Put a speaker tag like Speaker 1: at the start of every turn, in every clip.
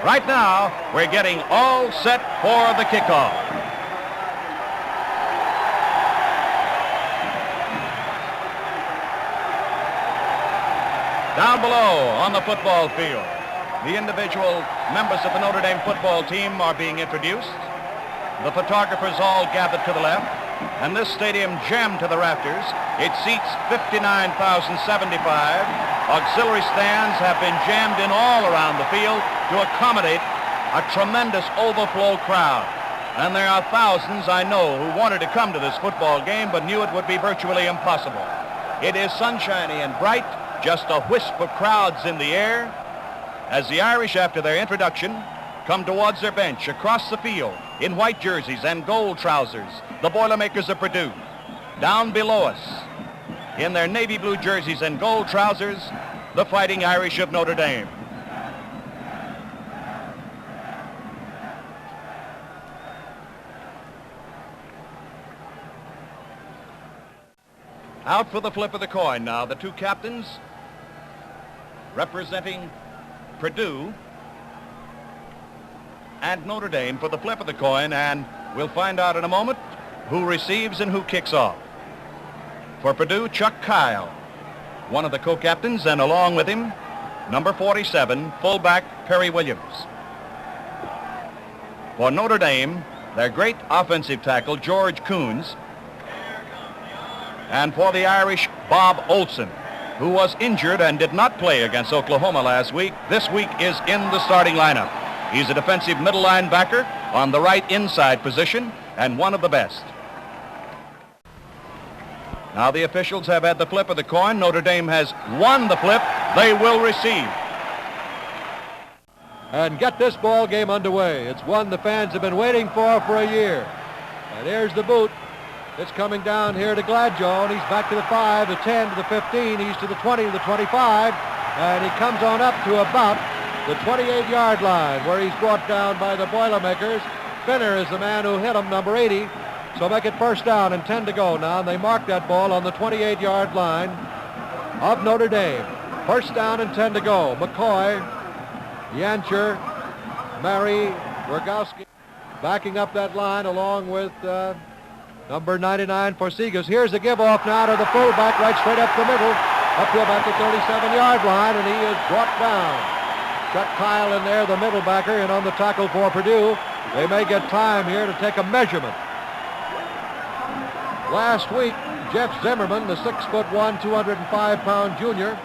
Speaker 1: Right now, we're getting all set for the kickoff. Down below on the football field, the individual members of the Notre Dame football team are being introduced. The photographers all gathered to the left, and this stadium jammed to the rafters. It seats 59,075. Auxiliary stands have been jammed in all around the field to accommodate a tremendous overflow crowd. And there are thousands I know who wanted to come to this football game but knew it would be virtually impossible. It is sunshiny and bright, just a wisp of crowds in the air as the Irish, after their introduction, come towards their bench across the field in white jerseys and gold trousers, the Boilermakers of Purdue. Down below us, in their navy blue jerseys and gold trousers, the Fighting Irish of Notre Dame. Out for the flip of the coin now, the two captains representing Purdue and Notre Dame for the flip of the coin, and we'll find out in a moment who receives and who kicks off. For Purdue, Chuck Kyle, one of the co-captains, and along with him, number 47, fullback Perry Williams. For Notre Dame, their great offensive tackle, George Coons, and for the Irish, Bob Olson, who was injured and did not play against Oklahoma last week. This week is in the starting lineup. He's a defensive middle linebacker on the right inside position and one of the best. Now the officials have had the flip of the coin. Notre Dame has won the flip. They will receive.
Speaker 2: And get this ball game underway. It's one the fans have been waiting for a year. And here's the boot. It's coming down here to Gladjoe, and he's back to the 5, the 10, to the 15. He's to the 20, to the 25, and he comes on up to about the 28-yard line, where he's brought down by the Boilermakers. Finner is the man who hit him, number 80. So make it first down and 10 to go now. And they mark that ball on the 28-yard line of Notre Dame. First down and 10 to go. McCoy, Yancher, Mary, Rogowski backing up that line along with number 99 for Segas. Here's the give-off now to the fullback right straight up the middle, up to about the 37-yard line, and he is brought down. Chuck Kyle in there, the middle backer, and on the tackle for Purdue. They may get time here to take a measurement. Last week, Jeff Zimmerman, the 6'1", 205-pound junior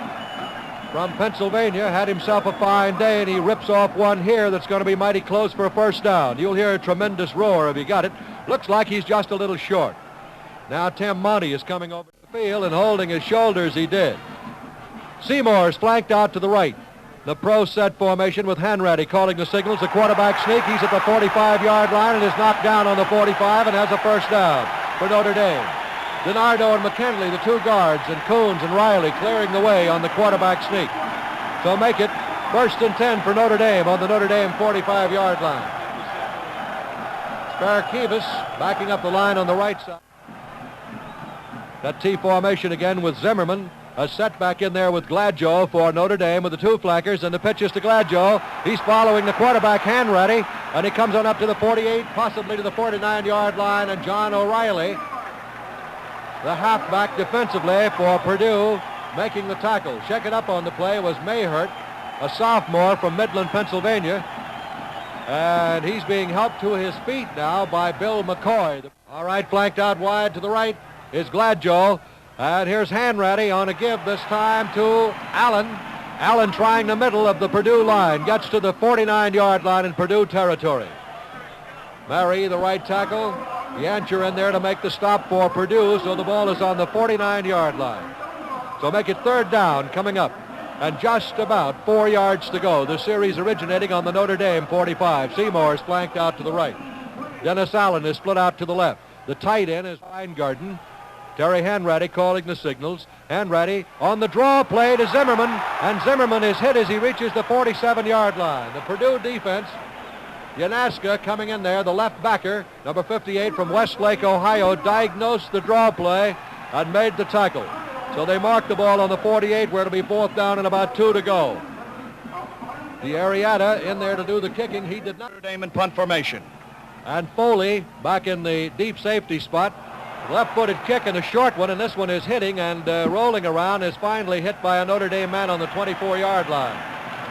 Speaker 2: from Pennsylvania, had himself a fine day, and he rips off one here that's going to be mighty close for a first down. You'll hear a tremendous roar if you got it. Looks like he's just a little short. Now Tim Monty is coming over the field and holding his shoulders. He did. Seymour is flanked out to the right. The pro set formation with Hanratty calling the signals. The quarterback sneak. He's at the 45-yard line and is knocked down on the 45 and has a first down for Notre Dame. DiNardo and McKinley, the two guards, and Coons and Riley clearing the way on the quarterback sneak. So make it first and 10 for Notre Dame on the Notre Dame 45-yard line. Sparkivas backing up the line on the right side. That T formation again with Zimmerman. A setback in there with Gladjoe for Notre Dame with the two flankers, and the pitch is to Gladjoe. He's following the quarterback Hanratty, and he comes on up to the 48, possibly to the 49-yard line, and John O'Reilly, the halfback defensively for Purdue, making the tackle. Checking up on the play was Mayhurt, a sophomore from Midland, Pennsylvania. And he's being helped to his feet now by Bill McCoy. All right, flanked out wide to the right is Gladjoe. And here's Hanratty on a give this time to Allen. Allen trying the middle of the Purdue line. Gets to the 49-yard line in Purdue territory. Mary, the right tackle. Yancher in there to make the stop for Purdue. So the ball is on the 49-yard line. So make it third down coming up. And just about 4 yards to go. The series originating on the Notre Dame 45. Seymour is flanked out to the right. Dennis Allen is split out to the left. The tight end is Weingarten. Terry Hanratty calling the signals. Hanratty on the draw play to Zimmerman, and Zimmerman is hit as he reaches the 47-yard line. The Purdue defense, Yanaska coming in there, the left backer, number 58 from Westlake, Ohio, diagnosed the draw play and made the tackle. So they mark the ball on the 48 where it'll be fourth down and about 2 to go. the Arrieta in there to do the kicking. He did not.
Speaker 1: Notre Dame in punt formation.
Speaker 2: And Foley back in the deep safety spot. Left-footed kick and a short one, and this one is hitting and rolling around, is finally hit by a Notre Dame man on the 24-yard line.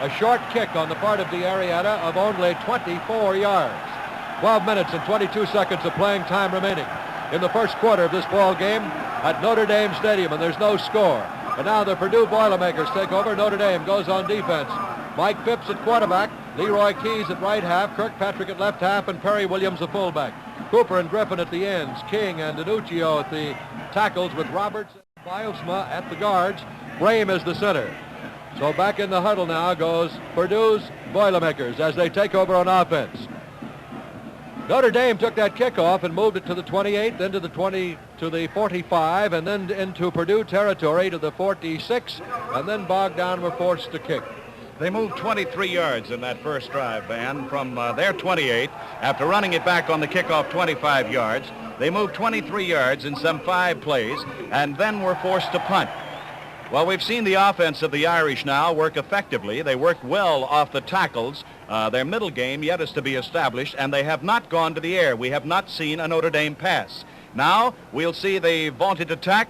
Speaker 2: A short kick on the part of the Arrieta of only 24 yards. 12 minutes and 22 seconds of playing time remaining in the first quarter of this ball game at Notre Dame Stadium, and there's no score. And now the Purdue Boilermakers take over. Notre Dame goes on defense. Mike Phipps at quarterback, Leroy Keys at right half, Kirkpatrick at left half, and Perry Williams the fullback. Cooper and Griffin at the ends, King and DiNuccio at the tackles, with Roberts and Biosma at the guards. Brame is the center. So back in the huddle now goes Purdue's Boilermakers as they take over on offense. Notre Dame took that kickoff and moved it to the 28, then to the 20, to the 45, and then into Purdue territory to the 46, and then bogged down were forced to kick.
Speaker 1: They moved 23 yards in that first drive, Van, from their 28. After running it back on the kickoff 25 yards, they moved 23 yards in some 5 plays, and then were forced to punt. Well, we've seen the offense of the Irish now work effectively. They worked well off the tackles. Their middle game yet is to be established, and they have not gone to the air. We have not seen a Notre Dame pass. Now we'll see the vaunted attack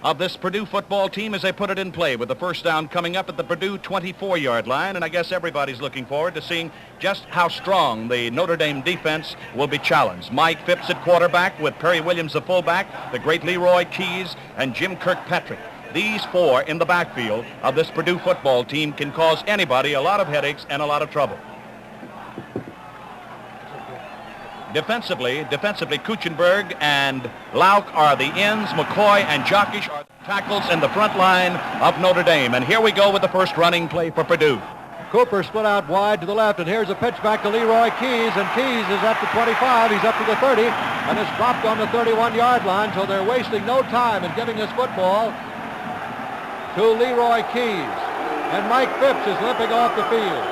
Speaker 1: of this Purdue football team as they put it in play, with the first down coming up at the Purdue 24-yard line, and I guess everybody's looking forward to seeing just how strong the Notre Dame defense will be challenged. Mike Phipps at quarterback with Perry Williams the fullback, the great Leroy Keys, and Jim Kirkpatrick. These 4 in the backfield of this Purdue football team can cause anybody a lot of headaches and a lot of trouble. Defensively, Kuchenberg and Lauk are the ends. McCoy and Jockish are the tackles in the front line of Notre Dame. And here we go with the first running play for Purdue.
Speaker 2: Cooper split out wide to the left, and here's a pitch back to Leroy Keys, and Keys is at the 25. He's up to the 30, and is dropped on the 31-yard line, so they're wasting no time in giving this football to Leroy Keys. And Mike Phipps is limping off the field.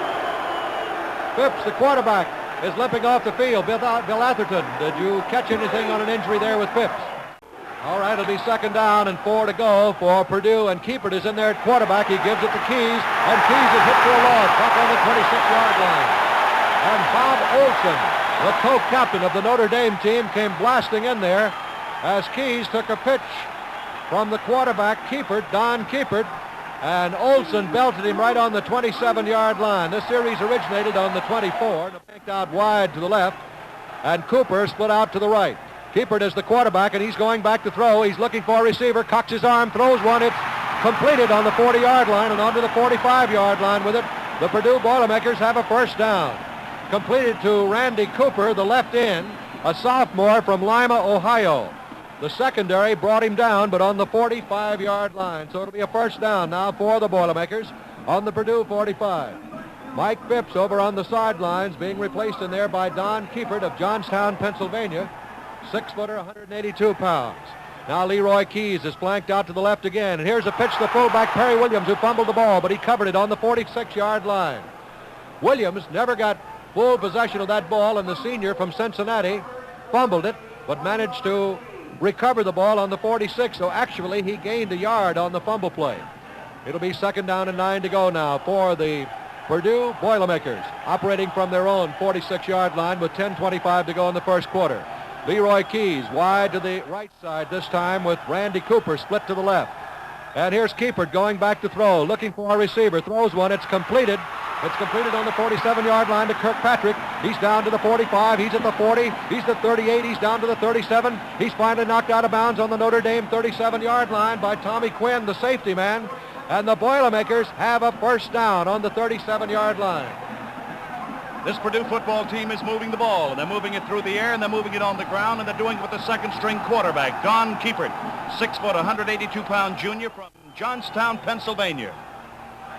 Speaker 2: Phipps, the quarterback, is limping off the field. Bill Atherton, did you catch anything on an injury there with Phipps? All right, it'll be second down and 4 to go for Purdue, and Keepert is in there at quarterback. He gives it to Keys, and Keys is hit for a loss back on the 26-yard line. And Bob Olson, the co-captain of the Notre Dame team, came blasting in there as Keys took a pitch from the quarterback, Don Keepert, and Olson belted him right on the 27-yard line. This series originated on the 24, banked out wide to the left, and Cooper split out to the right. Keepert is the quarterback, and he's going back to throw. He's looking for a receiver, cocks his arm, throws one. It's completed on the 40-yard line and onto the 45-yard line with it. The Purdue Boilermakers have a first down. Completed to Randy Cooper, the left end, a sophomore from Lima, Ohio. The secondary brought him down, but on the 45-yard line. So it'll be a first down now for the Boilermakers on the Purdue 45. Mike Phipps over on the sidelines, being replaced in there by Don Keepert of Johnstown, Pennsylvania. 6-footer, 182 pounds. Now Leroy Keys is flanked out to the left again. And here's a pitch to the fullback, Perry Williams, who fumbled the ball, but he covered it on the 46-yard line. Williams never got full possession of that ball, and the senior from Cincinnati fumbled it, but managed to recover the ball on the 46, so actually he gained a yard on the fumble play. It'll be second down and 9 to go now for the Purdue Boilermakers, operating from their own 46-yard line with 10:25 to go in the first quarter. Leroy Keys wide to the right side this time with Randy Cooper split to the left. And here's Keepert going back to throw, looking for a receiver, throws one, it's completed. It's completed on the 47-yard line to Kirkpatrick. He's down to the 45. He's at the 40. He's at the 38. He's down to the 37. He's finally knocked out of bounds on the Notre Dame 37-yard line by Tommy Quinn, the safety man. And the Boilermakers have a first down on the 37-yard line.
Speaker 1: This Purdue football team is moving the ball, and they're moving it through the air, and they're moving it on the ground, and they're doing it with the second-string quarterback, Don Keepert, 6-foot, 182-pound junior from Johnstown, Pennsylvania.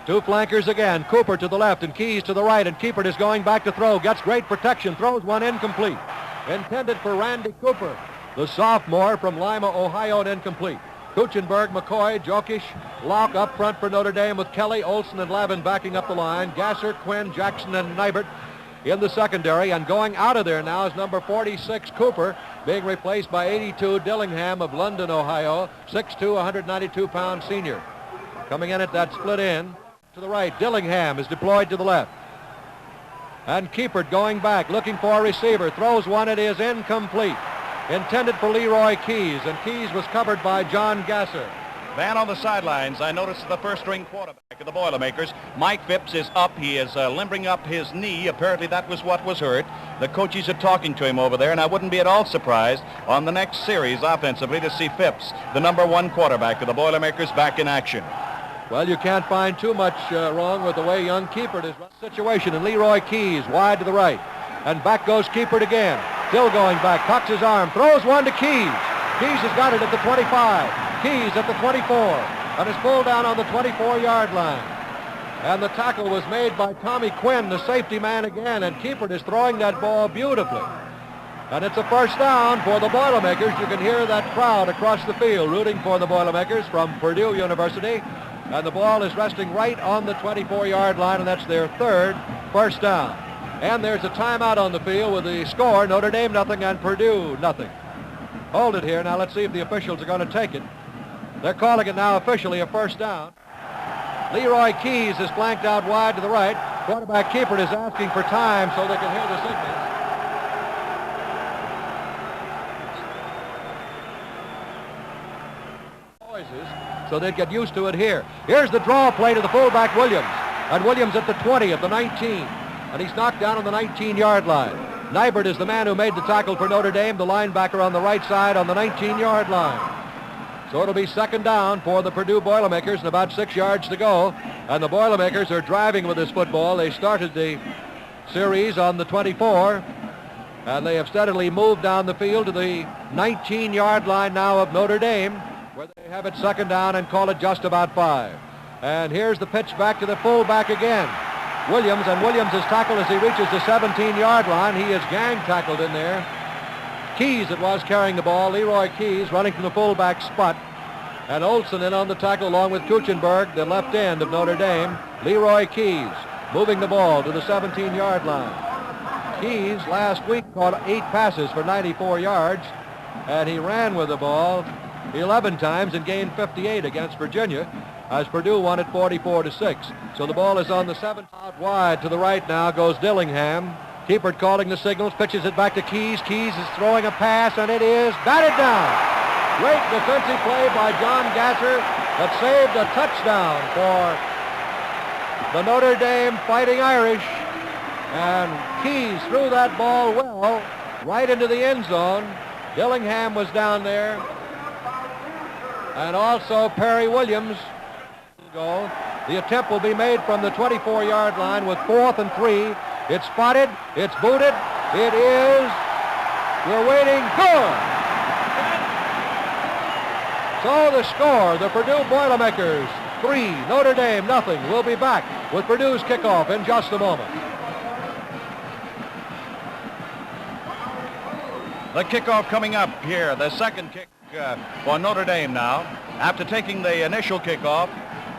Speaker 2: Two flankers again, Cooper to the left and Keys to the right, and Keepert is going back to throw, gets great protection, throws one incomplete. Intended for Randy Cooper, the sophomore from Lima, Ohio, and incomplete. Kuchenberg, McCoy, Jokish, Locke up front for Notre Dame with Kelly, Olson, and Lavin backing up the line. Gasser, Quinn, Jackson, and Nibert in the secondary, and going out of there now is number 46, Cooper, being replaced by 82, Dillingham of London, Ohio, 6'2", 192-pound senior. Coming in at that split end. To the right, Dillingham is deployed to the left. And Keepert going back, looking for a receiver. Throws one. It is incomplete. Intended for Leroy Keys, and Keys was covered by John Gasser.
Speaker 1: Van on the sidelines, I noticed the first-string quarterback of the Boilermakers, Mike Phipps, is up. He is limbering up his knee. Apparently that was what was hurt. The coaches are talking to him over there, and I wouldn't be at all surprised on the next series offensively to see Phipps, the number 1 quarterback of the Boilermakers, back in action.
Speaker 2: Well, you can't find too much wrong with the way young Keepert is run the situation. And Leroy Keys wide to the right. And back goes Keepert again. Still going back. Cocks his arm. Throws one to Keys. Keys has got it at the 25. Keys at the 24. And is pulled down on the 24-yard line. And the tackle was made by Tommy Quinn, the safety man again. And Keepert is throwing that ball beautifully. And it's a first down for the Boilermakers. You can hear that crowd across the field rooting for the Boilermakers from Purdue University. And the ball is resting right on the 24-yard line, and that's their 3rd first down. And there's a timeout on the field with the score, Notre Dame nothing and Purdue nothing. Hold it here. Now let's see if the officials are going to take it. They're calling it now officially a first down. Leroy Keys is flanked out wide to the right. Quarterback Keepert is asking for time so they can hear the signals. Noises. So they'd get used to it here. Here's the draw play to the fullback Williams. And Williams at the 20, at the 19. And he's knocked down on the 19-yard line. Nybert is the man who made the tackle for Notre Dame, the linebacker on the right side on the 19-yard line. So it'll be second down for the Purdue Boilermakers and about 6 yards to go. And the Boilermakers are driving with this football. They started the series on the 24. And they have steadily moved down the field to the 19-yard line now of Notre Dame, where they have it second down and call it just about 5. And here's the pitch back to the fullback again. Williams, and Williams is tackled as he reaches the 17-yard line. He is gang tackled in there. Keys, it was, carrying the ball. Leroy Keys running from the fullback spot. And Olson in on the tackle along with Kuchenberg, the left end of Notre Dame. Leroy Keys moving the ball to the 17-yard line. Keys last week caught 8 passes for 94 yards, and he ran with the ball 11 times and gained 58 against Virginia, as Purdue won it 44-6. So the ball is on the 7. Out wide to the right now goes Dillingham. Keepert calling the signals, pitches it back to Keys. Keys is throwing a pass, and it is batted down. Great defensive play by John Gasser that saved a touchdown for the Notre Dame Fighting Irish. And Keys threw that ball well right into the end zone. Dillingham was down there. And also Perry Williams. The attempt will be made from the 24-yard line with 4th and 3. It's spotted. It's booted. It is. We're waiting. Good. So the score, the Purdue Boilermakers 3, Notre Dame nothing. We'll be back with Purdue's kickoff in just a moment.
Speaker 1: The kickoff coming up here. The second kick for Notre Dame now. After taking the initial kickoff,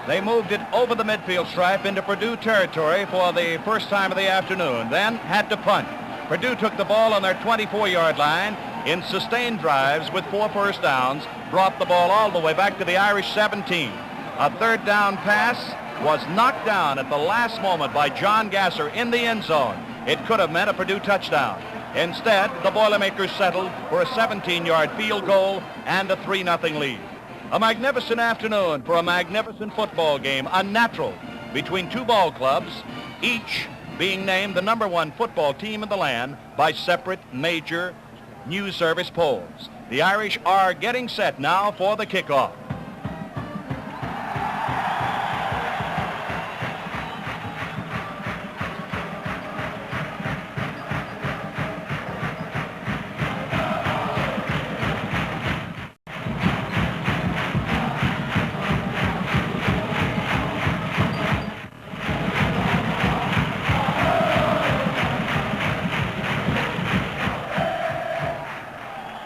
Speaker 1: they moved it over the midfield stripe into Purdue territory for the first time of the afternoon, then had to punt. Purdue took the ball on their 24-yard line in sustained drives with 4 first downs, brought the ball all the way back to the Irish 17. A third down pass was knocked down at the last moment by John Gasser in the end zone. It could have meant a Purdue touchdown. Instead, the Boilermakers settled for a 17-yard field goal and a 3-0 lead. A magnificent afternoon for a magnificent football game, a natural between 2 ball clubs, each being named the number 1 football team in the land by separate major news service polls. The Irish are getting set now for the kickoff.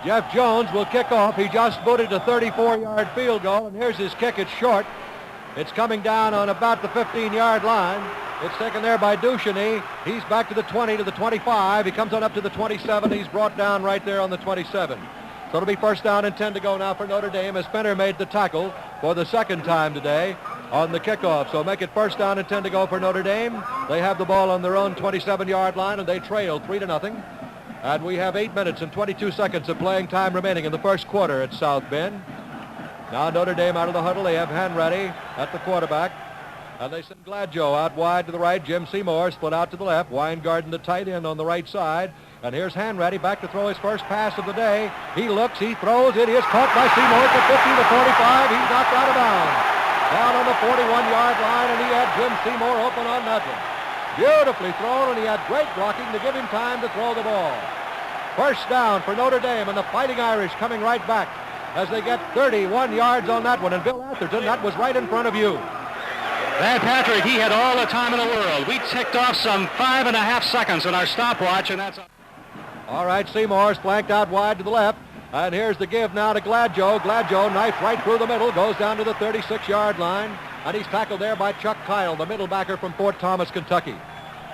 Speaker 2: Jeff Jones will kick off. He just booted a 34-yard field goal, and here's his kick. It's short. It's coming down on about the 15-yard line. It's taken there by Ducheny. He's back to the 20, to the 25. He comes on up to the 27. He's brought down right there on the 27. So it'll be first down and 10 to go now for Notre Dame as Fenner made the tackle for the second time today. on the kickoff. So make it first down and 10 to go for Notre Dame. They have the ball on their own 27-yard line, and they trail 3-0. And we have 8 minutes and 22 seconds of playing time remaining in the first quarter at South Bend. Now Notre Dame out of the huddle. They have Hanratty at the quarterback. And they send Gladjo out wide to the right. Jim Seymour split out to the left. Weingarten the tight end on the right side. And here's Hanratty back to throw his first pass of the day. He looks, he throws. It is caught by Seymour at the 50 to 45. He's knocked out of bounds. Down on the 41-yard line, and he had Jim Seymour open on that one. Beautifully thrown, and he had great blocking to give him time to throw the ball. First down for Notre Dame, and the Fighting Irish coming right back as they get 31 yards on that one. And Bill Atherton, that was right in front of you.
Speaker 3: Van Patrick, he had all the time in the world. We ticked off some 5.5 seconds on our stopwatch, and that's...
Speaker 2: All right, Seymour's flanked out wide to the left. And here's the give now to Gladjo. Gladjo knifed right through the middle, goes down to the 36-yard line. And he's tackled there by Chuck Kyle, the middle backer from Fort Thomas, Kentucky.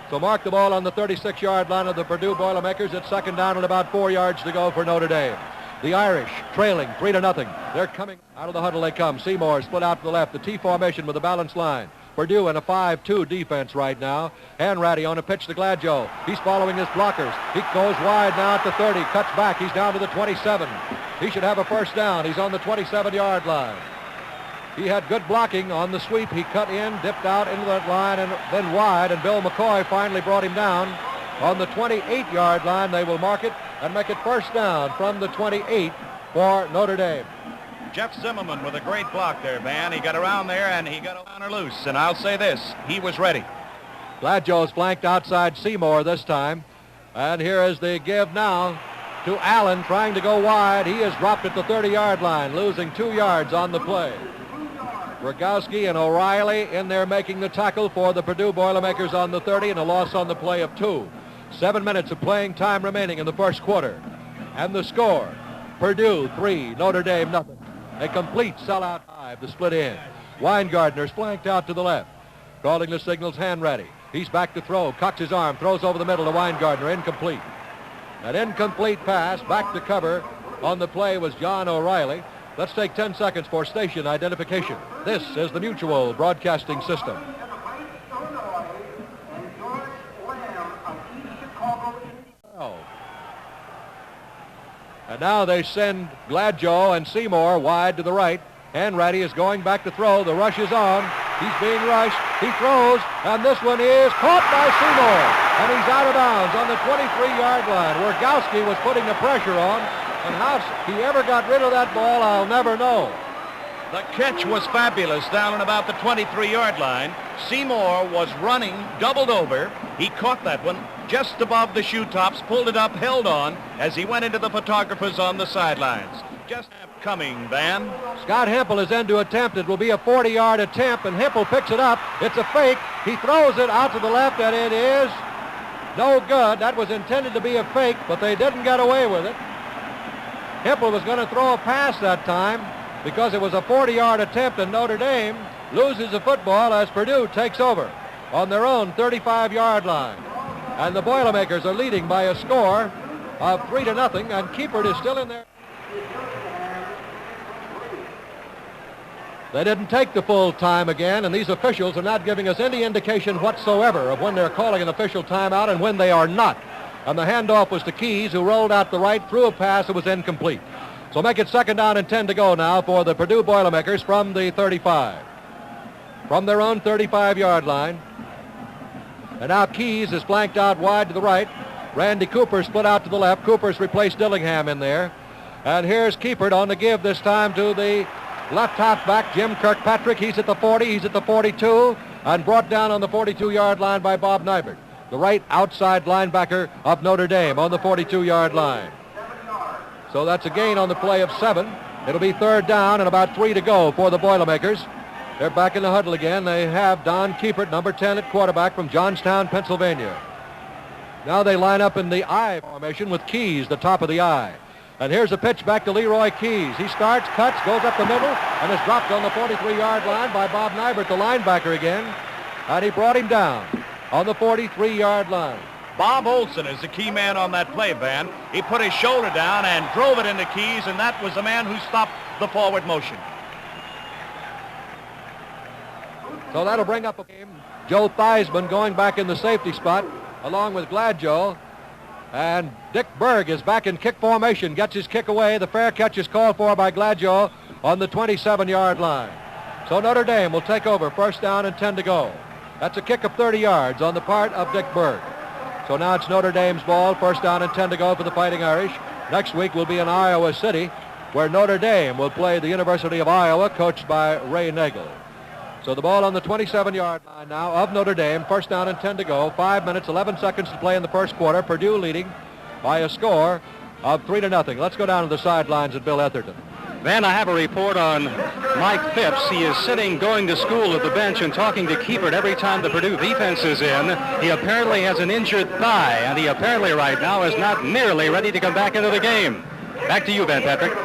Speaker 2: So mark the ball on the 36-yard line of the Purdue Boilermakers. It's second down and about 4 yards to go for Notre Dame. The Irish trailing 3-0. They're coming out of the huddle. They come. Seymour split out to the left. The T formation with a balanced line. Purdue in a 5-2 defense right now. Hanratty on a pitch to Gladjo. He's following his blockers. He goes wide now at the 30. Cuts back. He's down to the 27. He should have a first down. He's on the 27-yard line. He had good blocking on the sweep. He cut in, dipped out into that line, and then wide. And Bill McCoy finally brought him down. On the 28-yard line, they will mark it and make it first down from the 28 for Notre Dame.
Speaker 1: Jeff Zimmerman with a great block there, Van. He got around there, and he got a runner loose. And I'll say this, he was ready.
Speaker 2: Gladjo's flanked outside Seymour this time. And here is the give now to Allen trying to go wide. He is dropped at the 30-yard line, losing 2 yards on the play. Rogowski and O'Reilly in there making the tackle for the Purdue Boilermakers on the 30, and a loss on the play of 2. 7 minutes of playing time remaining in the first quarter. And the score, Purdue 3, Notre Dame nothing. A complete sellout drive to split in. Weingartner's flanked out to the left. Calling the signals, Hanratty. He's back to throw, cocks his arm, throws over the middle to Weingartner, incomplete. An incomplete pass, back to cover on the play was John O'Reilly. Let's take 10 seconds for station identification. This is the Mutual Broadcasting System. And now they send Gladjo and Seymour wide to the right. Hanratty is going back to throw. The rush is on. He's being rushed. He throws, and this one is caught by Seymour. And he's out of bounds on the 23-yard line. Rogowski was putting the pressure on. And how he ever got rid of that ball, I'll never know.
Speaker 1: The catch was fabulous down in about the 23-yard line. Seymour was running, doubled over. He caught that one just above the shoe tops, pulled it up, held on as he went into the photographers on the sidelines. Just coming, Van.
Speaker 2: Scott Hempel is in to attempt. It will be a 40-yard attempt, and Hempel picks it up. It's a fake. He throws it out to the left, and it is no good. That was intended to be a fake, but they didn't get away with it. Hempel was going to throw a pass that time because it was a 40-yard attempt, and Notre Dame loses the football as Purdue takes over on their own 35-yard line. And the Boilermakers are leading by a score of 3-0, and Keepert is still in there. They didn't take the full time again, and these officials are not giving us any indication whatsoever of when they're calling an official timeout and when they are not. And the handoff was to Keys, who rolled out the right, threw a pass that was incomplete. So make it second down and 10 to go now for the Purdue Boilermakers from the 35. From their own 35-yard line. And now Keys is flanked out wide to the right. Randy Cooper split out to the left. Cooper's replaced Dillingham in there. And here's Keepert on the give this time to the left halfback, Jim Kirkpatrick. He's at the 40, he's at the 42, and brought down on the 42-yard line by Bob Nybert, the right outside linebacker of Notre Dame on the 42-yard line. So that's a gain on the play of 7. It'll be third down and about 3 to go for the Boilermakers. They're back in the huddle again. They have Don Keepert, number 10 at quarterback from Johnstown, Pennsylvania. Now they line up in the I formation with Keys, the top of the I. And here's a pitch back to Leroy Keys. He starts, cuts, goes up the middle, and is dropped on the 43-yard line by Bob Nybert, the linebacker again. And he brought him down on the 43-yard line.
Speaker 1: Bob Olson is the key man on that play, Van. He put his shoulder down and drove it into Keys, and that was the man who stopped the forward motion.
Speaker 2: So that'll bring up a game. Joe Theismann going back in the safety spot along with Gladjoe. And Dick Berg is back in kick formation, gets his kick away. The fair catch is called for by Gladjoe on the 27-yard line. So Notre Dame will take over, first down and 10 to go. That's a kick of 30 yards on the part of Dick Berg. So now it's Notre Dame's ball, first down and 10 to go for the Fighting Irish. Next week we'll be in Iowa City, where Notre Dame will play the University of Iowa, coached by Ray Nagel. So the ball on the 27-yard line now of Notre Dame, first down and 10 to go. 5 minutes, 11 seconds to play in the first quarter. Purdue leading by a score of 3-0. Let's go down to the sidelines at Bill Etherton.
Speaker 3: Then I have a report on Mike Phipps. He is sitting, going to school at the bench and talking to Keepert every time the Purdue defense is in. He apparently has an injured thigh, and he apparently right now is not nearly ready to come back into the game. Back to you, Ben Patrick.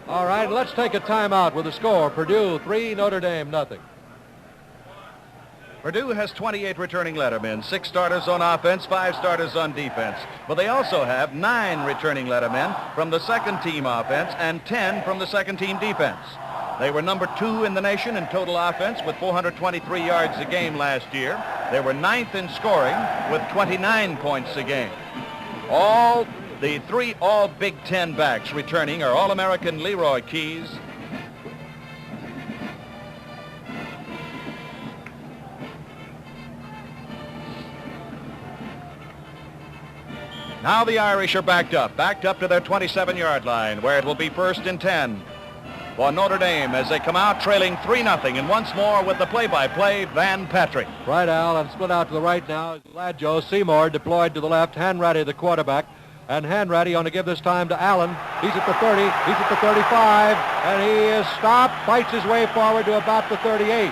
Speaker 2: All right, let's take a timeout with the score. Purdue 3, Notre Dame nothing.
Speaker 1: Purdue has 28 returning lettermen, 6 starters on offense, 5 starters on defense. But they also have 9 returning lettermen from the second-team offense and 10 from the second-team defense. They were number 2 in the nation in total offense with 423 yards a game last year. They were 9th in scoring with 29 points a game. All the 3 All-Big Ten backs returning are All-American Leroy Keys, Now the Irish are backed up to their 27-yard line, where it will be first and 10 for Notre Dame as they come out trailing 3-0. And once more with the play-by-play, Van Patrick.
Speaker 2: Right, Al, and split out to the right now is Gladjoe. Seymour deployed to the left. Hanratty, the quarterback. And Hanratty on to give this time to Allen. He's at the 30. He's at the 35. And he is stopped, fights his way forward to about the 38.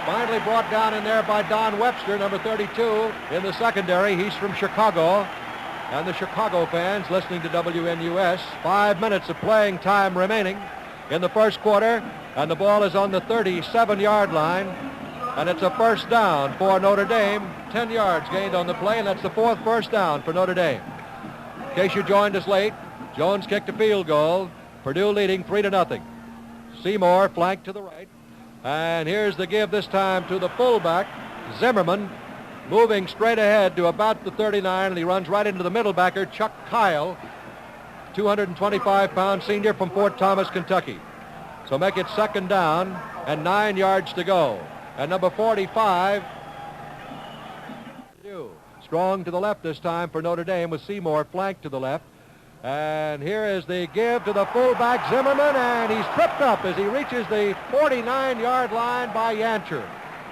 Speaker 2: Finally brought down in there by Don Webster, number 32, in the secondary. He's from Chicago. And the Chicago fans listening to WNUS. 5 minutes of playing time remaining in the first quarter, and the ball is on the 37-yard line, and it's a first down for Notre Dame. 10 yards gained on the play, and that's the 4th first down for Notre Dame. In case you joined us late, Jones kicked a field goal. Purdue leading 3-0. Seymour flanked to the right, and here's the give this time to the fullback, Zimmerman, moving straight ahead to about the 39, and he runs right into the middle backer, Chuck Kyle, 225-pound senior from Fort Thomas, Kentucky. So make it second down and 9 yards to go. And number 45, strong to the left this time for Notre Dame with Seymour flanked to the left. And here is the give to the fullback, Zimmerman, and he's tripped up as he reaches the 49-yard line by Yancher.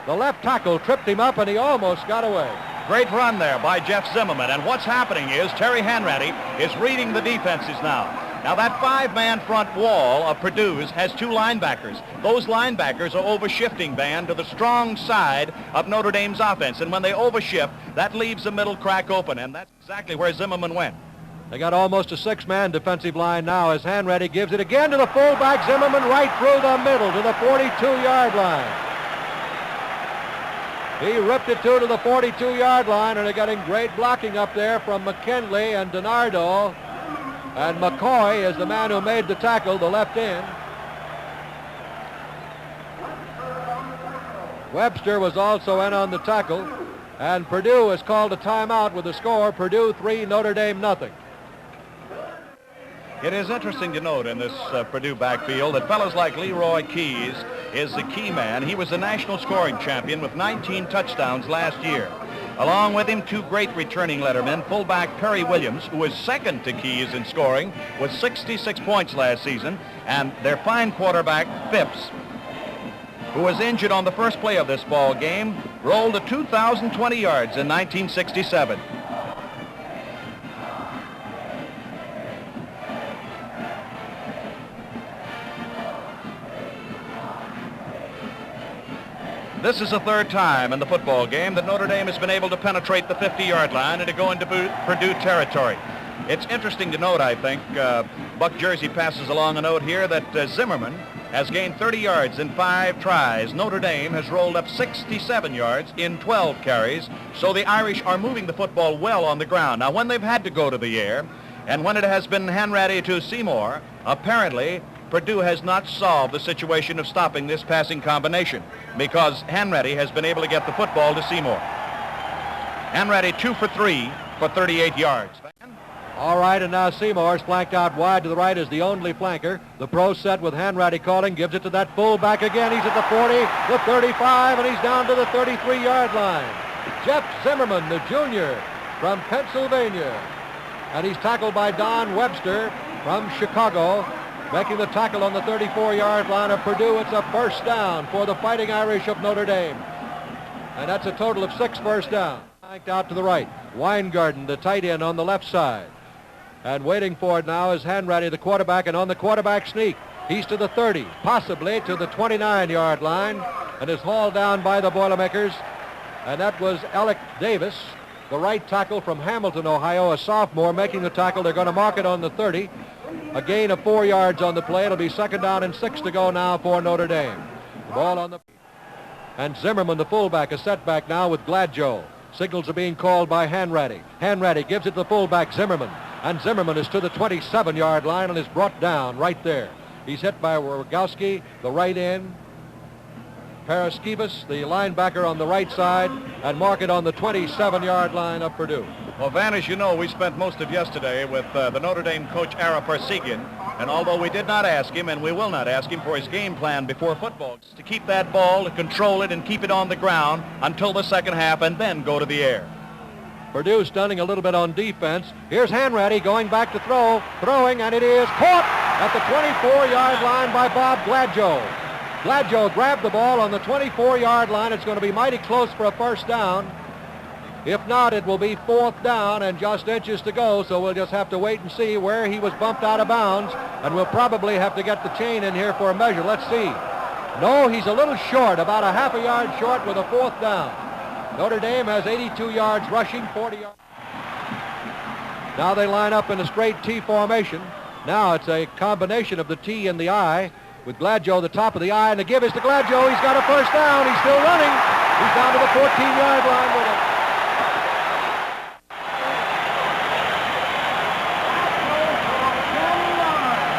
Speaker 2: The left tackle tripped him up, and he almost got away.
Speaker 1: Great run there by Jeff Zimmerman. And what's happening is Terry Hanratty is reading the defenses now. Now that 5-man front wall of Purdue's has 2 linebackers. Those linebackers are overshifting, Van, to the strong side of Notre Dame's offense. And when they overshift, that leaves the middle crack open. And that's exactly where Zimmerman went.
Speaker 2: They got almost a 6-man defensive line now as Hanratty gives it again to the fullback, Zimmerman, right through the middle to the 42-yard line. He ripped it to the 42-yard line, and they're getting great blocking up there from McKinley and DiNardo. And McCoy is the man who made the tackle, the left end. Webster was also in on the tackle. And Purdue has called a timeout with the score, Purdue 3, Notre Dame nothing.
Speaker 1: It is interesting to note in this Purdue backfield that fellows like Leroy Keys is the key man. He was the national scoring champion with 19 touchdowns last year. Along with him, 2 great returning lettermen, fullback Perry Williams, who is second to Keys in scoring, with 66 points last season, and their fine quarterback, Phipps, who was injured on the first play of this ball game, rolled to 2,020 yards in 1967. This is the 3rd time in the football game that Notre Dame has been able to penetrate the 50-yard line and to go into Purdue territory. It's interesting to note, I think, Buck Jersey passes along a note here that Zimmerman has gained 30 yards in 5 tries. Notre Dame has rolled up 67 yards in 12 carries, so the Irish are moving the football well on the ground. Now, when they've had to go to the air, and when it has been Hanratty to Seymour, apparently Purdue has not solved the situation of stopping this passing combination because Hanratty has been able to get the football to Seymour. Hanratty 2 for 3 for 38 yards.
Speaker 2: All right, and now Seymour's flanked out wide to the right as the only flanker. The pro set with Hanratty calling, gives it to that fullback again. He's at the 40, the 35, and he's down to the 33-yard line. Jeff Zimmerman, the junior from Pennsylvania. And he's tackled by Don Webster from Chicago, making the tackle on the 34-yard line of Purdue. It's a first down for the Fighting Irish of Notre Dame. And that's a total of 6 first downs. Flanked out to the right. Weingarten, the tight end, on the left side. And waiting for it now is Hanratty, the quarterback, and on the quarterback sneak. He's to the 30, possibly to the 29-yard line, and is hauled down by the Boilermakers. And that was Alec Davis, the right tackle from Hamilton, Ohio, a sophomore, making the tackle. They're going to mark it on the 30. A gain of 4 yards on the play. It'll be 2nd down and 6 to go now for Notre Dame. The ball on the... And Zimmerman, the fullback, is set back now with Gladjo. Signals are being called by Hanratty. Hanratty gives it to the fullback, Zimmerman. And Zimmerman is to the 27-yard line and is brought down right there. He's hit by Rogowski, the right end. Paraskevas, the linebacker, on the right side, and mark it on the 27-yard line of Purdue.
Speaker 1: Well, Van, as you know, we spent most of yesterday with the Notre Dame coach Ara Parsegian, and although we did not ask him, and we will not ask him for his game plan before football, to keep that ball, to control it, and keep it on the ground until the second half, and then go to the air.
Speaker 2: Purdue stunning a little bit on defense. Here's Hanratty going back to throwing, and it is caught at the 24-yard line by Bob Gladjo. Gladjo grabbed the ball on the 24-yard line. It's going to be mighty close for a first down. If not, it will be 4th down and just inches to go, so we'll just have to wait and see where he was bumped out of bounds, and we'll probably have to get the chain in here for a measure. Let's see. No, he's a little short, about a half a yard short with a 4th down. Notre Dame has 82 yards rushing, 40 yards. Now they line up in a straight T formation. Now it's a combination of the T and the I, with Gladjo the top of the I, and the give is to Gladjo. He's got a first down. He's still running. He's down to the 14-yard line with it.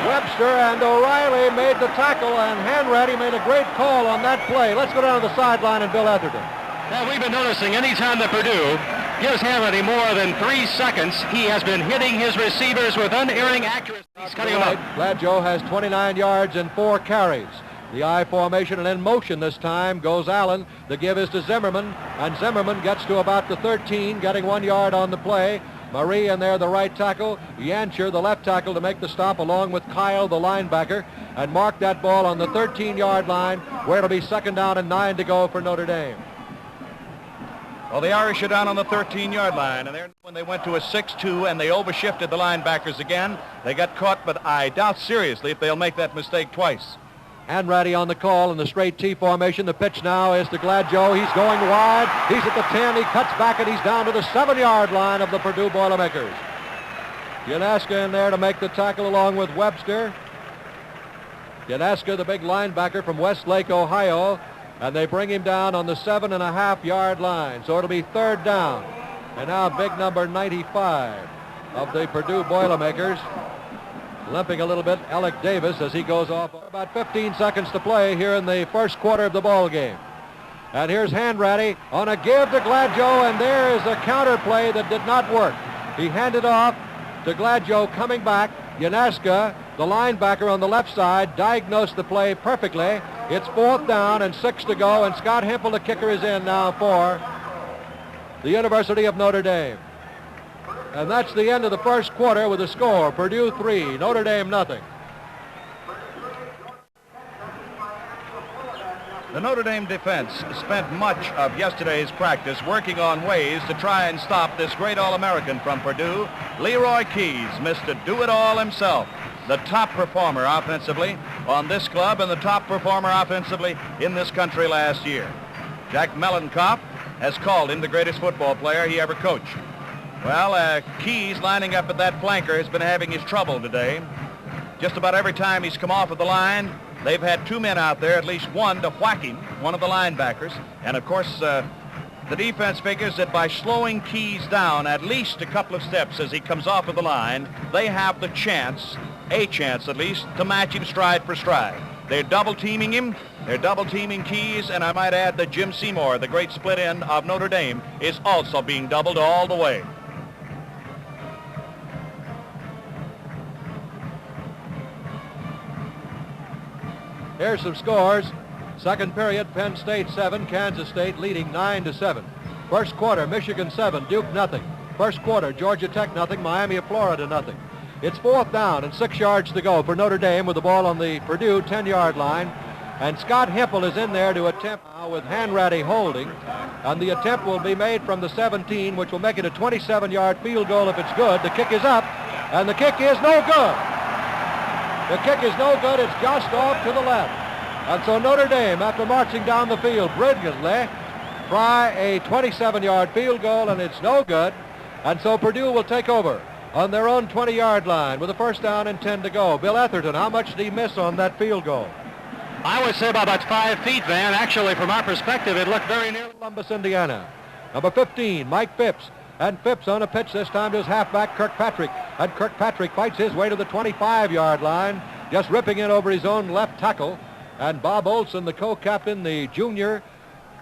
Speaker 2: Webster and O'Reilly made the tackle, and Hanratty made a great call on that play. Let's go down to the sideline and Bill Etherton.
Speaker 3: Now, we've been noticing any time that Purdue gives Hanratty more than 3 seconds, he has been hitting his receivers with unerring accuracy. He's cutting them up.
Speaker 2: Gladjo has 29 yards and 4 carries. The I formation, and in motion this time goes Allen. The give is to Zimmerman, and Zimmerman gets to about the 13, getting 1 yard on the play. Marie in there, the right tackle. Yancher, the left tackle, to make the stop along with Kyle, the linebacker, and mark that ball on the 13-yard line, where it'll be 2nd down and 9 to go for Notre Dame.
Speaker 1: Well, the Irish are down on the 13-yard line, and when they went to a 6-2 and they overshifted the linebackers again, they got caught, but I doubt seriously if they'll make that mistake twice.
Speaker 2: Hanratty on the call in the straight T formation. The pitch now is to Gladjo. He's going wide. He's at the 10. He cuts back, and he's down to the 7-yard line of the Purdue Boilermakers. Yanaska in there to make the tackle along with Webster. Yanaska, the big linebacker from Westlake, Ohio. And they bring him down on the 7.5-yard line. So it'll be 3rd down. And now big number 95 of the Purdue Boilermakers, limping a little bit, Alec Davis, as he goes off. About 15 seconds to play here in the first quarter of the ball game. And here's Hanratty on a give to Gladjo, and there is a counter play that did not work. He handed off to Gladjo coming back. Yanaska, the linebacker on the left side, diagnosed the play perfectly. It's 4th down and 6 to go, and Scott Hempel, the kicker, is in now for the University of Notre Dame. And that's the end of the first quarter with a score: Purdue 3, Notre Dame nothing.
Speaker 1: The Notre Dame defense spent much of yesterday's practice working on ways to try and stop this great All-American from Purdue, Leroy Keys, Mr. Do-It-All himself, the top performer offensively on this club and the top performer offensively in this country last year. Jack Mellencamp has called him the greatest football player he ever coached. Well, Keys, lining up at that flanker, has been having his trouble today. Just about every time he's come off of the line, they've had 2 men out there, at least one, to whack him, one of the linebackers. And, of course, the defense figures that by slowing Keys down at least a couple of steps as he comes off of the line, they have the chance a chance at least to match him stride for stride. They're double teaming him. They're double teaming Keys, and I might add that Jim Seymour, the great split end of Notre Dame, is also being doubled all the way.
Speaker 2: Here's some scores. Second period, Penn State 7, Kansas State leading 9-7. First quarter, Michigan 7, Duke nothing. First quarter, Georgia Tech nothing, Miami of Florida nothing. It's 4th down and 6 yards to go for Notre Dame with the ball on the Purdue 10-yard line. And Scott Hempel is in there to attempt now with Hanratty holding. And the attempt will be made from the 17, which will make it a 27-yard field goal if it's good. The kick is up, and the kick is no good. The kick is no good. It's just off to the left. And so Notre Dame, after marching down the field brilliantly, try a 27-yard field goal, and it's no good. And so Purdue will take over on their own 20-yard line with a first down and 10 to go. Bill Etherton, how much did he miss on that field goal?
Speaker 3: I would say about 5 feet, Van. Actually, from our perspective, it looked very near.
Speaker 2: Columbus, Indiana. Number 15, Mike Phipps. And Phipps on a pitch this time to his halfback, Kirkpatrick. And Kirkpatrick fights his way to the 25-yard line, just ripping in over his own left tackle. And Bob Olson, the co-captain, the junior,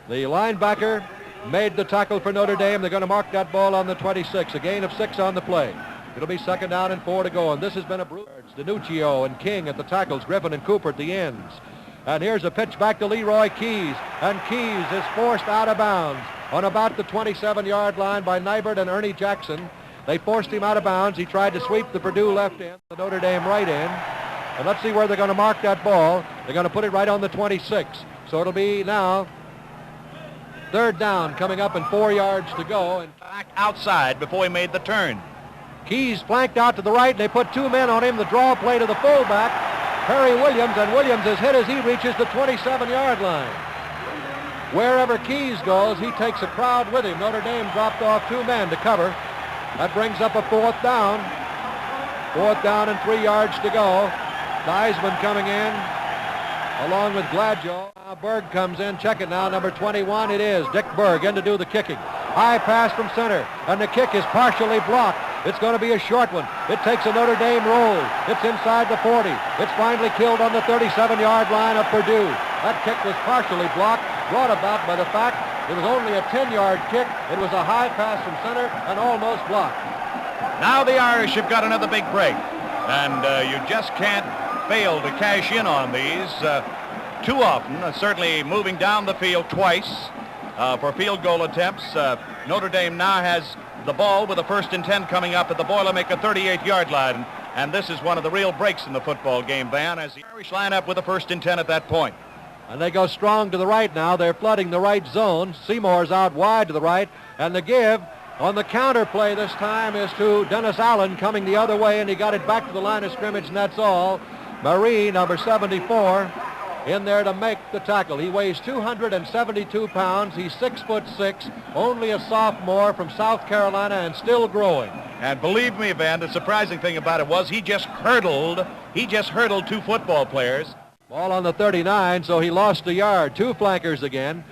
Speaker 2: the linebacker, made the tackle for Notre Dame. They're going to mark that ball on the 26, a gain of 6 on the play. It'll be second down and 4 to go, and this has been a brutal. DiNuccio and King at the tackles, Griffin and Cooper at the ends. And here's a pitch back to Leroy Keys, and Keys is forced out of bounds on about the 27-yard line by Nybert and Ernie Jackson. They forced him out of bounds. He tried to sweep the Purdue left end, the Notre Dame right end. And let's see where they're going to mark that ball. They're going to put it right on the 26. So it'll be now third down coming up and 4 yards to go. And
Speaker 1: back outside before he made the turn.
Speaker 2: Keys flanked out to the right. They put 2 men on him. The draw play to the fullback, Perry Williams, and Williams is hit as he reaches the 27-yard line. Wherever Keys goes, he takes a crowd with him. Notre Dame dropped off 2 men to cover. That brings up a 4th down. 4th down and 3 yards to go. Theismann coming in along with Gladjo. Now Berg comes in. Check it now. Number 21 it is. Dick Berg in to do the kicking. High pass from center, and the kick is partially blocked. It's going to be a short one. It takes a Notre Dame roll. It's inside the 40. It's finally killed on the 37-yard line of Purdue. That kick was partially blocked, brought about by the fact it was only a 10-yard kick. It was a high pass from center and almost blocked.
Speaker 1: Now the Irish have got another big break, and you just can't fail to cash in on these too often. Certainly moving down the field twice for field goal attempts. Notre Dame now has the ball with a 1st and 10 coming up at the Boilermaker 38-yard line. And this is one of the real breaks in the football game, Van, as the Irish line up with a 1st and 10 at that point.
Speaker 2: And they go strong to the right now. They're flooding the right zone. Seymour's out wide to the right. And the give on the counter play this time is to Dennis Allen coming the other way, and he got it back to the line of scrimmage, and that's all. Marie, number 74, in there to make the tackle. He weighs 272 pounds. He's 6'6", only a sophomore from South Carolina and still growing.
Speaker 1: And believe me, Van, the surprising thing about it was he just hurdled 2 football players.
Speaker 2: Ball on the 39, so he lost a yard. 2 flankers again.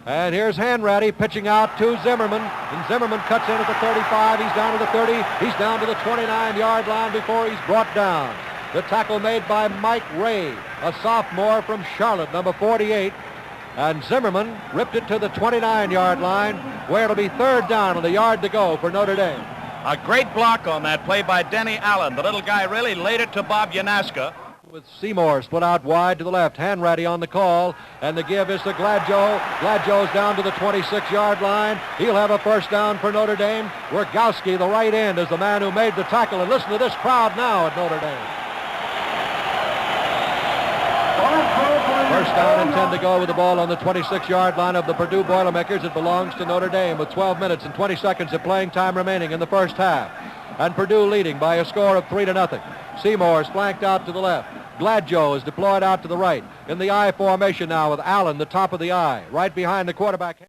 Speaker 2: And here's Hanratty pitching out to Zimmerman. And Zimmerman cuts in at the 35. He's down to the 30. He's down to the 29-yard line before he's brought down. The tackle made by Mike Ray, a sophomore from Charlotte, number 48. And Zimmerman ripped it to the 29-yard line, where it'll be third down and a yard to go for Notre Dame.
Speaker 1: A great block on that play by Denny Allen. The little guy really laid it to Bob Yanaska.
Speaker 2: With Seymour split out wide to the left. Hanratty on the call, and the give is to Gladjo. Gladjo's down to the 26-yard line. He'll have a first down for Notre Dame. Rogowski, the right end, is the man who made the tackle. And listen to this crowd now at Notre Dame. First down and 10 to go with the ball on the 26-yard line of the Purdue Boilermakers. It belongs to Notre Dame with 12 minutes and 20 seconds of playing time remaining in the first half. And Purdue leading by a score of 3-0. Seymour's flanked out to the left. Gladjo is deployed out to the right. In the I formation now with Allen, the top of the I, right behind the quarterback.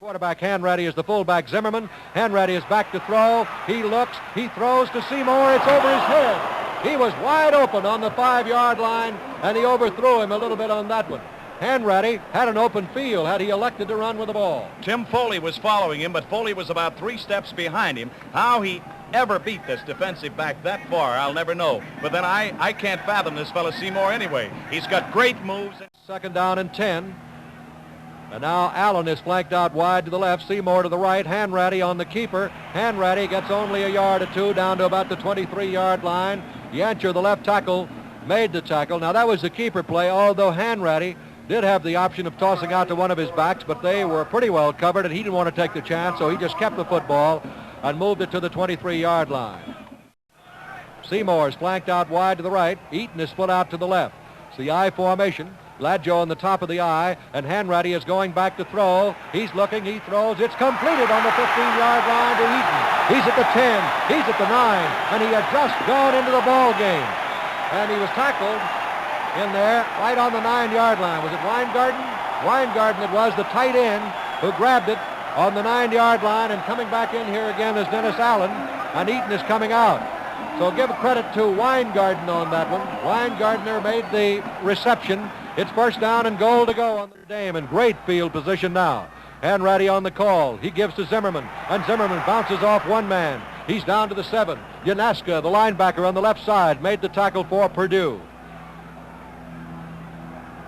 Speaker 2: Quarterback Hanratty is the fullback Zimmerman. Hanratty is back to throw. He looks. He throws to Seymour. It's over his head. He was wide open on the 5-yard line, and he overthrew him a little bit on that one. Hanratty had an open field had he elected to run with the ball.
Speaker 1: Tim Foley was following him, but Foley was about 3 steps behind him. How he ever beat this defensive back that far, I'll never know. But then I can't fathom this fella Seymour anyway. He's got great moves.
Speaker 2: Second down and 10. And now Allen is flanked out wide to the left, Seymour to the right, Hanratty on the keeper. Hanratty gets only a yard or two down to about the 23-yard line. Yancher, the left tackle, made the tackle. Now that was the keeper play, although Hanratty did have the option of tossing out to one of his backs, but they were pretty well covered, and he didn't want to take the chance, so he just kept the football and moved it to the 23-yard line. Seymour is flanked out wide to the right. Eaton is split out to the left. It's the I formation. Gladjo on the top of the I, and Hanratty is going back to throw. He's looking, he throws. It's completed on the 15-yard line to Eaton. He's at the 10, he's at the 9, and he had just gone into the ball game. And he was tackled in there right on the 9-yard line. Was it Weingarten? Weingarten it was, the tight end, who grabbed it on the 9-yard line, and coming back in here again is Dennis Allen, and Eaton is coming out. So give credit to Weingarten on that one. Weingartner made the reception. It's first down and goal to go on Notre Dame in great field position now. Hanratty on the call. He gives to Zimmerman, and Zimmerman bounces off one man. He's down to the 7. Yanaska, the linebacker on the left side, made the tackle for Purdue.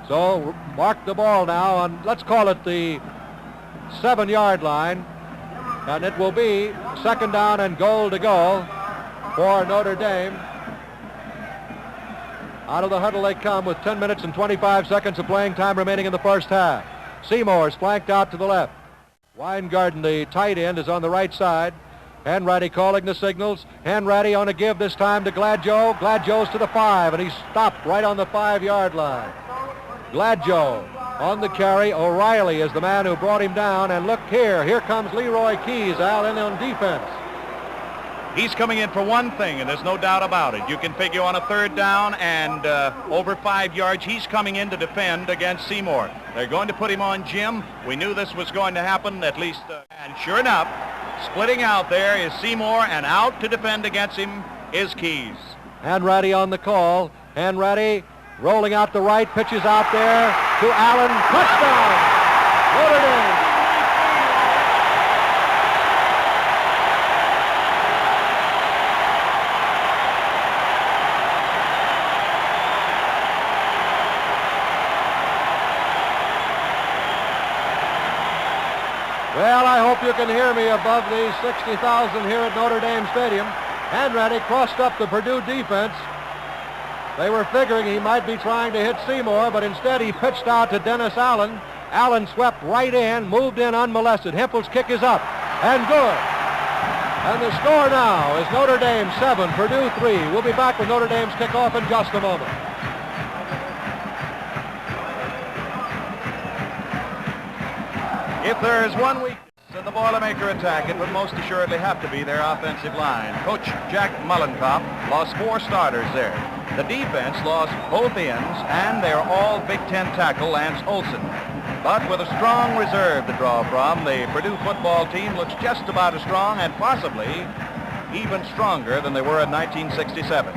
Speaker 2: So mark the ball now on, let's call it the 7-yard line, and it will be second down and goal to go for Notre Dame. Out of the huddle they come with 10 minutes and 25 seconds of playing time remaining in the first half. Seymour is flanked out to the left. Weingarten, the tight end, is on the right side. Hanratty calling the signals. Hanratty on a give this time to Gladjo. Gladjo's to the 5, and he's stopped right on the 5-yard line. Gladjo on the carry. O'Reilly is the man who brought him down, and look here. Here comes Leroy Keys, Al, in on defense.
Speaker 1: He's coming in for one thing, and there's no doubt about it. You can figure on a third down and over 5 yards, he's coming in to defend against Seymour. They're going to put him on Jim. We knew this was going to happen, at least. And sure enough, splitting out there is Seymour, and out to defend against him is Keys.
Speaker 2: Hanratty on the call. Hanratty rolling out the right, pitches out there to Allen. Touchdown! Notre Dame. Well, I hope you can hear me above the 60,000 here at Notre Dame Stadium. Hanratty crossed up the Purdue defense. They were figuring he might be trying to hit Seymour, but instead he pitched out to Dennis Allen. Allen swept right in, moved in unmolested. Hempel's kick is up, and good. And the score now is Notre Dame 7, Purdue 3. We'll be back with Notre Dame's kickoff in just a moment.
Speaker 1: If there is one weakness in the Boilermaker attack, it would most assuredly have to be their offensive line. Coach Jack Mullenkopf lost 4 starters there. The defense lost both ends, and they're all Big Ten tackle Lance Olson. But with a strong reserve to draw from, the Purdue football team looks just about as strong and possibly even stronger than they were in 1967.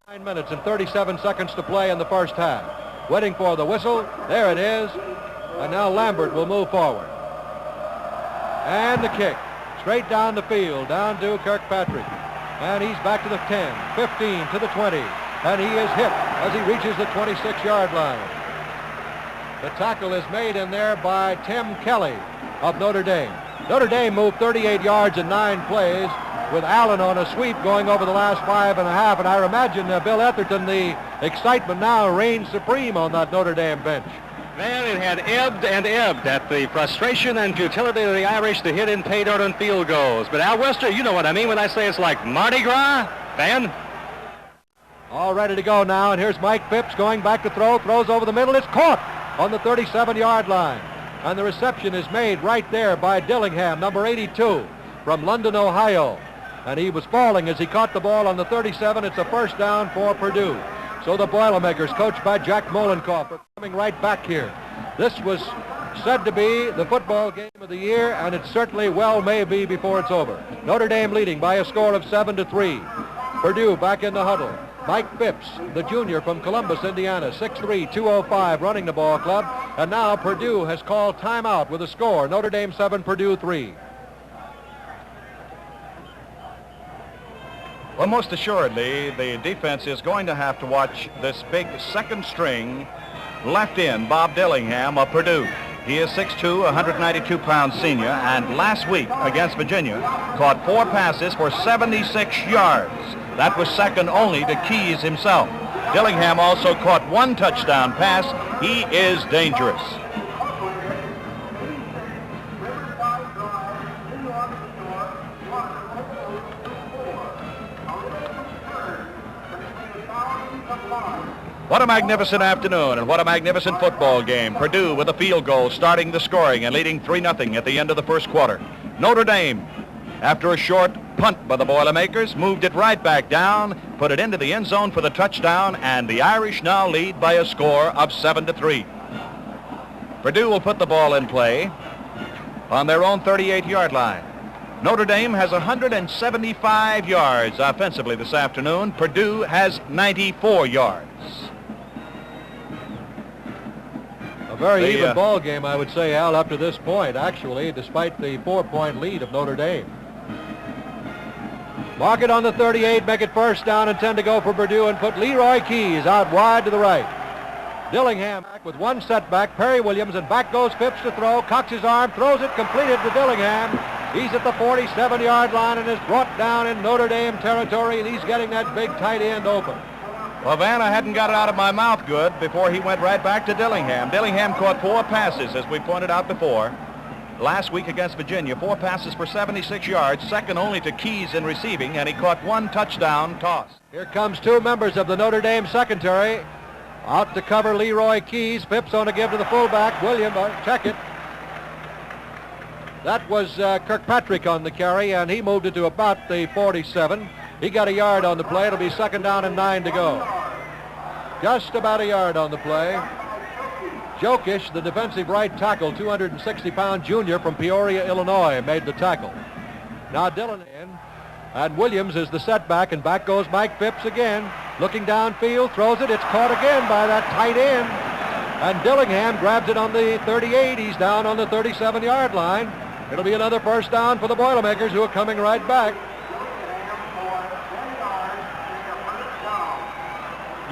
Speaker 2: 9 minutes and 37 seconds to play in the first half. Waiting for the whistle. There it is. And now Lambert will move forward. And the kick. Straight down the field, down to Kirkpatrick. And he's back to the 10, 15, to the 20. And he is hit as he reaches the 26-yard line. The tackle is made in there by Tim Kelly of Notre Dame. Notre Dame moved 38 yards in 9 plays with Allen on a sweep going over the last 5.5. And I imagine Bill Etherton, the excitement now reigns supreme on that Notre Dame bench.
Speaker 3: Man, it had ebbed and ebbed at the frustration and futility of the Irish to hit in pay dirt on field goals. But Al Wester, you know what I mean when I say it's like Mardi Gras, Van.
Speaker 2: All ready to go now, and here's Mike Phipps going back to throw, throws over the middle. It's caught on the 37-yard line. And the reception is made right there by Dillingham, number 82, from London, Ohio. And he was falling as he caught the ball on the 37. It's a first down for Purdue. So the Boilermakers, coached by Jack Mullenkopf, are coming right back here. This was said to be the football game of the year, and it certainly well may be before it's over. Notre Dame leading by a score of 7-3. Purdue back in the huddle. Mike Phipps, the junior from Columbus, Indiana, 6'3", 205, running the ball club. And now Purdue has called timeout with a score, Notre Dame 7, Purdue 3.
Speaker 1: Well, most assuredly, the defense is going to have to watch this big second string left in, Bob Dillingham of Purdue. He is 6'2", 192-pound senior, and last week against Virginia caught 4 passes for 76 yards. That was second only to Keys himself. Dillingham also caught 1 touchdown pass. He is dangerous. What a magnificent afternoon and what a magnificent football game. Purdue with a field goal starting the scoring and leading 3-0 at the end of the first quarter. Notre Dame, after a short punt by the Boilermakers, moved it right back down, put it into the end zone for the touchdown, and the Irish now lead by a score of 7-3. Purdue will put the ball in play on their own 38-yard line. Notre Dame has 175 yards offensively this afternoon. Purdue has 94 yards.
Speaker 2: A very even ball game, I would say, Al, up to this point, actually, despite the 4-point lead of Notre Dame. Mark it on the 38, make it first down and 10 to go for Purdue, and put Leroy Keys out wide to the right. Dillingham back with 1 setback, Perry Williams, and back goes Phipps to throw, cocks his arm, throws it, completed to Dillingham. He's at the 47-yard line and is brought down in Notre Dame territory, and he's getting that big tight end open.
Speaker 1: Well, Van, I hadn't got it out of my mouth good before he went right back to Dillingham. Dillingham caught 4 passes, as we pointed out before. Last week against Virginia, 4 passes for 76 yards, second only to Keys in receiving, and he caught 1 touchdown toss.
Speaker 2: Here comes 2 members of the Notre Dame secondary. Out to cover Leroy Keys. Phipps on to give to the fullback. William, check it. That was Kirkpatrick on the carry, and he moved it to about the 47. He got a yard on the play. It'll be second down and 9 to go. Just about a yard on the play. Jokish, the defensive right tackle, 260-pound junior from Peoria, Illinois, made the tackle. Now Dillon in, and Williams is the setback, and back goes Mike Phipps again. Looking downfield, throws it. It's caught again by that tight end. And Dillingham grabs it on the 38. He's down on the 37-yard line. It'll be another first down for the Boilermakers, who are coming right back.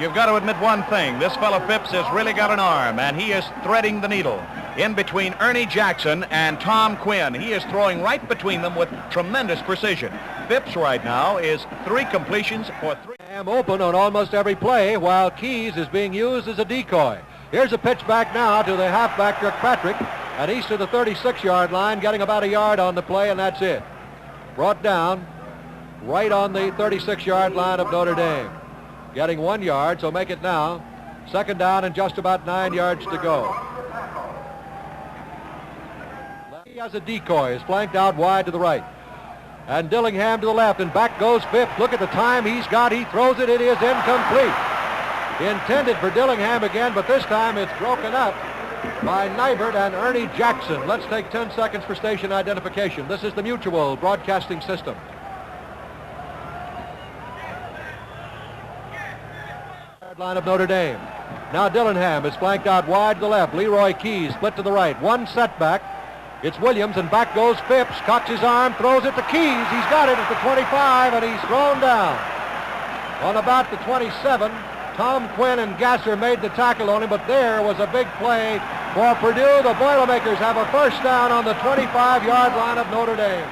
Speaker 1: You've got to admit one thing. This fellow Phipps has really got an arm, and he is threading the needle. In between Ernie Jackson and Tom Quinn, he is throwing right between them with tremendous precision. Phipps right now is 3 completions for 3.
Speaker 2: Open on almost every play, while Keys is being used as a decoy. Here's a pitch back now to the halfback Kirkpatrick, and he's to the 36-yard line, getting about a yard on the play, and that's it. Brought down right on the 36-yard line of Notre Dame. Getting 1 yard, so make it now second down and just about 9 yards to go. He has a decoy, is flanked out wide to the right. And Dillingham to the left, and back goes Phipps. Look at the time he's got. He throws it. It is incomplete. Intended for Dillingham again, but this time it's broken up by Nybert and Ernie Jackson. Let's take 10 seconds for station identification. This is the Mutual Broadcasting System. Line of Notre Dame. Now Dillingham is flanked out wide to the left. Leroy Keys split to the right. 1 setback. It's Williams, and back goes Phipps. Cocks his arm, throws it to Keys. He's got it at the 25, and he's thrown down. On about the 27, Tom Quinn and Gasser made the tackle on him, but there was a big play for Purdue. The Boilermakers have a first down on the 25-yard line of Notre Dame.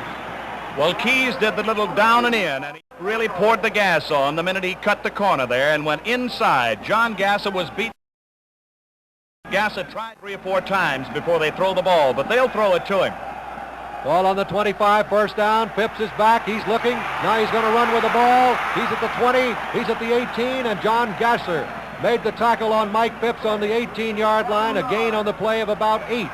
Speaker 1: Well, Keys did the little down and in, and he really poured the gas on the minute he cut the corner there and went inside. John Gasser was beat. Gasser tried 3 or 4 times before they throw the ball, but they'll throw it to him.
Speaker 2: Ball on the 25, first down. Phipps is back. He's looking. Now he's going to run with the ball. He's at the 20. He's at the 18, and John Gasser made the tackle on Mike Phipps on the 18-yard line. A gain on the play of about 8.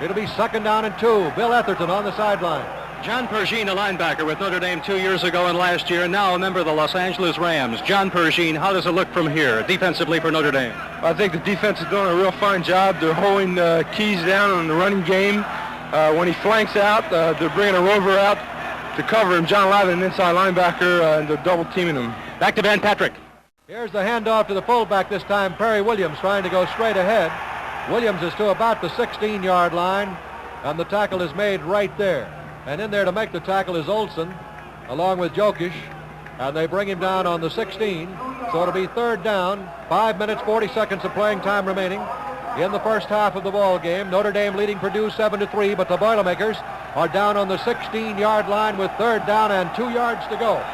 Speaker 2: It'll be second down and 2. Bill Etherton on the sideline.
Speaker 3: John Pershing, a linebacker with Notre Dame 2 years ago and last year, now a member of the Los Angeles Rams. John Pershing, how does it look from here defensively for Notre Dame?
Speaker 4: I think the defense is doing a real fine job. They're holding Keys down in the running game. When he flanks out, they're bringing a rover out to cover him. John Lavin, an inside linebacker, and they're double teaming him.
Speaker 3: Back to Van Patrick.
Speaker 2: Here's the handoff to the fullback this time, Perry Williams, trying to go straight ahead. Williams is to about the 16-yard line, and the tackle is made right there. And in there to make the tackle is Olson, along with Jokic, and they bring him down on the 16. So it'll be third down, 5 minutes, 40 seconds of playing time remaining in the first half of the ball game. Notre Dame leading Purdue 7-3, but the Boilermakers are down on the 16-yard line with third down and 2 yards to go.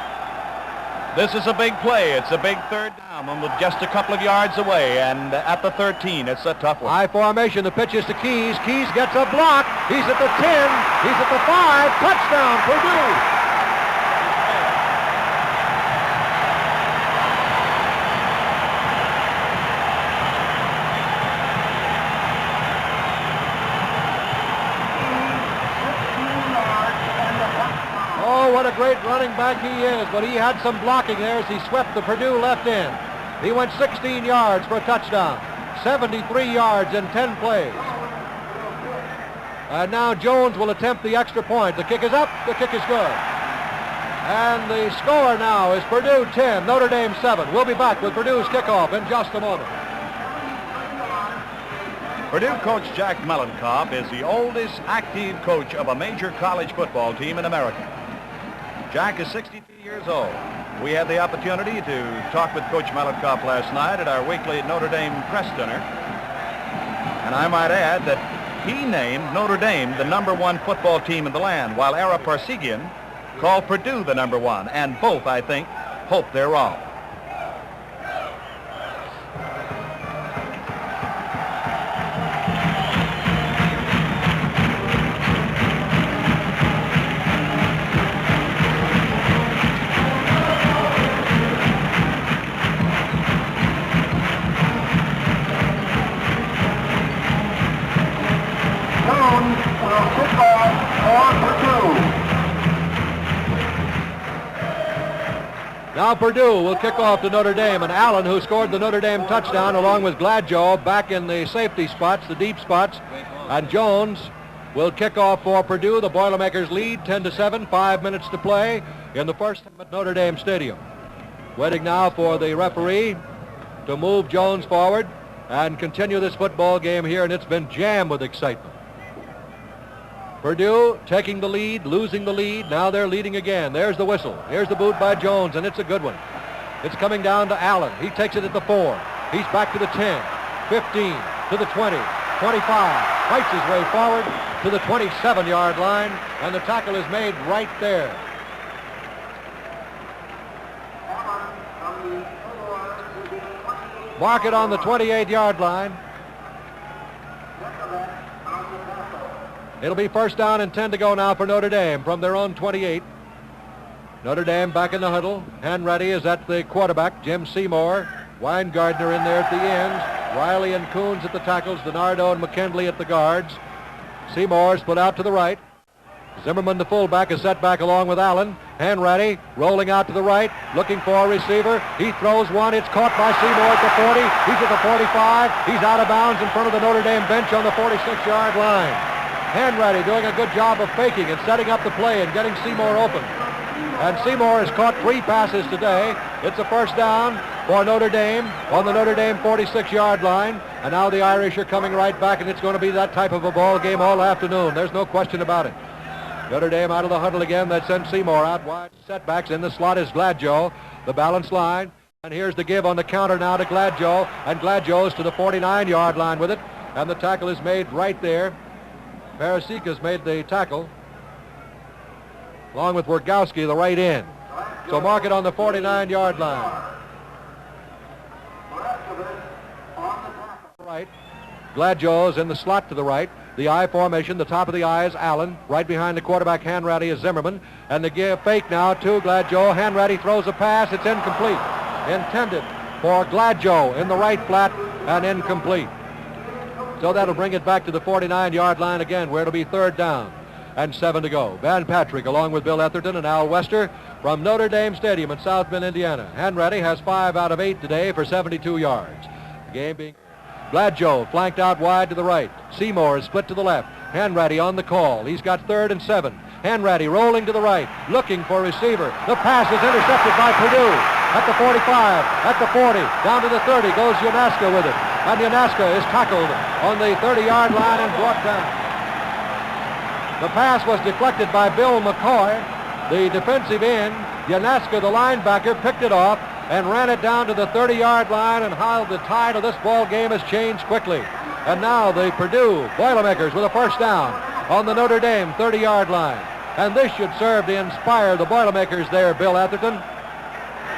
Speaker 1: This is a big play. It's a big third down and with just a couple of yards away, and at the 13, it's a tough one.
Speaker 2: High formation, the pitch is to Keys. Keys gets a block. He's at the 10. He's at the 5. Touchdown, Purdue. What a great running back he is, but he had some blocking there as he swept the Purdue left end. He went 16 yards for a touchdown, 73 yards in 10 plays. And now Jones will attempt the extra point. The kick is up, the kick is good. And the score now is Purdue 10, Notre Dame 7. We'll be back with Purdue's kickoff in just a moment.
Speaker 1: Purdue coach Jack Mellencamp is the oldest active coach of a major college football team in America. Jack is 62 years old. We had the opportunity to talk with Coach Mellencamp last night at our weekly Notre Dame press dinner. And I might add that he named Notre Dame the #1 football team in the land, while Ara Parsegian called Purdue the #1. And both, I think, hope they're wrong.
Speaker 2: Now Purdue will kick off to Notre Dame, and Allen, who scored the Notre Dame touchdown, along with Gladjoe, back in the safety spots, the deep spots, and Jones will kick off for Purdue. The Boilermakers lead 10-7, 5 minutes to play in the first at Notre Dame Stadium. Waiting now for the referee to move Jones forward and continue this football game here, and it's been jammed with excitement. Purdue taking the lead, losing the lead. Now they're leading again. There's the whistle. Here's the boot by Jones, and it's a good one. It's coming down to Allen. He takes it at the 4. He's back to the 10, 15, to the 20, 25. Fights his way forward to the 27-yard line, and the tackle is made right there. Mark it on the 28-yard line. It'll be first down and 10 to go now for Notre Dame from their own 28. Notre Dame back in the huddle. Hanratty is at the quarterback. Jim Seymour. Weingardner in there at the ends. Riley and Coons at the tackles. DiNardo and McKinley at the guards. Seymour split out to the right. Zimmerman, the fullback, is set back along with Allen. Hanratty rolling out to the right, looking for a receiver. He throws one. It's caught by Seymour at the 40. He's at the 45. He's out of bounds in front of the Notre Dame bench on the 46-yard line. Hanratty doing a good job of faking and setting up the play and getting Seymour open. And Seymour has caught 3 passes today. It's a first down for Notre Dame on the Notre Dame 46-yard line. And now the Irish are coming right back, and it's going to be that type of a ball game all afternoon. There's no question about it. Notre Dame out of the huddle again. That sends Seymour out wide. Setbacks. In the slot is Gladjoe, the balanced line. And here's the give on the counter now to Gladjoe. And Gladjoe's to the 49-yard line with it. And the tackle is made right there. Parasika's made the tackle, along with Wergowski, the right end. So mark it on the 49-yard line. Right. Gladjoe's in the slot to the right. The I formation, the top of the I is Allen. Right behind the quarterback, Hanratty, is Zimmerman. And the give fake now to Gladjoe. Hanratty throws a pass. It's incomplete. Intended for Gladjoe in the right flat and incomplete. So that'll bring it back to the 49-yard line again, where it'll be third down and 7 to go. Van Patrick, along with Bill Etherton and Al Wester, from Notre Dame Stadium in South Bend, Indiana. Hanratty has 5 out of 8 today for 72 yards. The game being Gladjoe flanked out wide to the right. Seymour is split to the left. Hanratty on the call. He's got 3rd and 7. Hanratty rolling to the right, looking for a receiver. The pass is intercepted by Purdue. at the 45, at the 40, down to the 30, goes Yanaska with it. And Yanaska is tackled on the 30-yard line and brought down. The pass was deflected by Bill McCoy, the defensive end. Yanaska, the linebacker, picked it off and ran it down to the 30-yard line, and how the tide of this ball game has changed quickly. And now the Purdue Boilermakers with a first down on the Notre Dame 30-yard line. And this should serve to inspire the Boilermakers there, Bill Atherton.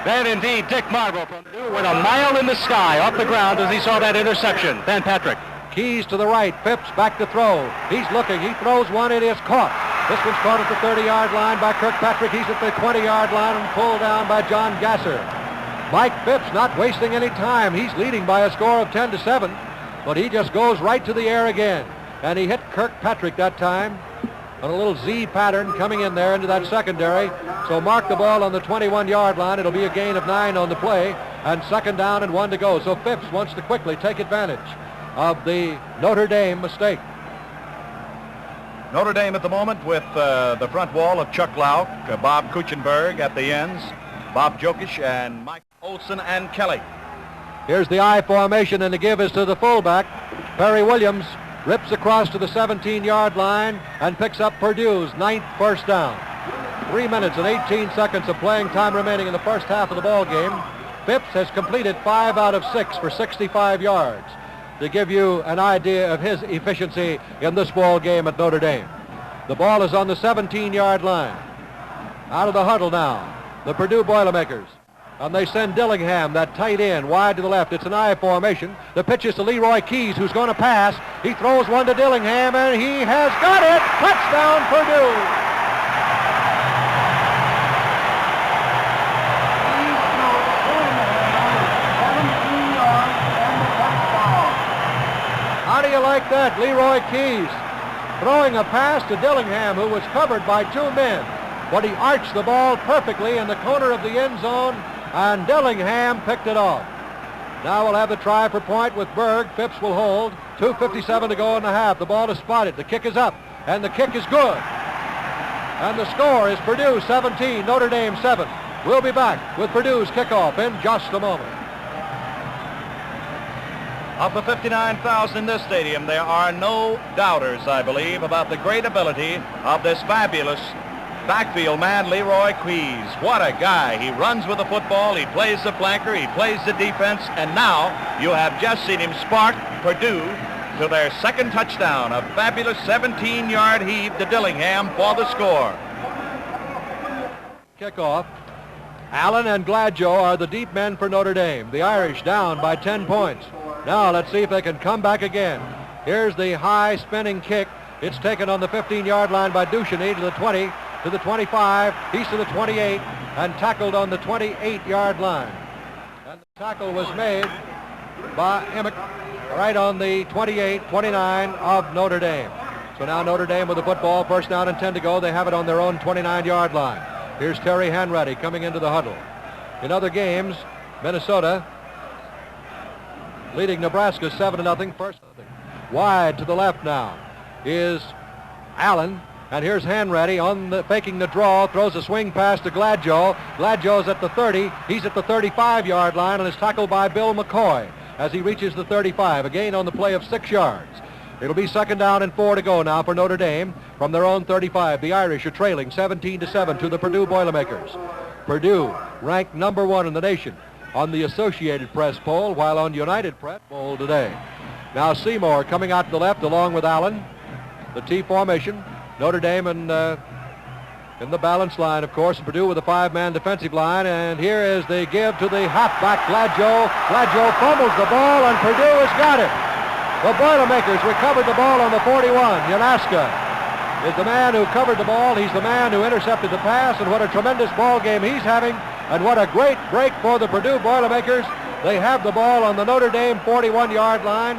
Speaker 3: Then indeed, Dick Marble from Purdue went a mile in the sky off the ground as he saw that interception. Van Patrick.
Speaker 2: Keys to the right, Phipps back to throw. He's looking, he throws one, it is caught. This one's caught at the 30-yard line by Kirkpatrick. He's at the 20-yard line and pulled down by John Gasser. Mike Phipps not wasting any time. He's leading by a score of 10-7, but he just goes right to the air again. And he hit Kirkpatrick that time on a little Z pattern coming in there into that secondary. So mark the ball on the 21-yard line. It'll be a gain of 9 on the play, and second down and 1 to go. So Phipps wants to quickly take advantage of the Notre Dame mistake.
Speaker 1: Notre Dame at the moment with the front wall of Chuck Lauk, Bob Kuchenberg at the ends, Bob Jokic, and Mike Olson and Kelly.
Speaker 2: Here's the I formation, and the give is to the fullback. Perry Williams rips across to the 17-yard line and picks up Purdue's 9th first down. 3 minutes and 18 seconds of playing time remaining in the first half of the ball game. Phipps has completed 5 out of 6 for 65 yards. To give you an idea of his efficiency in this ball game at Notre Dame. The ball is on the 17-yard line. Out of the huddle now, the Purdue Boilermakers. And they send Dillingham, that tight end, wide to the left. It's an I formation. The pitch is to Leroy Keys, who's going to pass. He throws one to Dillingham, and he has got it. Touchdown, Purdue. How do you like that? Leroy Keys throwing a pass to Dillingham, who was covered by 2 men. But he arched the ball perfectly in the corner of the end zone, and Dillingham picked it off. Now we'll have the try for point with Berg. Phipps will hold. 2:57 to go in the half. The ball is spotted. The kick is up, and the kick is good. And the score is Purdue 17, Notre Dame 7. We'll be back with Purdue's kickoff in just a moment.
Speaker 1: Of the 59,000 in this stadium, there are no doubters, I believe, about the great ability of this fabulous backfield man, Leroy Keys. What a guy. He runs with the football, he plays the flanker, he plays the defense, and now you have just seen him spark Purdue to their second touchdown. A fabulous 17-yard heave to Dillingham for the score.
Speaker 2: Kickoff. Allen and Gladjo are the deep men for Notre Dame. The Irish down by 10 points. Now let's see if they can come back again. Here's the high spinning kick. It's taken on the 15-yard line by Duchesne to the 20, to the 25, he's to the 28, and tackled on the 28-yard line. And the tackle was made by Emick right on the 28-29 of Notre Dame. So now Notre Dame with the football, first down and 10 to go. They have it on their own 29-yard line. Here's Terry Hanratty coming into the huddle. In other games, Minnesota leading Nebraska 7-0. First, wide to the left now is Allen, and here's Hanratty on the faking the draw, throws a swing pass to Gladjo. Gladjo's at the 30. He's at the 35-yard line and is tackled by Bill McCoy as he reaches the 35. A gain on the play of 6 yards. It'll be second down and 4 to go now for Notre Dame from their own 35. The Irish are trailing 17-7 to the Purdue Boilermakers. Purdue ranked number 1 in the nation on the Associated Press poll, while on United Press poll today. Now Seymour coming out to the left along with Allen. The T formation. Notre Dame in the balance line, of course. Purdue with a 5-man defensive line. And here is the give to the halfback, Gladjo. Gladjo fumbles the ball, and Purdue has got it. The Boilermakers recovered the ball on the 41. Yanaska is the man who covered the ball. He's the man who intercepted the pass, and what a tremendous ball game he's having. And what a great break for the Purdue Boilermakers. They have the ball on the Notre Dame 41-yard line.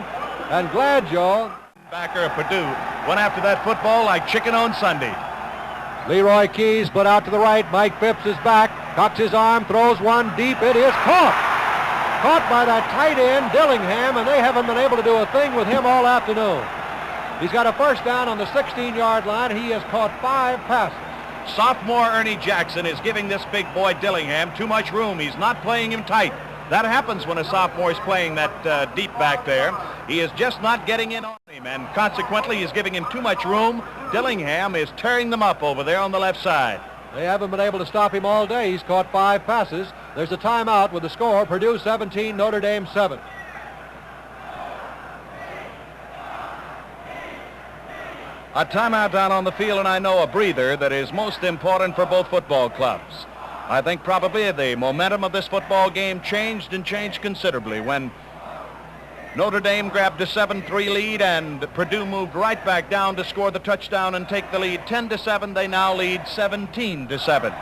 Speaker 2: And Gladjo,
Speaker 1: backer of Purdue, went after that football like chicken on Sunday.
Speaker 2: Leroy Keys put out to the right. Mike Phipps is back. Cocks his arm, throws one deep. It is caught. Caught by that tight end, Dillingham, and they haven't been able to do a thing with him all afternoon. He's got a first down on the 16-yard line. He has caught 5 passes.
Speaker 1: Sophomore Ernie Jackson is giving this big boy Dillingham too much room. He's not playing him tight. That happens when a sophomore is playing that deep back there. He is just not getting in on him, and consequently he's giving him too much room. Dillingham is tearing them up over there on the left side.
Speaker 2: They haven't been able to stop him all day. He's caught 5 passes. There's a timeout with the score, Purdue 17, Notre Dame 7.
Speaker 1: A timeout down on the field, and I know a breather that is most important for both football clubs. I think probably the momentum of this football game changed considerably when Notre Dame grabbed a 7-3 lead and Purdue moved right back down to score the touchdown and take the lead 10-7. They now lead 17-7.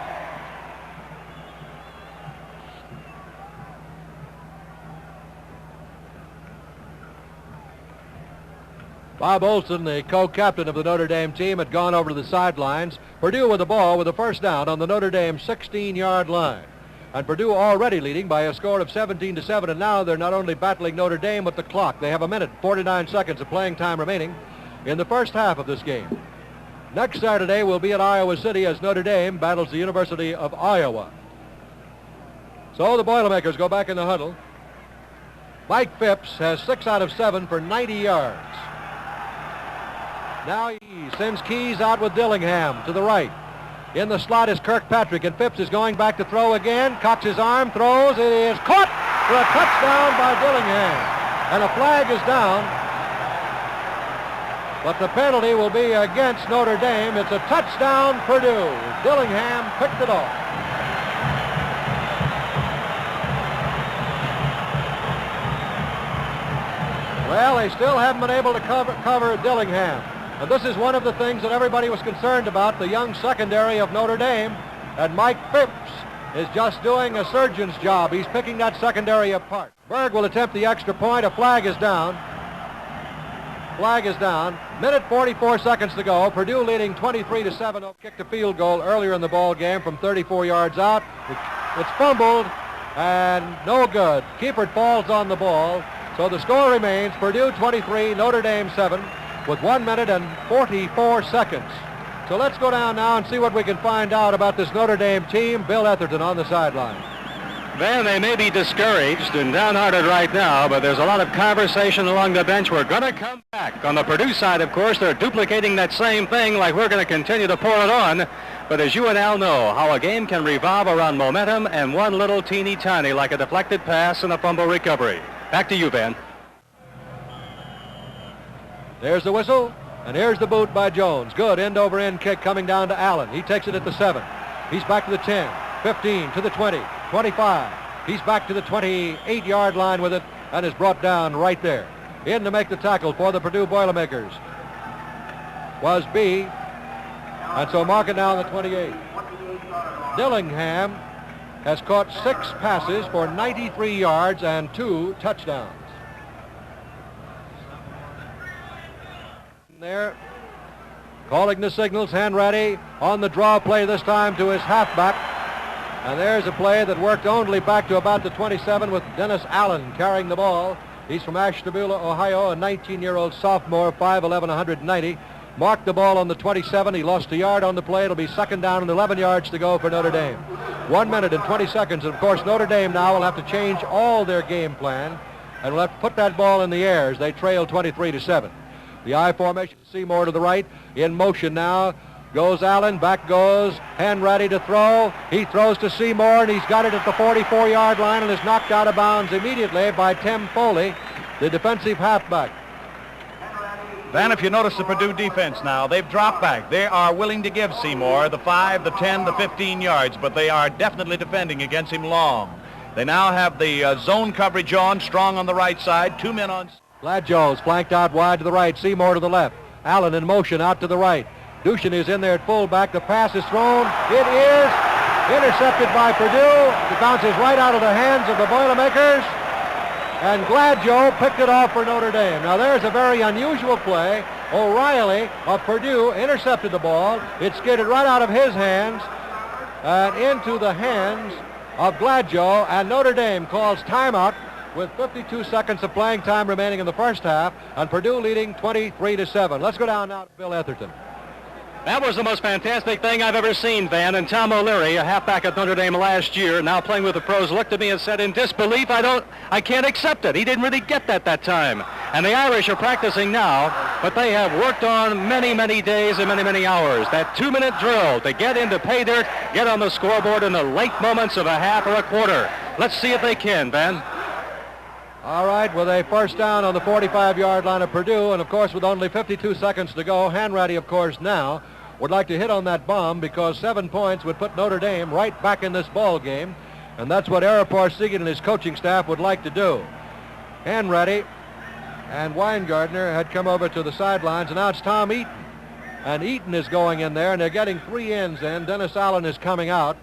Speaker 2: Bob Olson, the co-captain of the Notre Dame team, had gone over to the sidelines. Purdue with the ball with a first down on the Notre Dame 16-yard line. And Purdue already leading by a score of 17-7, and now they're not only battling Notre Dame with the clock. They have a minute, 49 seconds of playing time remaining in the first half of this game. Next Saturday we'll be at Iowa City as Notre Dame battles the University of Iowa. So the Boilermakers go back in the huddle. Mike Phipps has 6 out of 7 for 90 yards. Now he sends Keys out with Dillingham to the right. In the slot is Kirkpatrick, and Phipps is going back to throw again. Cocks his arm, throws. It is caught for a touchdown by Dillingham. And a flag is down. But the penalty will be against Notre Dame. It's a touchdown, Purdue. Dillingham picked it off. Well, they still haven't been able to cover Dillingham. And this is one of the things that everybody was concerned about, the young secondary of Notre Dame. And Mike Phipps is just doing a surgeon's job. He's picking that secondary apart. Berg will attempt the extra point. A flag is down. Flag is down. Minute 44 seconds to go. Purdue leading 23-7. Kicked a field goal earlier in the ball game from 34 yards out. It's fumbled and no good. Keeper falls on the ball. So the score remains Purdue 23, Notre Dame 7. With 1 minute and 44 seconds. So let's go down now and see what we can find out about this Notre Dame team. Bill Etherton on the sideline.
Speaker 3: Van, they may be discouraged and downhearted right now, but there's a lot of conversation along the bench. We're going to come back. On the Purdue side, of course, they're duplicating that same thing like we're going to continue to pour it on. But as you and Al know, how a game can revolve around momentum and one little teeny tiny like a deflected pass and a fumble recovery. Back to you, Van.
Speaker 2: There's the whistle, and here's the boot by Jones. Good end-over-end kick coming down to Allen. He takes it at the 7. He's back to the 10, 15, to the 20, 25. He's back to the 28-yard line with it and is brought down right there. In to make the tackle for the Purdue Boilermakers was B, and so mark it down the 28. Dillingham has caught 6 passes for 93 yards and 2 touchdowns. There, calling the signals, Hanratty on the draw play this time to his halfback. And there's a play that worked only back to about the 27 with Dennis Allen carrying the ball. He's from Ashtabula, Ohio, a 19-year-old sophomore, 5'11", 190. Marked the ball on the 27. He lost a yard on the play. It'll be second down and 11 yards to go for Notre Dame. 1 minute and 20 seconds. And, of course, Notre Dame now will have to change all their game plan and will have to put that ball in the air as they trail 23-7. The I formation, Seymour to the right, in motion now. Goes Allen, back goes Hanratty to throw. He throws to Seymour, and he's got it at the 44-yard line and is knocked out of bounds immediately by Tim Foley, the defensive halfback.
Speaker 1: Van, if you notice the Purdue defense now, they've dropped back. They are willing to give Seymour the 5, the 10, the 15 yards, but they are definitely defending against him long. They now have the zone coverage on, strong on the right side, 2 men on.
Speaker 2: Gladjoe's flanked out wide to the right, Seymour to the left. Allen in motion out to the right. Dushan is in there at fullback. The pass is thrown. It is intercepted by Purdue. It bounces right out of the hands of the Boilermakers. And Gladjoe picked it off for Notre Dame. Now there's a very unusual play. O'Reilly of Purdue intercepted the ball. It skidded right out of his hands and into the hands of Gladjoe. And Notre Dame calls timeout with 52 seconds of playing time remaining in the first half, and Purdue leading 23-7. Let's go down now to Bill Etherton.
Speaker 3: That was the most fantastic thing I've ever seen, Van. And Tom O'Leary, a halfback at Notre Dame last year, now playing with the pros, looked at me and said in disbelief, I can't accept it. He didn't really get that time. And the Irish are practicing now, but they have worked on many, many days and many, many hours. That 2-minute drill to get into pay dirt, get on the scoreboard in the late moments of a half or a quarter. Let's see if they can, Van.
Speaker 2: All right, with a first down on the 45-yard line of Purdue, and of course with only 52 seconds to go, Hanratty, of course, now would like to hit on that bomb because 7 points would put Notre Dame right back in this ball game, and that's what Parsegian and his coaching staff would like to do. Hanratty and Weingartner had come over to the sidelines, and now it's Tom Eaton. And Eaton is going in there, and they're getting 3 ends in. Dennis Allen is coming out,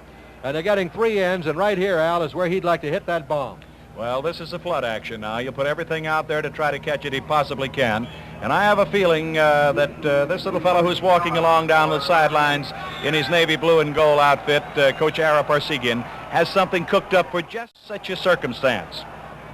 Speaker 2: and they're getting 3 ends, and right here, Al, is where he'd like to hit that bomb.
Speaker 1: Well, this is a flood action now. You put everything out there to try to catch it he possibly can. And I have a feeling that this little fellow who's walking along down the sidelines in his navy blue and gold outfit, Coach Parsegian, has something cooked up for just such a circumstance.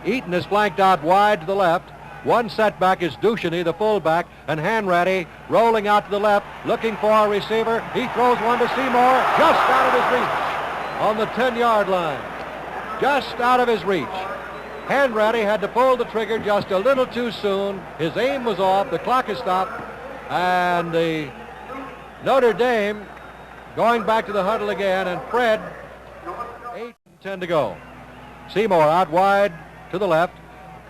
Speaker 2: Eaton is flanked out wide to the left. One setback is Ducheny, the fullback, and Hanratty rolling out to the left, looking for a receiver. He throws one to Seymour, just out of his reach on the 10-yard line. Just out of his reach. Hanratty had to pull the trigger just a little too soon. His aim was off. The clock is stopped. And the Notre Dame going back to the huddle again. And Fred, 8:10 to go. Seymour out wide to the left,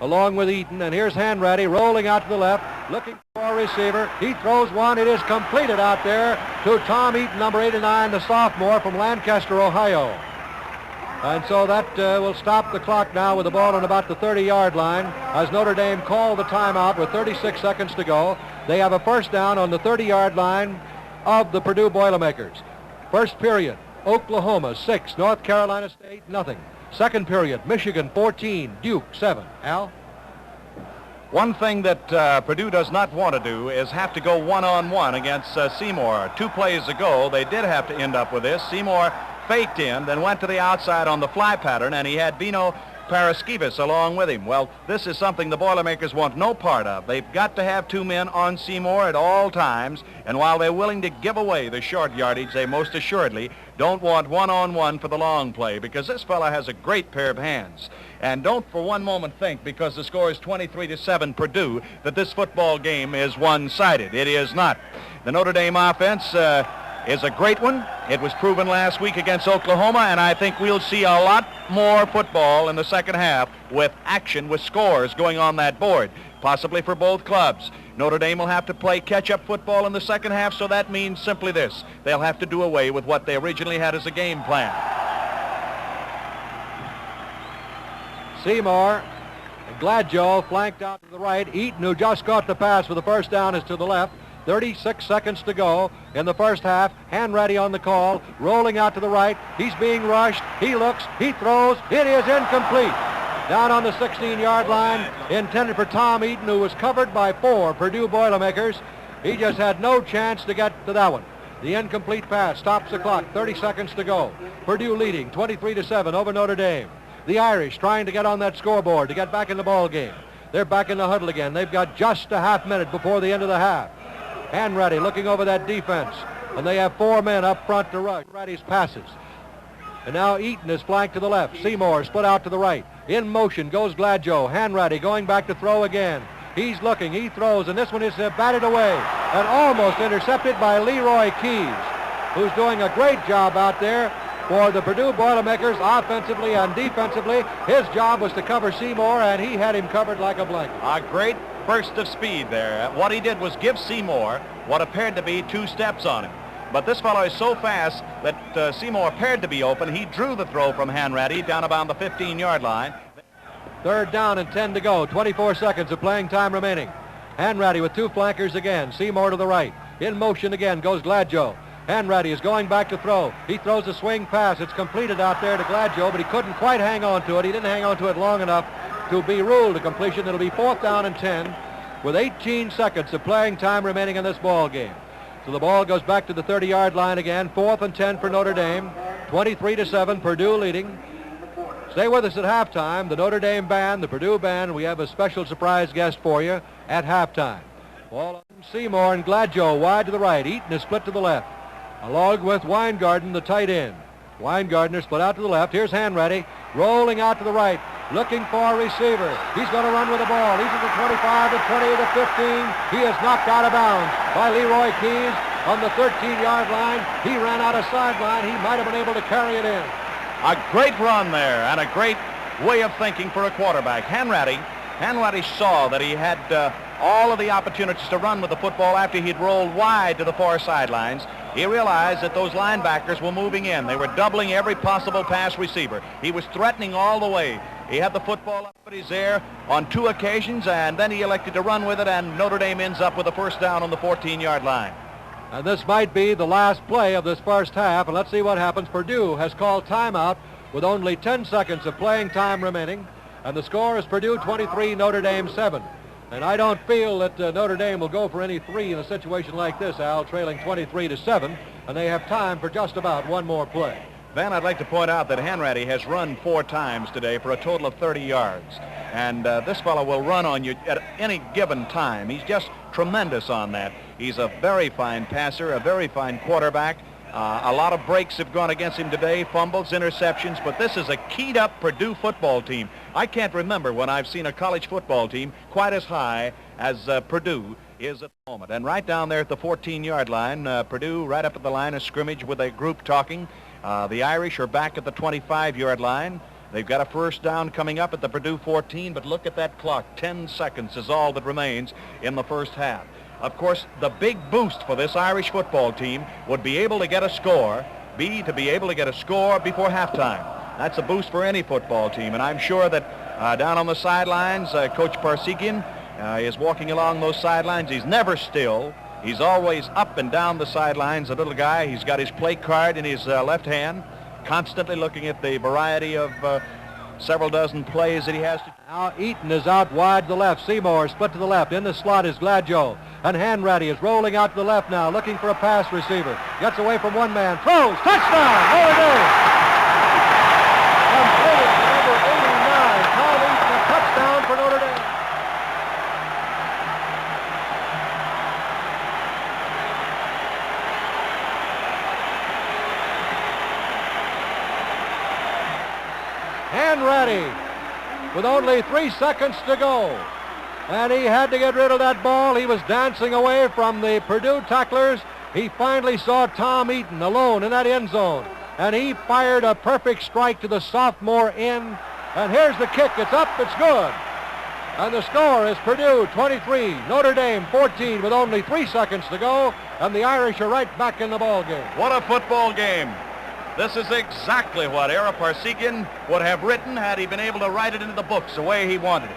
Speaker 2: along with Eaton. And here's Hanratty rolling out to the left, looking for a receiver. He throws one. It is completed out there to Tom Eaton, number 89, the sophomore from Lancaster, Ohio. And so that will stop the clock now with the ball on about the 30-yard line as Notre Dame called the timeout with 36 seconds to go. They have a first down on the 30-yard line of the Purdue Boilermakers. First period, Oklahoma 6, North Carolina State nothing. Second period, Michigan 14, Duke 7. Al?
Speaker 1: One thing that Purdue does not want to do is have to go one-on-one against Seymour. 2 plays ago, they did have to end up with this. Seymour faked in, then went to the outside on the fly pattern, and he had Bino Paraskevas along with him. Well, this is something the Boilermakers want no part of. They've got to have 2 men on Seymour at all times, and while they're willing to give away the short yardage, they most assuredly don't want one-on-one for the long play, because this fella has a great pair of hands. And don't for one moment think, because the score is 23-7 Purdue, that this football game is one-sided. It is not. The Notre Dame offense is a great one. It was proven last week against Oklahoma, and I think we'll see a lot more football in the second half with action, with scores going on that board, possibly for both clubs. Notre Dame will have to play catch-up football in the second half, so that means simply this. They'll have to do away with what they originally had as a game plan.
Speaker 2: Seymour and Gladjo flanked out to the right. Eaton, who just caught the pass for the first down, is to the left. 36 seconds to go in the first half. Hanratty on the call, rolling out to the right. He's being rushed. He looks, he throws. It is incomplete. Down on the 16-yard line, intended for Tom Eaton, who was covered by 4 Purdue Boilermakers. He just had no chance to get to that one. The incomplete pass stops the clock. 30 seconds to go. Purdue leading 23-7 over Notre Dame. The Irish trying to get on that scoreboard to get back in the ball game. They're back in the huddle again. They've got just a half minute before the end of the half. Hanratty looking over that defense, and they have 4 men up front to rush Hanratty's passes. And now Eaton is flanked to the left. Seymour split out to the right. In motion goes Gladjo. Hanratty going back to throw again. He's looking, he throws, and this one is batted away and almost intercepted by Leroy Keys, who's doing a great job out there for the Purdue Boilermakers offensively and defensively. His job was to cover Seymour, and he had him covered like a blanket.
Speaker 1: A great burst of speed there. What he did was give Seymour what appeared to be 2 steps on him. But this fellow is so fast that Seymour appeared to be open. He drew the throw from Hanratty down about the 15-yard line.
Speaker 2: Third down and 10 to go. 24 seconds of playing time remaining. Hanratty with 2 flankers again. Seymour to the right. In motion again goes Gladjo. Hanratty is going back to throw. He throws a swing pass. It's completed out there to Gladjo, but he couldn't quite hang on to it. He didn't hang on to it long enough to be ruled a completion. It'll be 4th down and 10 with 18 seconds of playing time remaining in this ball game. So the ball goes back to the 30-yard line again. 4th and 10 for Notre Dame. 23-7, Purdue leading. Stay with us at halftime. The Notre Dame band, the Purdue band, we have a special surprise guest for you at halftime. Ball Seymour and Gladjo wide to the right. Eaton is split to the left, along with Weingarten, the tight end. Weingarten split out to the left. Here's Hanratty rolling out to the right, looking for a receiver. He's going to run with the ball. He's at the 25, the 20, the 15. He is knocked out of bounds by Leroy Keys on the 13-yard line. He ran out of sideline. He might have been able to carry it in.
Speaker 1: A great run there and a great way of thinking for a quarterback. Hanratty saw that he had all of the opportunities to run with the football after he'd rolled wide to the far sidelines. He realized that those linebackers were moving in. They were doubling every possible pass receiver. He was threatening all the way. He had the football up at his air on 2 occasions, and then he elected to run with it, and Notre Dame ends up with a first down on the 14-yard line.
Speaker 2: And this might be the last play of this first half, and let's see what happens. Purdue has called timeout with only 10 seconds of playing time remaining, and the score is Purdue 23, Notre Dame 7. And I don't feel that Notre Dame will go for any 3 in a situation like this, Al, trailing 23-7, and they have time for just about one more play.
Speaker 1: Then I'd like to point out that Hanratty has run 4 times today for a total of 30 yards. And this fellow will run on you at any given time. He's just tremendous on that. He's a very fine passer, a very fine quarterback. A lot of breaks have gone against him today, fumbles, interceptions, but this is a keyed-up Purdue football team. I can't remember when I've seen a college football team quite as high as Purdue is at the moment. And right down there at the 14-yard line, Purdue right up at the line of scrimmage with a group talking. The Irish are back at the 25-yard line. They've got a first down coming up at the Purdue 14, but look at that clock. 10 seconds is all that remains in the first half. Of course, the big boost for this Irish football team would be able to get a score, to be able to get a score before halftime. That's a boost for any football team, and I'm sure that down on the sidelines, Coach Parsekian is walking along those sidelines. He's never still. He's always up and down the sidelines, a little guy. He's got his play card in his left hand, constantly looking at the variety of several dozen plays that he has to.
Speaker 2: Now Eaton is out wide to the left. Seymour split to the left. In the slot is Gladjo. And Hanratty is rolling out to the left now, looking for a pass receiver. Gets away from one man. Throws. Touchdown! Notre Dame! Completed to number 89. Tom Eaton, a touchdown for Notre Dame. Hanratty with only 3 seconds to go. And he had to get rid of that ball. He was dancing away from the Purdue tacklers. He finally saw Tom Eaton alone in that end zone. And he fired a perfect strike to the sophomore end. And here's the kick. It's up. It's good. And the score is Purdue 23, Notre Dame 14 with only 3 seconds to go. And the Irish are right back in the ball game.
Speaker 1: What a football game. This is exactly what Ara Parsekian would have written had he been able to write it into the books the way he wanted it.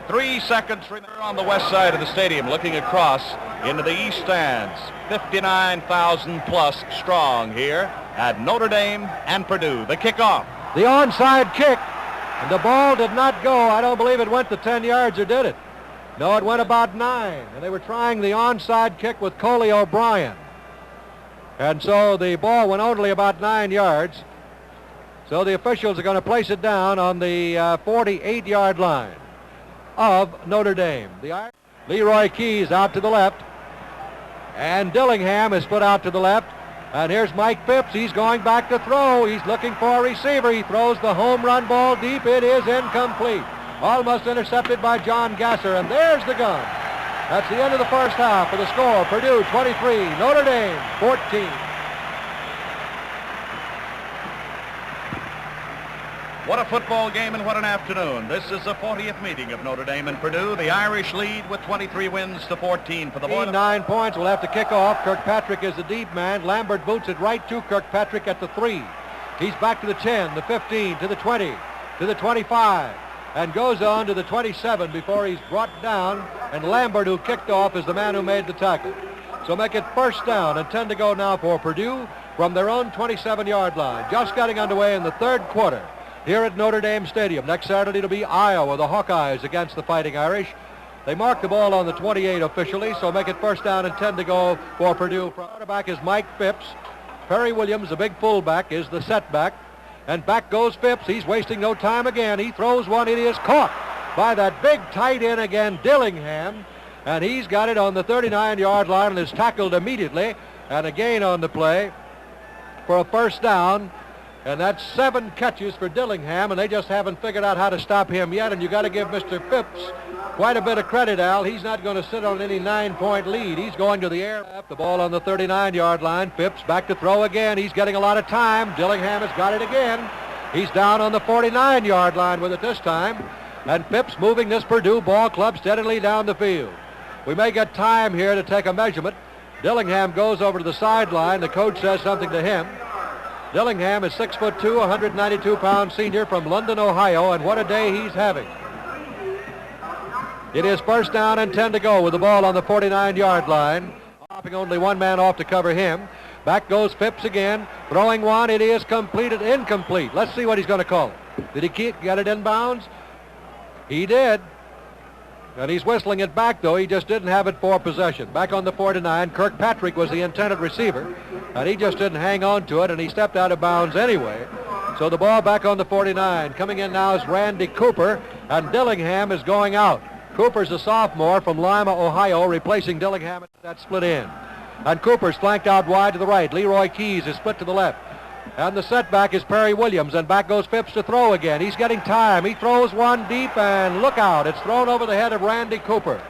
Speaker 1: 3 seconds on the west side of the stadium, looking across into the east stands. 59,000 plus strong here at Notre Dame and Purdue. The kickoff.
Speaker 2: The onside kick. And the ball did not go. I don't believe it went to 10 yards, or did it? No, it went about 9. And they were trying the onside kick with Coley O'Brien. And so the ball went only about 9 yards. So the officials are going to place it down on the 48-yard line of Notre Dame. Leroy Keys out to the left. And Dillingham is put out to the left. And here's Mike Phipps. He's going back to throw. He's looking for a receiver. He throws the home run ball deep. It is incomplete. Almost intercepted by John Gasser. And there's the gun. That's the end of the first half for the score. Purdue 23, Notre Dame 14.
Speaker 1: What a football game and what an afternoon. This is the 40th meeting of Notre Dame and Purdue. The Irish lead with 23 wins to 14 for the boys.
Speaker 2: 9 points. We'll have to kick off. Kirkpatrick is the deep man. Lambert boots it right to Kirkpatrick at the 3. He's back to the 10, the 15, to the 20, to the 25, and goes on to the 27 before he's brought down. And Lambert, who kicked off, is the man who made the tackle. So make it first down and 10 to go now for Purdue from their own 27-yard line. Just getting underway in the third quarter here at Notre Dame Stadium. Next Saturday to be Iowa, the Hawkeyes against the Fighting Irish. They mark the ball on the 28 officially, so make it first down and 10 to go for Purdue. Quarterback is Mike Phipps. Perry Williams, the big fullback, is the setback. And back goes Phipps. He's wasting no time again. He throws one. It is caught by that big tight end again, Dillingham. And he's got it on the 39-yard line and is tackled immediately. And a gain on the play for a first down. And that's 7 catches for Dillingham, and they just haven't figured out how to stop him yet. And you got to give Mr. Phipps quite a bit of credit, Al. He's not going to sit on any 9-point lead. He's going to the air. The ball on the 39-yard line. Phipps back to throw again. He's getting a lot of time. Dillingham has got it again. He's down on the 49-yard line with it this time. And Phipps moving this Purdue ball club steadily down the field. We may get time here to take a measurement. Dillingham goes over to the sideline. The coach says something to him. Dillingham is 6'2", 192-pound senior from London, Ohio, and what a day he's having. It is first down and 10 to go with the ball on the 49-yard line. Hopping only one man off to cover him. Back goes Phipps again, throwing one. It is completed, incomplete. Let's see what he's going to call it. Did he get it in bounds? He did. And he's whistling it back, though. He just didn't have it for possession. Back on the 49, Kirkpatrick was the intended receiver, and he just didn't hang on to it, and he stepped out of bounds anyway. So the ball back on the 49. Coming in now is Randy Cooper, and Dillingham is going out. Cooper's a sophomore from Lima, Ohio, replacing Dillingham at that split end. And Cooper's flanked out wide to the right. Leroy Keys is split to the left. And the setback is Perry Williams, and back goes Phipps to throw again. He's getting time. He throws one deep, and look out. It's thrown over the head of Randy Cooper.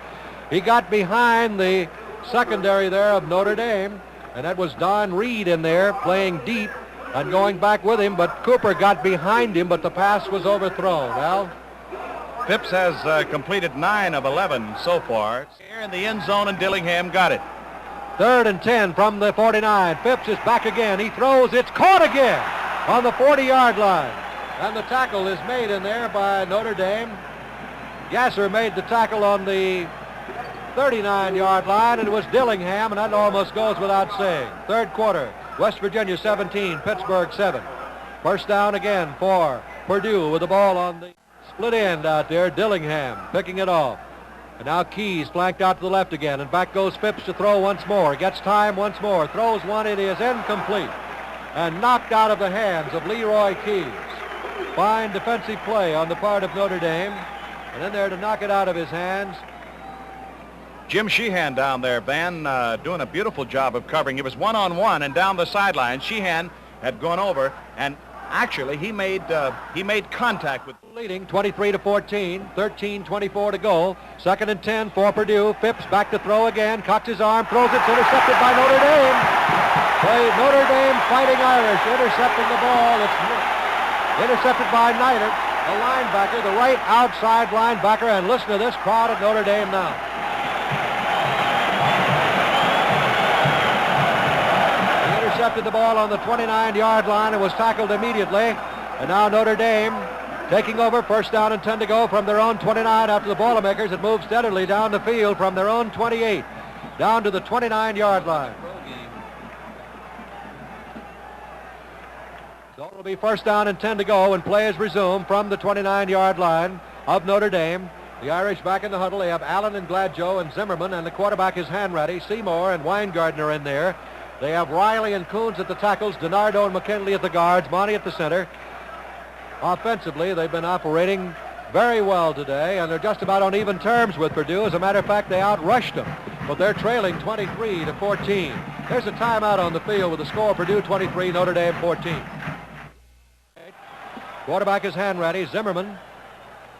Speaker 2: He got behind the secondary there of Notre Dame, and that was Don Reed in there playing deep and going back with him, but Cooper got behind him, but the pass was overthrown. Al?
Speaker 1: Phipps has completed 9 of 11 so far. Here in the end zone, and Dillingham got it.
Speaker 2: 3rd and 10 from the 49. Phipps is back again. He throws. It's caught again on the 40-yard line. And the tackle is made in there by Notre Dame. Gasser made the tackle on the 39-yard line, and it was Dillingham, and that almost goes without saying. Third quarter, West Virginia 17, Pittsburgh 7. First down again for Purdue with the ball on the split end out there. Dillingham picking it off. And now Keys flanked out to the left again, and back goes Phipps to throw once more. Gets time once more. Throws one. It is incomplete. And knocked out of the hands of Leroy Keys. Fine defensive play on the part of Notre Dame. And in there to knock it out of his hands.
Speaker 1: Jim Sheehan down there, Van, doing a beautiful job of covering. It was one-on-one, and down the sideline, Sheehan had gone over, and actually he made contact with.
Speaker 2: Leading 23-14, 13-24 to go. 2nd and 10 for Purdue. Phipps back to throw again. Cocks his arm, throws it. Intercepted by Notre Dame. Notre Dame Fighting Irish intercepting the ball. It's intercepted by Neiter, the linebacker, the right outside linebacker. And listen to this crowd at Notre Dame now. He intercepted the ball on the 29-yard line and was tackled immediately. And now Notre Dame taking over, first down and 10 to go from their own 29 after the Boilermakers. It moves steadily down the field from their own 28 down to the 29-yard line. So it'll be first down and 10 to go, and play is resumed from the 29-yard line of Notre Dame. The Irish back in the huddle. They have Allen and Gladjo and Zimmerman, and the quarterback is Hanratty. Seymour and Weingartner in there. They have Riley and Coons at the tackles, DiNardo and McKinley at the guards, Monty at the center. Offensively, they've been operating very well today, and they're just about on even terms with Purdue. As a matter of fact, they outrushed them, but they're trailing 23-14. There's a timeout on the field with the score: Purdue 23, Notre Dame 14. Quarterback is Hanratty, Zimmerman,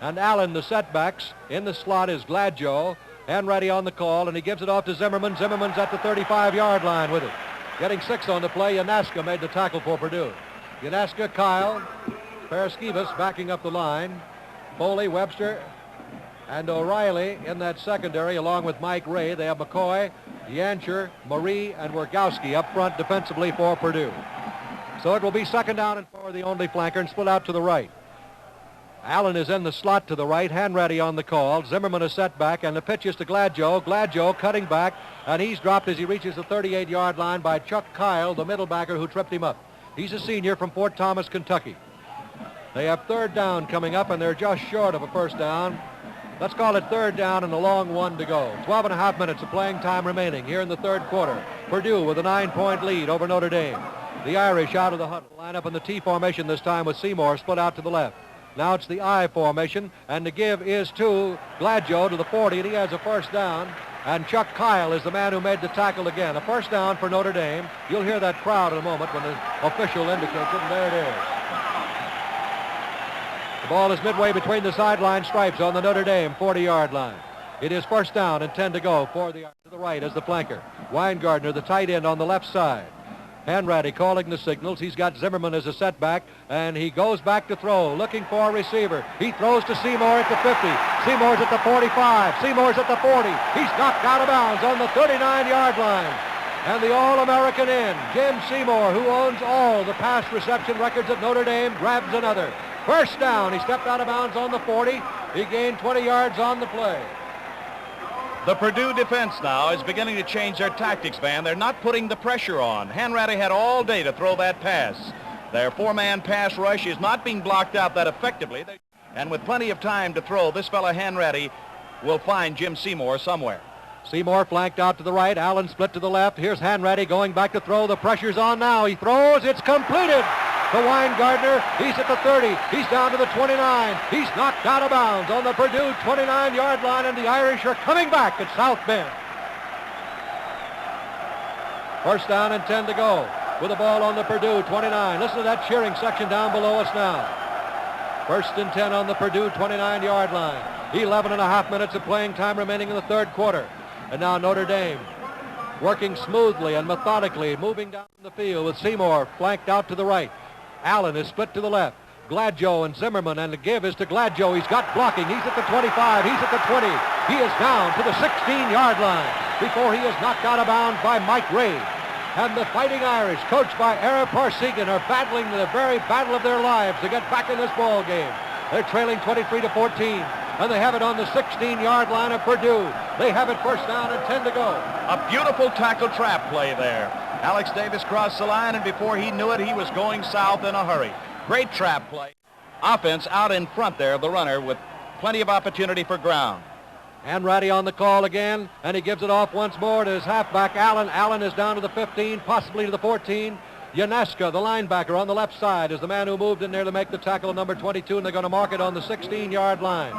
Speaker 2: and Allen the setbacks. In the slot is Gladjo. Hanratty on the call, and he gives it off to Zimmerman. Zimmerman's at the 35-yard line with it. Getting 6 on the play, Yanaska made the tackle for Purdue. Yanaska, Kyle, Paraskevas backing up the line. Foley, Webster, and O'Reilly in that secondary along with Mike Ray. They have McCoy, Yancher, Marie, and Wergowski up front defensively for Purdue. So it will be second down and 4, the only flanker, and split out to the right. Allen is in the slot to the right. Hanratty on the call. Zimmerman a setback, and the pitch is to Gladjo. Gladjo cutting back, and he's dropped as he reaches the 38-yard line by Chuck Kyle, the middle backer who tripped him up. He's a senior from Fort Thomas, Kentucky. They have third down coming up, and they're just short of a first down. Let's call it third down and a long one to go. 12.5 minutes of playing time remaining here in the third quarter. Purdue with a 9-point lead over Notre Dame. The Irish out of the huddle. Line up in the T formation this time with Seymour split out to the left. Now it's the I formation, and the give is to Gladjo to the 40, and he has a first down. And Chuck Kyle is the man who made the tackle again. A first down for Notre Dame. You'll hear that crowd in a moment when the official indicates it, and there it is. The ball is midway between the sideline stripes on the Notre Dame 40-yard line. It is first down and 10 to go for to the right as the flanker. Weingardner, the tight end, on the left side. Hanratty calling the signals. He's got Zimmerman as a setback, and he goes back to throw, looking for a receiver. He throws to Seymour at the 50. Seymour's at the 45. Seymour's at the 40. He's knocked out of bounds on the 39-yard line. And the All-American end, Jim Seymour, who owns all the pass reception records at Notre Dame, grabs another. First down. He stepped out of bounds on the 40. He gained 20 yards on the play.
Speaker 1: The Purdue defense now is beginning to change their tactics, Van. They're not putting the pressure on. Hanratty had all day to throw that pass. Their four-man pass rush is not being blocked out that effectively. And with plenty of time to throw, this fella Hanratty will find Jim Seymour somewhere.
Speaker 2: Seymour flanked out to the right. Allen split to the left. Here's Hanratty going back to throw. The pressure's on now. He throws. It's completed to Weingardner. He's at the 30. He's down to the 29. He's knocked out of bounds on the Purdue 29-yard line, and the Irish are coming back at South Bend. First down and 10 to go with the ball on the Purdue 29. Listen to that cheering section down below us now. First and 10 on the Purdue 29-yard line. 11 and a half minutes of playing time remaining in the third quarter. And now Notre Dame working smoothly and methodically, moving down the field with Seymour flanked out to the right. Allen is split to the left. Gladjo and Zimmerman, and the give is to Gladjo. He's got blocking. He's at the 25. He's at the 20. He is down to the 16-yard line before he is knocked out of bounds by Mike Ray. And the Fighting Irish, coached by Ara Parsegan, are battling the very battle of their lives to get back in this ball game. They're trailing 23-14, and they have it on the 16-yard line of Purdue. They have it first down and 10 to go.
Speaker 1: A beautiful tackle trap play there. Alex Davis crossed the line, and before he knew it, he was going south in a hurry. Great trap play. Offense out in front there of the runner with plenty of opportunity for ground.
Speaker 2: Hanratty on the call again, and he gives it off once more to his halfback, Allen. Allen is down to the 15, possibly to the 14. Yaneska, the linebacker on the left side, is the man who moved in there to make the tackle, number 22, and they're going to mark it on the 16-yard line.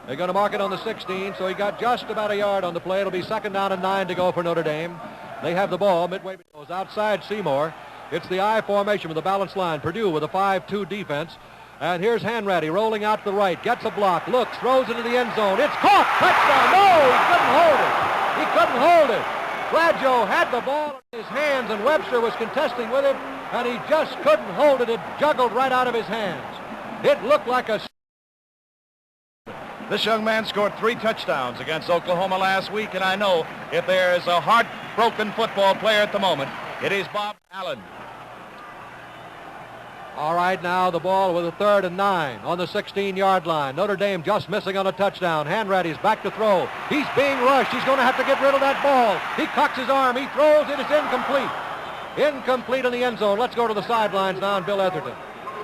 Speaker 2: They're going to mark it on the 16, so he got just about a yard on the play. It'll be second down and 9 to go for Notre Dame. They have the ball midway. Goes outside Seymour. It's the I formation with the balanced line. Purdue with a 5-2 defense. And here's Hanratty rolling out to the right. Gets a block. Looks. Throws into the end zone. It's caught. Touchdown. No, he couldn't hold it. He couldn't hold it. Gladjo had the ball in his hands, and Webster was contesting with him, and he just couldn't hold it. It juggled right out of his hands. It looked like a...
Speaker 1: This young man scored 3 touchdowns against Oklahoma last week, and I know if there is a heartbroken football player at the moment, it is Bob Allen.
Speaker 2: All right, now the ball with a 3rd and 9 on the 16-yard line. Notre Dame just missing on a touchdown. Hanratty's back to throw. He's being rushed. He's going to have to get rid of that ball. He cocks his arm. He throws it. It's incomplete. Incomplete in the end zone. Let's go to the sidelines now and Bill Etherton.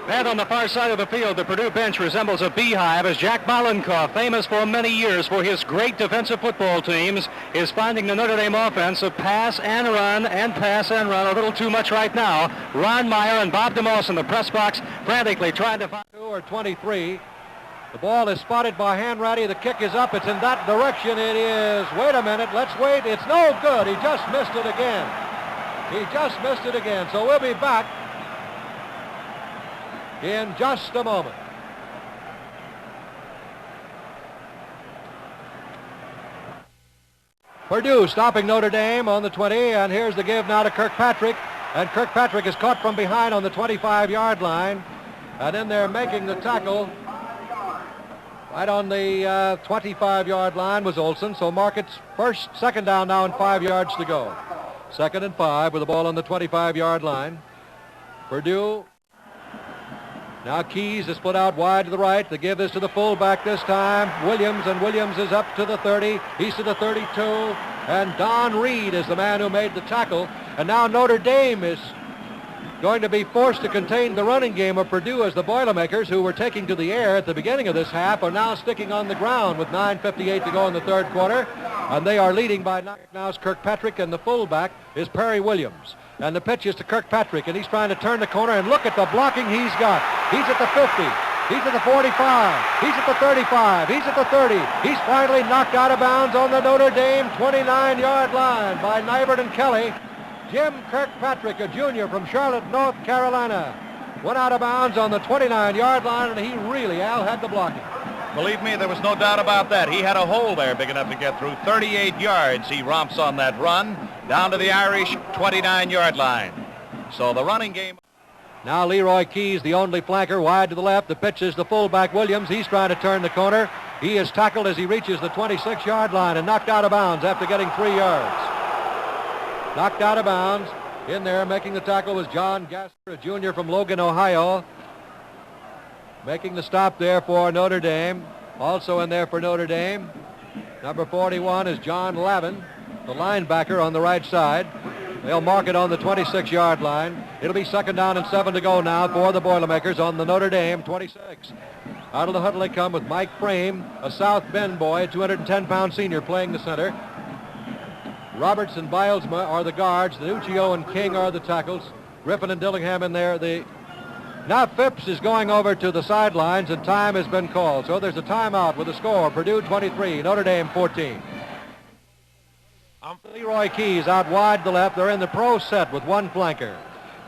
Speaker 3: And on the far side of the field, the Purdue bench resembles a beehive as Jack Malenkoff, famous for many years for his great defensive football teams, is finding the Notre Dame offense of pass and run and pass and run a little too much right now. Ron Meyer and Bob DeMoss in the press box frantically trying to find...
Speaker 2: 2 or 23. The ball is spotted by Hanratty. The kick is up. It's in that direction. It is. Wait a minute. Let's wait. It's no good. He just missed it again. He just missed it again. So we'll be back in just a moment. Purdue stopping Notre Dame on the 20, and here's the give now to Kirkpatrick, and Kirkpatrick is caught from behind on the 25-yard line, and then they're making the tackle right on the 25-yard line was Olson, so mark it's second down now and 5 yards to go. 2nd and 5 with the ball on the 25-yard line. Purdue. Now Keys is split out wide to the right. The give is to the fullback this time, Williams, and Williams is up to the 30. He's to the 32, and Don Reed is the man who made the tackle. And now Notre Dame is going to be forced to contain the running game of Purdue as the Boilermakers, who were taking to the air at the beginning of this half, are now sticking on the ground with 9:58 to go in the third quarter. And they are leading by now is Kirkpatrick, and the fullback is Perry Williams. And the pitch is to Kirkpatrick, and he's trying to turn the corner, and look at the blocking he's got. He's at the 50. He's at the 45. He's at the 35. He's at the 30. He's finally knocked out of bounds on the Notre Dame 29-yard line by Nybert and Kelly. Jim Kirkpatrick, a junior from Charlotte, North Carolina, went out of bounds on the 29-yard line, and he really, Al, had to block it.
Speaker 1: Believe me, there was no doubt about that. He had a hole there big enough to get through. 38 yards he romps on that run down to the Irish 29-yard line. So the running game.
Speaker 2: Now Leroy Keys, the only flanker, wide to the left. The pitch is to fullback Williams. He's trying to turn the corner. He is tackled as he reaches the 26-yard line and knocked out of bounds after getting 3 yards. Knocked out of bounds. In there making the tackle was John Gasser, a junior from Logan, Ohio. Making the stop there for Notre Dame. Also in there for Notre Dame, number 41 is John Lavin, the linebacker on the right side. They'll mark it on the 26-yard line. It'll be 2nd down and 7 to go now for the Boilermakers on the Notre Dame 26. Out of the huddle they come with Mike Frame, a South Bend boy, a 210-pound senior playing the center. Roberts and Bilesma are the guards. Nuccio and King are the tackles. Griffin and Dillingham in there. Now Phipps is going over to the sidelines, and time has been called. So there's a timeout with a score. Purdue 23, Notre Dame 14. Leroy Keys out wide to the left. They're in the pro set with one flanker.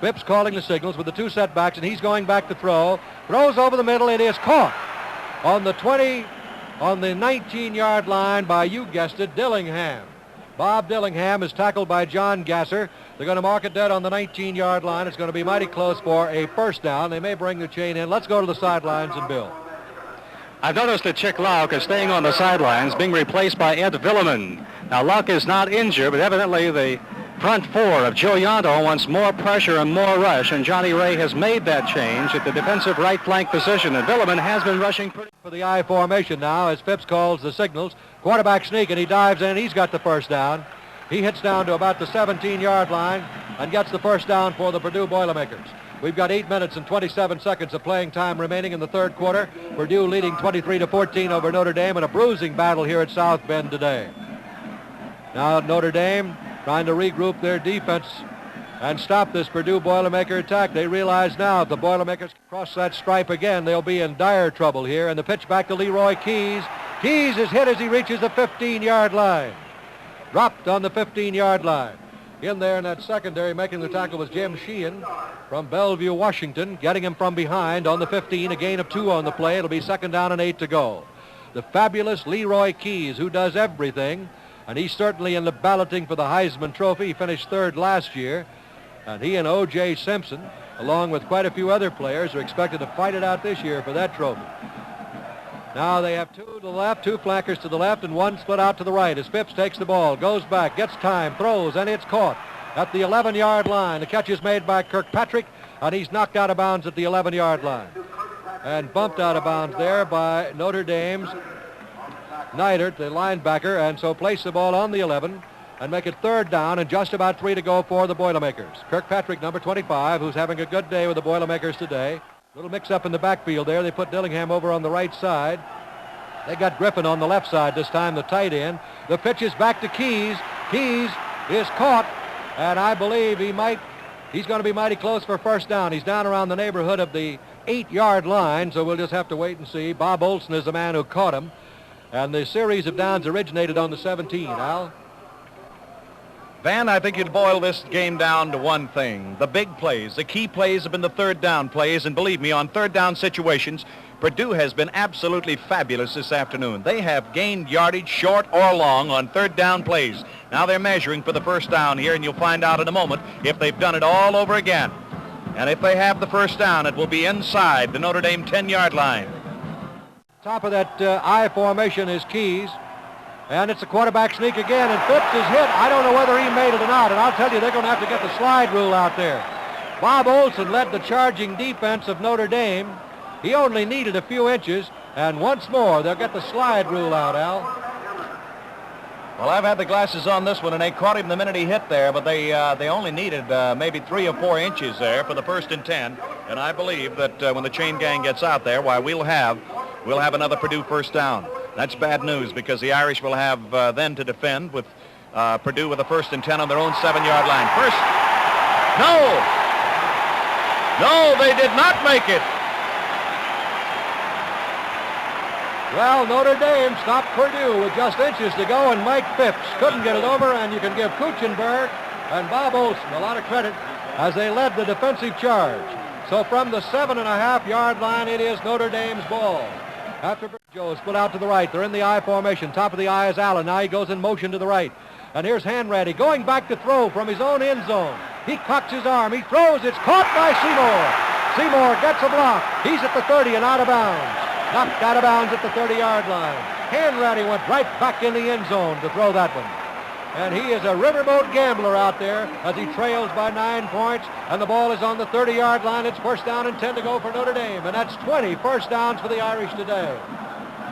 Speaker 2: Phipps calling the signals with the 2 setbacks, and he's going back to throw. Throws over the middle. It is caught on the 19-yard line by, you guessed it, Dillingham. Bob Dillingham is tackled by John Gasser. They're going to mark it dead on the 19-yard line. It's going to be mighty close for a first down. They may bring the chain in. Let's go to the sidelines and Bill.
Speaker 3: I've noticed that Chick Lauck is staying on the sidelines, being replaced by Ed Villeman. Now, Lauck is not injured, but evidently the front four of Joe Yonto wants more pressure and more rush, and Johnny Ray has made that change at the defensive right flank position, and Villeman has been rushing pretty
Speaker 2: for the I formation now as Phipps calls the signals. Quarterback sneak, and he dives in. He's got the first down. He hits down to about the 17-yard line and gets the first down for the Purdue Boilermakers. We've got 8 minutes and 27 seconds of playing time remaining in the third quarter. Purdue leading 23-14 over Notre Dame in a bruising battle here at South Bend today. Now Notre Dame trying to regroup their defense and stop this Purdue Boilermaker attack. They realize now if the Boilermakers cross that stripe again, they'll be in dire trouble here. And the pitch back to Leroy Keys. Keys is hit as he reaches the 15-yard line. Dropped on the 15-yard line. In there in that secondary making the tackle was Jim Sheehan from Bellevue, Washington, getting him from behind on the 15, a gain of 2 on the play. It'll be 2nd down and 8 to go. The fabulous Leroy Keys, who does everything, and he's certainly in the balloting for the Heisman Trophy. He finished 3rd last year, and he and O.J. Simpson, along with quite a few other players, are expected to fight it out this year for that trophy. Now they have 2 to the left, 2 flankers to the left, and 1 split out to the right as Phipps takes the ball, goes back, gets time, throws, and it's caught at the 11-yard line. The catch is made by Kirkpatrick, and he's knocked out of bounds at the 11-yard line. And bumped out of bounds there by Notre Dame's Neidert, the linebacker, and so place the ball on the 11 and make it 3rd down and just about 3 to go for the Boilermakers. Kirkpatrick, number 25, who's having a good day with the Boilermakers today. Little mix-up in the backfield there. They put Dillingham over on the right side. They got Griffin on the left side this time, the tight end. The pitch is back to Keys. Keys is caught, and I believe he's going to be mighty close for first down. He's down around the neighborhood of the 8-yard line, so we'll just have to wait and see. Bob Olson is the man who caught him, and the series of downs originated on the 17, Al.
Speaker 1: Van, I think you'd boil this game down to one thing. The big plays, the key plays have been the 3rd down plays, and believe me, on 3rd down situations, Purdue has been absolutely fabulous this afternoon. They have gained yardage, short or long, on 3rd down plays. Now they're measuring for the first down here, and you'll find out in a moment if they've done it all over again. And if they have the first down, it will be inside the Notre Dame 10-yard line.
Speaker 2: Top of that I formation is Keys. And it's a quarterback sneak again, and Phipps is hit. I don't know whether he made it or not, and I'll tell you, they're going to have to get the slide rule out there. Bob Olson led the charging defense of Notre Dame. He only needed a few inches, and once more, they'll get the slide rule out, Al.
Speaker 1: Well, I've had the glasses on this one, and they caught him the minute he hit there, but they only needed maybe 3 or 4 inches there for the 1st and 10, and I believe that when the chain gang gets out there, why, we'll have another Purdue first down. That's bad news because the Irish will have then to defend with Purdue with a 1st and 10 on their own 7-yard line. First, no, they did not make it.
Speaker 2: Well, Notre Dame stopped Purdue with just inches to go, and Mike Phipps couldn't get it over, and you can give Kuchenberg and Bob Olson a lot of credit as they led the defensive charge. So from the 7.5-yard line, it is Notre Dame's ball. After Joe split out to the right, they're in the I formation. Top of the I is Allen. Now he goes in motion to the right. And here's Hanratty going back to throw from his own end zone. He cocks his arm. He throws. It's caught by Seymour. Seymour gets a block. He's at the 30 and out of bounds. Knocked out of bounds at the 30-yard line. Hanratty went right back in the end zone to throw that one. And he is a riverboat gambler out there as he trails by 9 points. And the ball is on the 30-yard line. It's first down and 10 to go for Notre Dame. And that's 20 first downs for the Irish today.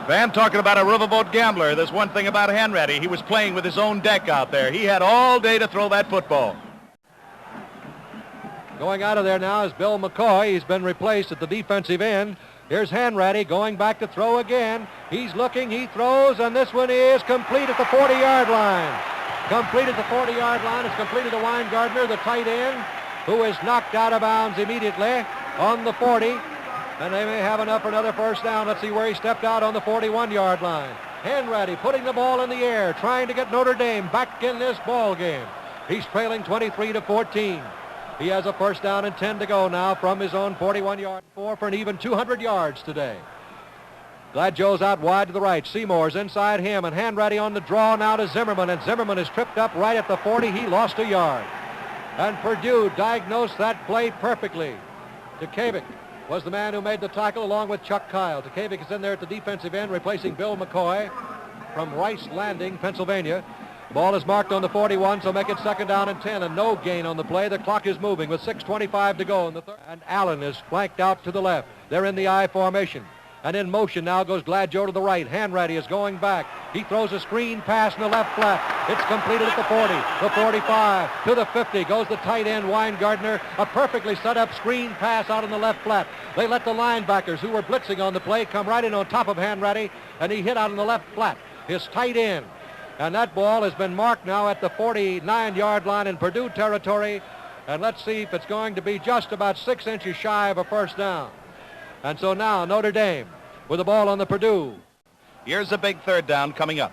Speaker 1: Van, talking about a riverboat gambler, there's one thing about Hanratty. He was playing with his own deck out there. He had all day to throw that football.
Speaker 2: Going out of there now is Bill McCoy. He's been replaced at the defensive end. Here's Hanratty going back to throw again. He's looking, he throws, and this one is complete at the 40-yard line. Complete at the 40-yard line. It's completed to Weingartner, the tight end, who is knocked out of bounds immediately on the 40. And they may have enough for another first down. Let's see where he stepped out on the 41-yard line. Hanratty putting the ball in the air, trying to get Notre Dame back in this ball game. He's trailing 23-14. He has a first down and 10 to go now from his own 41-yard for an even 200 yards today. Gladjoe's out wide to the right. Seymour's inside him, and Hanratty on the draw now to Zimmerman, and Zimmerman is tripped up right at the 40. He lost a yard. And Purdue diagnosed that play perfectly. Tukavik was the man who made the tackle along with Chuck Kyle. Tukavik is in there at the defensive end, replacing Bill McCoy from Rice Landing, Pennsylvania. The ball is marked on the 41, so make it second down and 10, and no gain on the play. The clock is moving with 6:25 to go in the third. And Allen is flanked out to the left. They're in the I formation. And in motion now goes Gladjoe to the right. Hanratty is going back. He throws a screen pass in the left flat. It's completed at the 40, the 45, to the 50. Goes the tight end, Weingartner. A perfectly set up screen pass out in the left flat. They let the linebackers who were blitzing on the play come right in on top of Hanratty, and he hit out in the left flat. His tight end. And that ball has been marked now at the 49-yard line in Purdue territory. And let's see if it's going to be just about 6 inches shy of a first down. And so now Notre Dame with the ball on the Purdue.
Speaker 1: Here's a big third down coming up.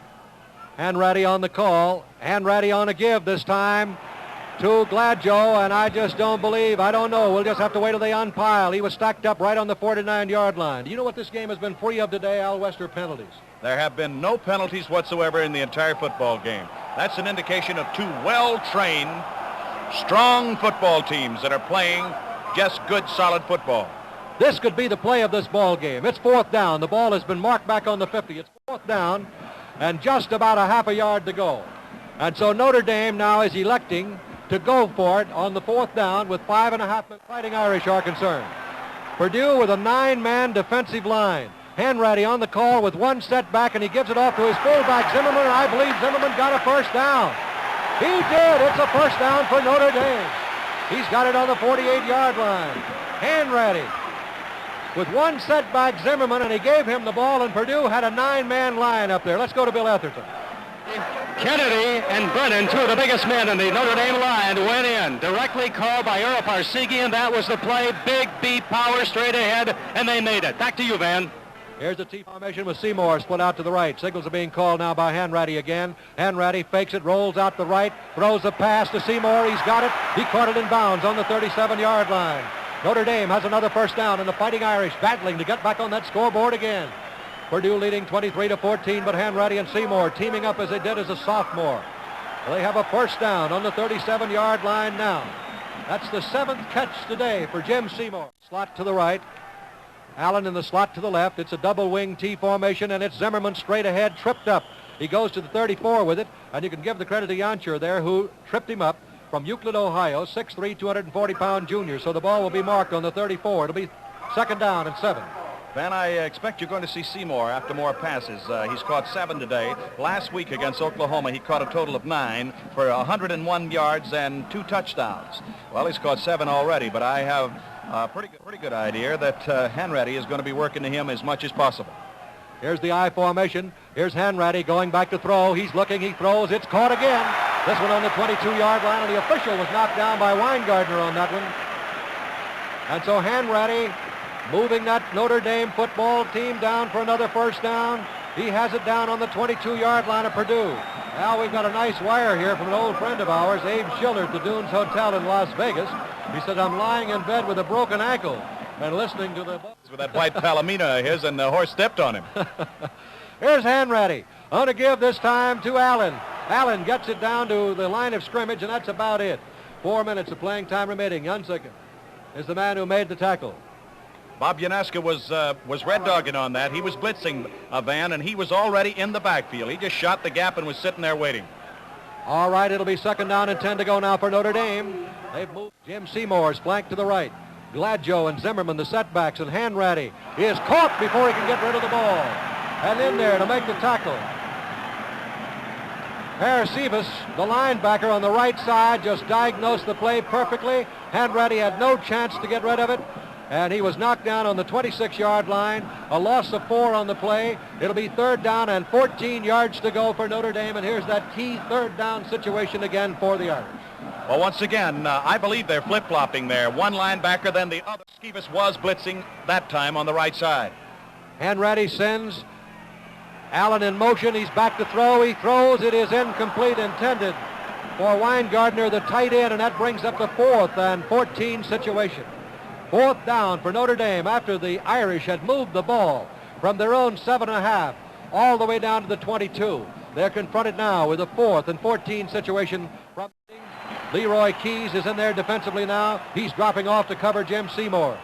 Speaker 2: Hanratty on the call. Hanratty on a give this time to Gladjoe, and I just don't believe, I don't know. We'll just have to wait till they unpile. He was stacked up right on the 49-yard line. Do you know what this game has been free of today, Al Wester? Penalties.
Speaker 1: There have been no penalties whatsoever in the entire football game. That's an indication of two well-trained, strong football teams that are playing just good, solid football.
Speaker 2: This could be the play of this ball game. It's fourth down. The ball has been marked back on the 50. It's fourth down and just about a half a yard to go. And so Notre Dame now is electing to go for it on the fourth down with 5.5 minutes. Fighting Irish are concerned. Purdue with a 9-man defensive line. Hanratty on the call with one setback, and he gives it off to his fullback, Zimmerman, and I believe Zimmerman got a first down. He did. It's a first down for Notre Dame. He's got it on the 48-yard line. Hanratty with one setback, Zimmerman, and he gave him the ball, and Purdue had a 9-man line up there. Let's go to Bill Etherton.
Speaker 3: Kennedy and Brennan, two of the biggest men in the Notre Dame line, went in. Directly called by Earl Parsegian. That was the play. Big beat power straight ahead, and they made it. Back to you, Van.
Speaker 2: Here's the T formation with Seymour split out to the right. Signals are being called now by Hanratty again. Hanratty fakes it, rolls out the right, throws a pass to Seymour. He's got it. He caught it in bounds on the 37-yard line. Notre Dame has another first down, and the Fighting Irish battling to get back on that scoreboard again. Purdue leading 23-14, but Hanratty and Seymour teaming up as they did as a sophomore. They have a first down on the 37-yard line now. That's the 7th catch today for Jim Seymour. Slot to the right. Allen in the slot to the left. It's a double wing T formation, and it's Zimmerman straight ahead, tripped up. He goes to the 34 with it, and you can give the credit to Yoncher there, who tripped him up from Euclid, Ohio, 6'3", 240-pound junior. So the ball will be marked on the 34. It'll be second down and 7.
Speaker 1: Van, I expect you're going to see Seymour after more passes. He's caught 7 today. Last week against Oklahoma, he caught a total of 9 for 101 yards and 2 touchdowns. Well, he's caught 7 already, but I have a pretty good idea that Hanratty is going to be working to him as much as possible.
Speaker 2: Here's the I formation. Here's Hanratty going back to throw. He's looking, he throws. It's caught again. This one on the 22-yard line, and the official was knocked down by Weingartner on that one. And so Hanratty moving that Notre Dame football team down for another first down. He has it down on the 22-yard line of Purdue. Now we've got a nice wire here from an old friend of ours, Abe Schiller, at the Dunes Hotel in Las Vegas. He said, I'm lying in bed with a broken ankle and listening to the...
Speaker 1: With that white Palomino of his, and the horse stepped on him.
Speaker 2: Here's Hanratty. On to give this time to Allen. Allen gets it down to the line of scrimmage, and that's about it. 4 minutes of playing time remaining. Yunsick is the man who made the tackle.
Speaker 1: Bob Yanaska was red dogging on that. He was blitzing a Van, and he was already in the backfield. He just shot the gap and was sitting there waiting.
Speaker 2: All right, it'll be 2nd down and 10 to go now for Notre Dame. They've moved. Jim Seymour's flanked to the right. Gladjo and Zimmerman, the setbacks, and Hanratty is caught before he can get rid of the ball. And in there to make the tackle. Parasivas, the linebacker on the right side, just diagnosed the play perfectly. Hanratty had no chance to get rid of it, and he was knocked down on the 26-yard line. A loss of 4 on the play. It'll be 3rd down and 14 yards to go for Notre Dame, and here's that key 3rd down situation again for the Irish.
Speaker 1: Well, once again, I believe they're flip-flopping there. One linebacker, then the other. Skivas was blitzing that time on the right side.
Speaker 2: Hanratty sends Allen in motion. He's back to throw. He throws. It is incomplete, intended for Weingartner, the tight end, and that brings up the 4th and 14 situation. 4th down for Notre Dame after the Irish had moved the ball from their own 7.5 all the way down to the 22. They're confronted now with a 4th and 14 situation. From Leroy Keys is in there defensively now. He's dropping off to cover Jim Seymour.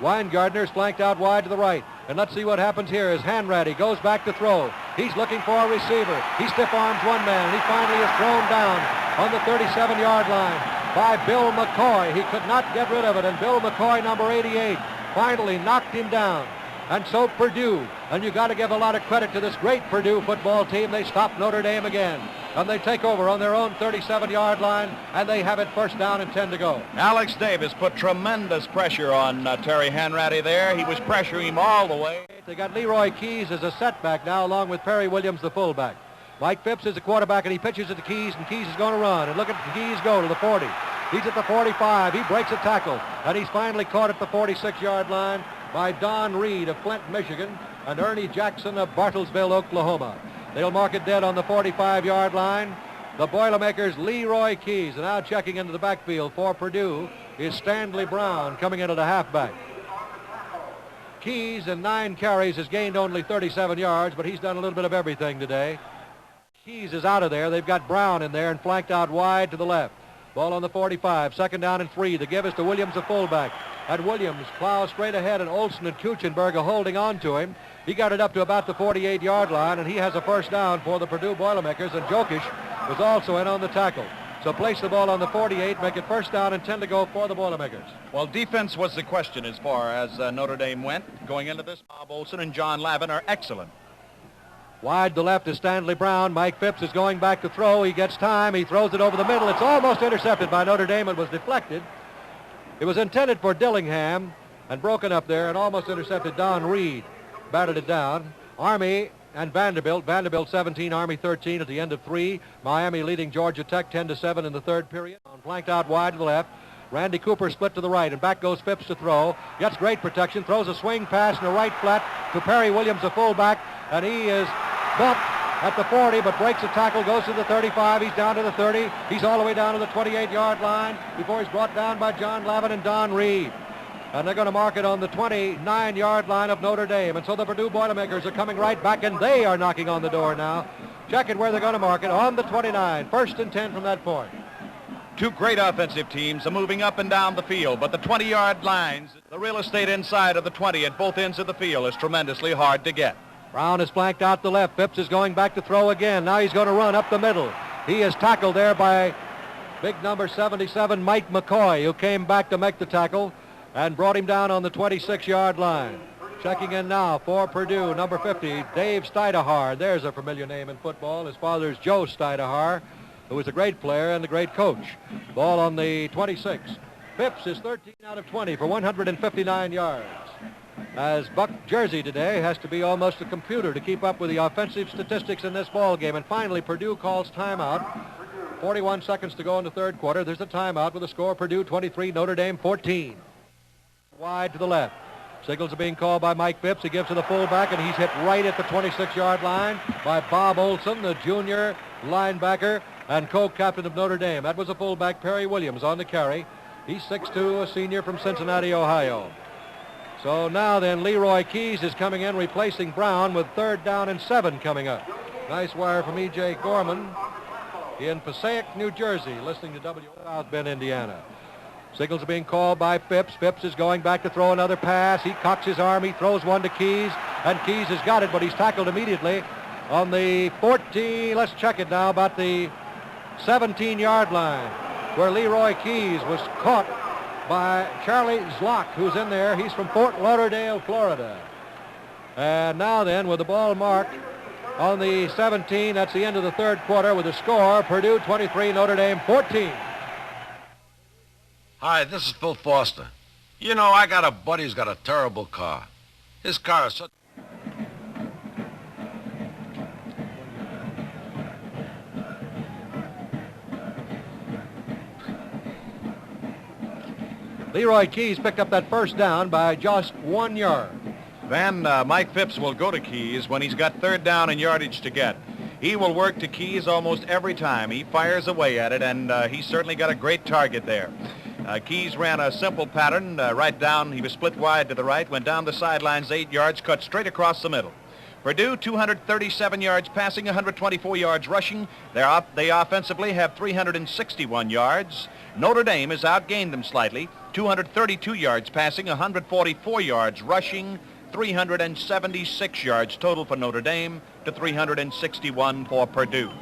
Speaker 2: Weingartner's flanked out wide to the right. And let's see what happens here as Hanratty goes back to throw. He's looking for a receiver. He stiff arms one man. He finally is thrown down on the 37-yard line by Bill McCoy. He could not get rid of it, and Bill McCoy, number 88, finally knocked him down. And so Purdue, and you got to give a lot of credit to this great Purdue football team. They stop Notre Dame again, and they take over on their own 37-yard line, and they have it 1st down and 10 to go.
Speaker 1: Alex Davis put tremendous pressure on Terry Hanratty there. He was pressuring him all the way.
Speaker 2: They got Leroy Keys as a setback now, along with Perry Williams, the fullback. Mike Phipps is the quarterback, and he pitches it to Keys, and Keys is going to run. And look at Keys go to the 40. He's at the 45. He breaks a tackle, and he's finally caught at the 46-yard line by Don Reed of Flint, Michigan, and Ernie Jackson of Bartlesville, Oklahoma. They'll mark it dead on the 45-yard line. The Boilermakers, Leroy Keys, and now checking into the backfield for Purdue is Stanley Brown coming into the halfback. Keys in 9 carries has gained only 37 yards, but he's done a little bit of everything today. Keys is out of there. They've got Brown in there and flanked out wide to the left. Ball on the 45, 2nd down and 3. The give is to Williams, the fullback. And Williams plows straight ahead, and Olson and Kuchenberg are holding on to him. He got it up to about the 48-yard line, and he has a 1st down for the Purdue Boilermakers, and Jokic was also in on the tackle. So place the ball on the 48, make it 1st down and 10 to go for the Boilermakers.
Speaker 1: Well, defense was the question as far as Notre Dame went. Going into this, Bob Olson and John Lavin are excellent.
Speaker 2: Wide to left is Stanley Brown. Mike Phipps is going back to throw. He gets time. He throws it over the middle. It's almost intercepted by Notre Dame. It was deflected. It was intended for Dillingham and broken up there and almost intercepted. Don Reed batted it down. Army and Vanderbilt. Vanderbilt 17, Army 13 at the end of 3. Miami leading Georgia Tech 10-7 in the 3rd period. Flanked out wide to the left. Randy Cooper split to the right, and back goes Phipps to throw. Gets great protection, throws a swing pass in the right flat to Perry Williams, the fullback, and he is bumped at the 40, but breaks a tackle, goes to the 35. He's down to the 30. He's all the way down to the 28-yard line before he's brought down by John Lavin and Don Reed. And they're going to mark it on the 29-yard line of Notre Dame. And so the Purdue Boilermakers are coming right back, and they are knocking on the door now. Check it where they're going to mark it, on the 29. 1st and 10 from that point.
Speaker 1: Two great offensive teams are moving up and down the field, but the 20-yard lines, the real estate inside of the 20 at both ends of the field is tremendously hard to get.
Speaker 2: Brown is flanked out to left. Phipps is going back to throw again. Now he's going to run up the middle. He is tackled there by big number 77, Mike McCoy, who came back to make the tackle and brought him down on the 26-yard line. Checking in now for Purdue, number 50, Dave Stidehar. There's a familiar name in football. His father is Joe Stidehar, who was a great player and a great coach. Ball on the 26. Phipps is 13 out of 20 for 159 yards. As Buck Jersey today has to be almost a computer to keep up with the offensive statistics in this ball game. And finally, Purdue calls timeout. 41 seconds to go in the 3rd quarter. There's a timeout with a score: Purdue 23, Notre Dame 14. Wide to the left. Signals are being called by Mike Phipps. He gives to the fullback, and he's hit right at the 26-yard line by Bob Olson, the junior linebacker and co-captain of Notre Dame. That was a fullback, Perry Williams, on the carry. He's 6'2", a senior from Cincinnati, Ohio. So now then, Leroy Keys is coming in, replacing Brown, with 3rd down and 7 coming up. Nice wire from E.J. Gorman in Passaic, New Jersey, listening to South Bend, Indiana. Signals are being called by Phipps. Phipps is going back to throw another pass. He cocks his arm. He throws one to Keys, and Keys has got it, but he's tackled immediately on the 14, let's check it now, about the 17-yard line, where Leroy Keys was caught by Charlie Zlock, who's in there. He's from Fort Lauderdale, Florida. And now then, with the ball marked on the 17, that's the end of the 3rd quarter with the score, Purdue 23, Notre Dame 14.
Speaker 5: Hi, this is Phil Foster. You know, I got a buddy who's got a terrible car. His car is such...
Speaker 2: Leroy Keys picked up that 1st down by just 1 yard.
Speaker 1: Then Mike Phipps will go to Keys when he's got 3rd down and yardage to get. He will work to Keys almost every time. He fires away at it, and he's certainly got a great target there. Keys ran a simple pattern right down. He was split wide to the right, went down the sidelines 8 yards, cut straight across the middle. Purdue, 237 yards passing, 124 yards rushing. They offensively have 361 yards. Notre Dame has outgained them slightly, 232 yards passing, 144 yards rushing, 376 yards total for Notre Dame to 361 for Purdue.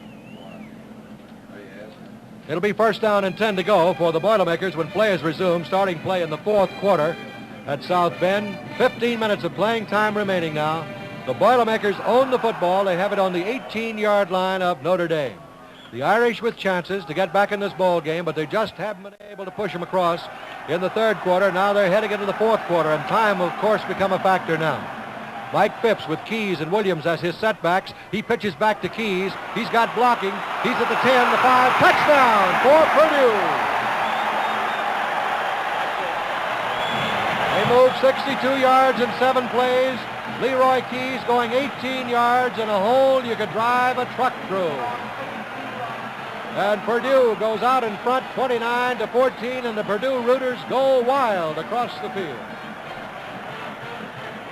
Speaker 2: It'll be 1st down and 10 to go for the Boilermakers when play is resumed, starting play in the 4th quarter at South Bend. 15 minutes of playing time remaining now. The Boilermakers own the football. They have it on the 18-yard line of Notre Dame. The Irish with chances to get back in this ball game, but they just haven't been able to push them across in the 3rd quarter. Now they're heading into the 4th quarter, and time will, of course, become a factor now. Mike Phipps with Keys and Williams as his setbacks. He pitches back to Keys. He's got blocking. He's at the 10, the 5. Touchdown for Purdue. They moved 62 yards in 7 plays. Leroy Keys going 18 yards in a hole you could drive a truck through. And Purdue goes out in front 29-14, and the Purdue Rooters go wild across the field.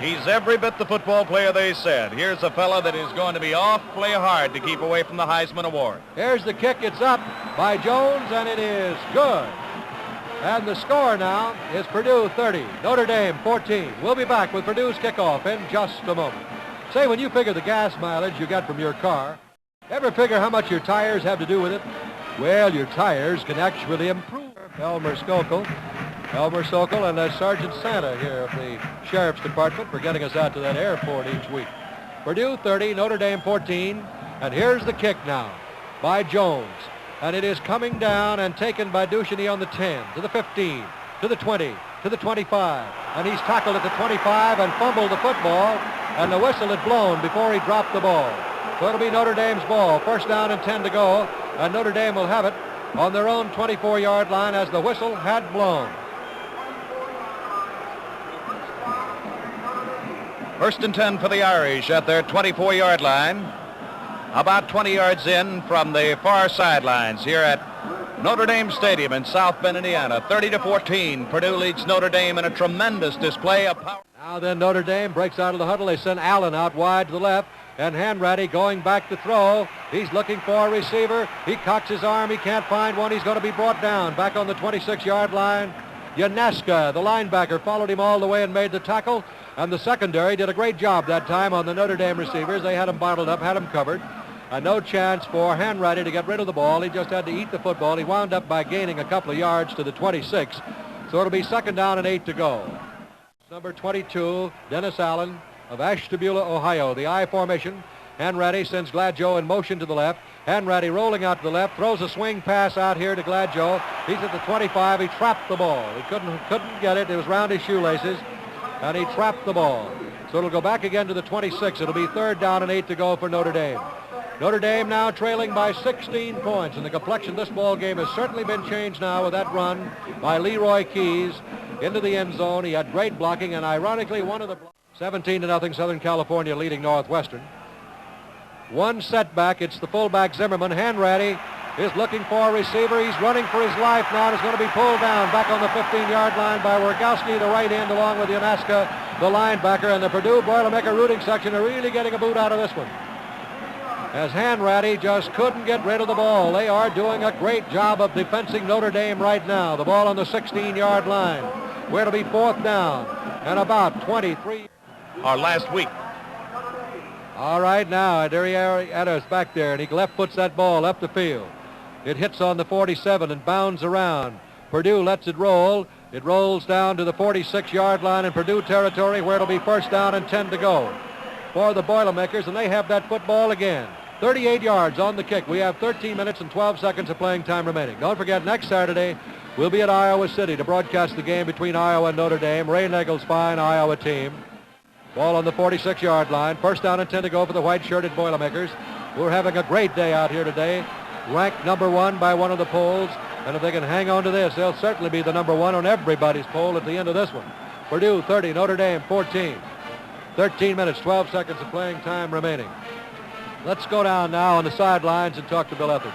Speaker 1: He's every bit the football player they said. Here's a fella that is going to be awfully hard to keep away from the Heisman Award.
Speaker 2: Here's the kick. It's up by Jones, and it is good. And the score now is Purdue 30, Notre Dame 14. We'll be back with Purdue's kickoff in just a moment. Say, when you figure the gas mileage you get from your car, ever figure how much your tires have to do with it? Well, your tires can actually improve. Elmer Sokol and Sergeant Santa here of the Sheriff's Department for getting us out to that airport each week. Purdue 30, Notre Dame 14. And here's the kick now by Jones. And it is coming down and taken by Ducheny on the 10, to the 15, to the 20, to the 25. And he's tackled at the 25 and fumbled the football. And the whistle had blown before he dropped the ball. So it'll be Notre Dame's ball. 1st down and 10 to go. And Notre Dame will have it on their own 24-yard line as the whistle had blown.
Speaker 1: 1st and 10 for the Irish at their 24-yard line. About 20 yards in from the far sidelines here at Notre Dame Stadium in South Bend, Indiana. 30-14. Purdue leads Notre Dame in a tremendous display of power.
Speaker 2: Now then, Notre Dame breaks out of the huddle. They send Allen out wide to the left. And Hanratty going back to throw. He's looking for a receiver. He cocks his arm. He can't find one. He's going to be brought down back on the 26-yard line. Yaneska, the linebacker, followed him all the way and made the tackle. And the secondary did a great job that time on the Notre Dame receivers. They had him bottled up, had him covered. And no chance for Hanratty to get rid of the ball. He just had to eat the football. He wound up by gaining a couple of yards to the 26. So it'll be 2nd down and 8 to go. Number 22, Dennis Allen of Ashtabula, Ohio. The I formation. Hanratty sends Gladjo in motion to the left. Hanratty rolling out to the left, throws a swing pass out here to Gladjo. He's at the 25. He trapped the ball. He couldn't get it. It was round his shoelaces. And he trapped the ball. So it'll go back again to the 26. It'll be 3rd down and 8 to go for Notre Dame. Notre Dame now trailing by 16 points. And the complexion of this ball game has certainly been changed now with that run by Leroy Keys. into the end zone. He had great blocking, and ironically, 17-0 Southern California leading Northwestern. One setback. It's the fullback Zimmerman. Hanratty is looking for a receiver. He's running for his life now, and is going to be pulled down back on the 15-yard line by Wargowski, the right end, along with Yonaska, the linebacker, and the Purdue Boilermaker rooting section are really getting a boot out of this one, as Hanratty just couldn't get rid of the ball. They are doing a great job of defending Notre Dame right now. The ball on the 16-yard line, where it'll be 4th down and about 23.
Speaker 1: Our last week.
Speaker 2: All right, now Ariatta's back there, and he left foots that ball up the field. It hits on the 47 and bounds around. Purdue lets it roll. It rolls down to the 46-yard line in Purdue territory, where it'll be 1st down and 10 to go for the Boilermakers, and they have that football again. 38 yards on the kick. We have 13 minutes and 12 seconds of playing time remaining. Don't forget, next Saturday, we'll be at Iowa City to broadcast the game between Iowa and Notre Dame. Ray Nagel's fine Iowa team. Ball on the 46-yard line. 1st down and 10 to go for the white-shirted Boilermakers. We're having a great day out here today. Ranked number 1 by one of the polls. And if they can hang on to this, they'll certainly be the number 1 on everybody's poll at the end of this one. Purdue 30, Notre Dame 14. 13 minutes, 12 seconds of playing time remaining. Let's go down now on the sidelines and talk to Bill Etherton.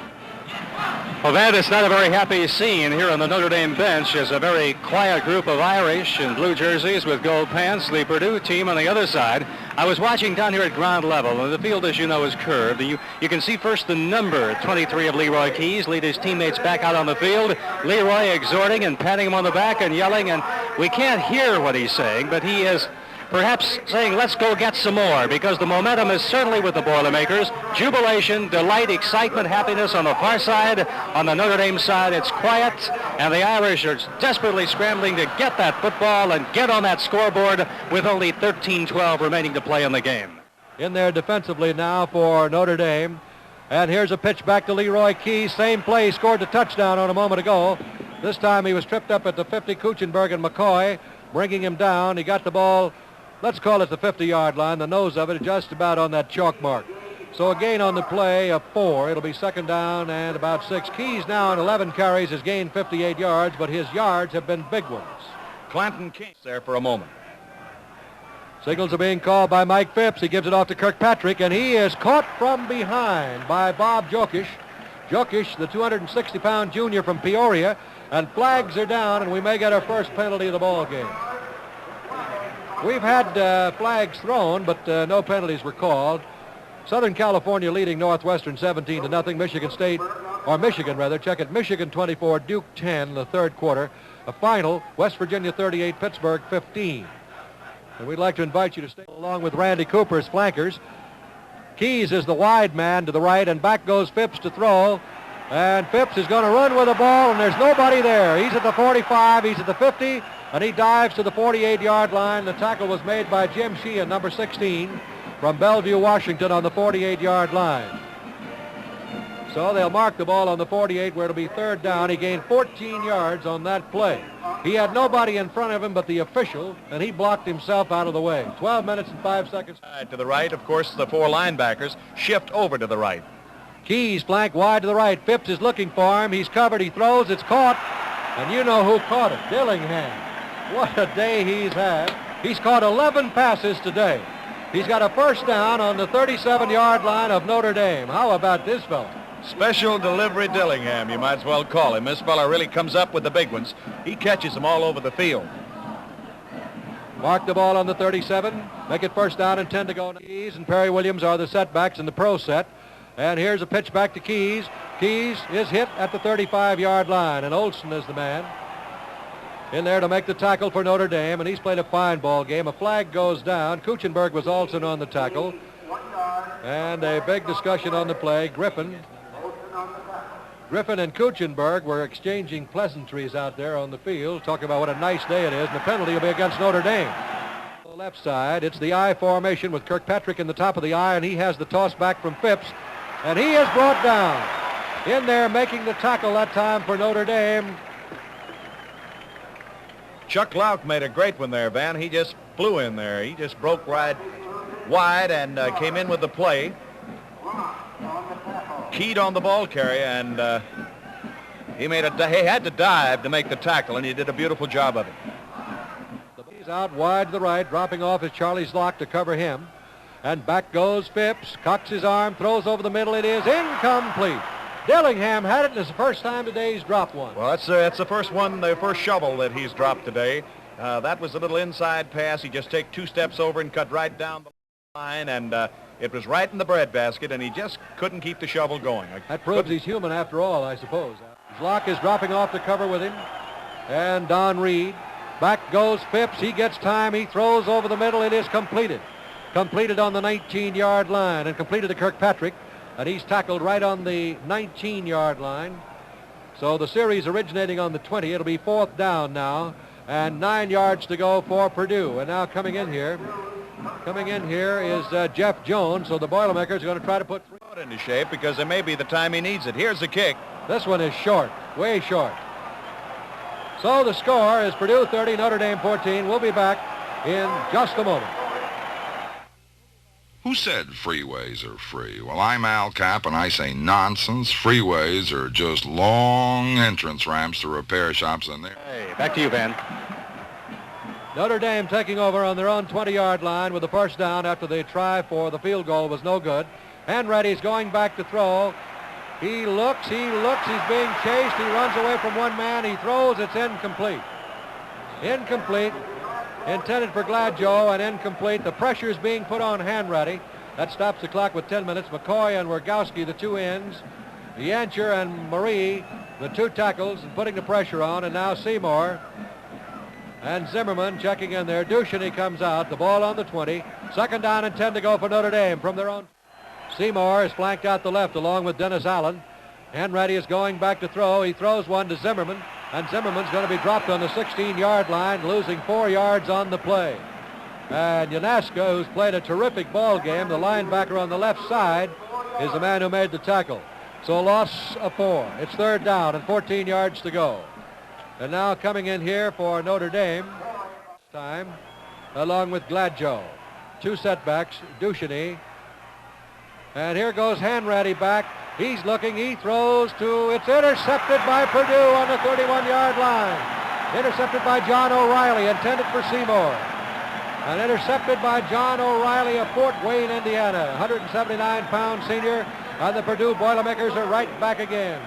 Speaker 3: Well, Van, it's not a very happy scene here on the Notre Dame bench. As a very quiet group of Irish in blue jerseys with gold pants, the Purdue team on the other side. I was watching down here at ground level, and the field, as you know, is curved. You can see first the number 23 of Leroy Keys lead his teammates back out on the field. Leroy exhorting and patting him on the back and yelling, and we can't hear what he's saying, but he is perhaps saying, let's go get some more, because the momentum is certainly with the Boilermakers. Jubilation, delight, excitement, happiness on the far side. On the Notre Dame side, it's quiet, and the Irish are desperately scrambling to get that football and get on that scoreboard with only 13-12 remaining to play in the game.
Speaker 2: In there defensively now for Notre Dame. And here's a pitch back to Leroy Keys. Same play. He scored the touchdown on a moment ago. This time he was tripped up at the 50. Kuchenberg and McCoy bringing him down. He got the ball, let's call it the 50-yard line, the nose of it, just about on that chalk mark. So a gain on the play of 4. It'll be 2nd down and about 6. Keys now in 11 carries has gained 58 yards, but his yards have been big ones.
Speaker 1: Clanton King there for a moment.
Speaker 2: Signals are being called by Mike Phipps. He gives it off to Kirkpatrick, and he is caught from behind by Bob Jokish. Jokish, the 260-pound junior from Peoria, and flags are down, and we may get our first penalty of the ball game. We've had flags thrown, but no penalties were called. Southern California leading Northwestern 17-0. Michigan, check it. Michigan 24, Duke 10, the 3rd quarter. A final, West Virginia 38, Pittsburgh 15. And we'd like to invite you to stay along with Randy Cooper as flankers. Keys is the wide man to the right, and back goes Phipps to throw. And Phipps is going to run with the ball, and there's nobody there. He's at the 45, he's at the 50, and he dives to the 48-yard line. The tackle was made by Jim Sheehan, number 16, from Bellevue, Washington, on the 48-yard line. So they'll mark the ball on the 48, where it'll be 3rd down. He gained 14 yards on that play. He had nobody in front of him but the official, and he blocked himself out of the way. 12 minutes and 5 seconds.
Speaker 1: To the right, of course, the 4 linebackers shift over to the right.
Speaker 2: Keys flank wide to the right. Phipps is looking for him. He's covered. He throws. It's caught. And you know who caught it. Dillingham. What a day he's had. He's caught 11 passes today. He's got a 1st down on the 37-yard line of Notre Dame. How about this fellow?
Speaker 1: Special delivery Dillingham, you might as well call him. This fella really comes up with the big ones. He catches them all over the field.
Speaker 2: Mark the ball on the 37. Make it 1st down and 10 to go. Keys and Perry Williams are the setbacks in the pro set. And here's a pitch back to Keys. Keys is hit at the 35-yard line, and Olson is the man in there to make the tackle for Notre Dame, and he's played a fine ball game. A flag goes down. Kuchenberg was also on the tackle. And a big discussion on the play. Griffin and Kuchenberg were exchanging pleasantries out there on the field, talking about what a nice day it is, and the penalty will be against Notre Dame. On the left side, it's the I formation with Kirkpatrick in the top of the I, and he has the toss back from Phipps, and he is brought down. In there making the tackle that time for Notre Dame.
Speaker 1: Chuck Lauk made a great one there, Van. He just flew in there. He just broke right wide and came in with the play. Keyed on the ball carrier, and he had to dive to make the tackle, and he did a beautiful job of it.
Speaker 2: He's out wide to the right, dropping off is Charlie Zlock to cover him. And back goes Phipps, cocks his arm, throws over the middle. It is incomplete. Dillingham had it, and it's the first time today he's dropped one.
Speaker 1: Well, that's the first one, the first shovel that he's dropped today. That was a little inside pass. He just take 2 steps over and cut right down the line, and it was right in the breadbasket, and he just couldn't keep the shovel going.
Speaker 2: That proves he's human after all, I suppose. Zlock is dropping off to cover with him, and Don Reed. Back goes Phipps. He gets time. He throws over the middle. It is completed. Completed on the 19-yard line and completed to Kirkpatrick. And he's tackled right on the 19-yard line. So the series originating on the 20. It'll be 4th down now. And 9 yards to go for Purdue. And now coming in here is Jeff Jones. So the Boilermakers are going to try to put 3
Speaker 1: into shape because it may be the time he needs it. Here's the kick.
Speaker 2: This one is short, way short. So the score is Purdue 30, Notre Dame 14. We'll be back in just a moment.
Speaker 6: Who said freeways are free? Well, I'm Al Cap, and I say nonsense. Freeways are just long entrance ramps to repair shops in there.
Speaker 3: Hey, back to you, Ben.
Speaker 2: Notre Dame taking over on their own 20-yard line with the first down after the try for the field goal was no good. Henretty's going back to throw. He looks, he's being chased, he runs away from one man, he throws, it's incomplete. Incomplete, intended for Gladjoe and incomplete. The pressure is being put on Henretty. That stops the clock with 10 minutes. McCoy and Wergowski, the 2 ends. Yancher and Marie, the 2 tackles, and putting the pressure on, and now Seymour. And Zimmerman checking in there. Ducheny comes out, the ball on the 20. 2nd down and 10 to go for Notre Dame from their own. Seymour is flanked out the left along with Dennis Allen. Henretty is going back to throw. He throws one to Zimmerman, and Zimmerman's going to be dropped on the 16-yard line, losing 4 yards on the play. And Yanaska, who's played a terrific ball game, the linebacker on the left side, is the man who made the tackle. So loss of 4. It's 3rd down and 14 yards to go. And now coming in here for Notre Dame, time, along with Gladjoe. 2 setbacks, Ducheny. And here goes Henretty back. He's looking, he throws to, it's intercepted by Purdue on the 31-yard line. Intercepted by John O'Reilly, intended for Seymour. And intercepted by John O'Reilly of Fort Wayne, Indiana, 179-pound senior. And the Purdue Boilermakers are right back again.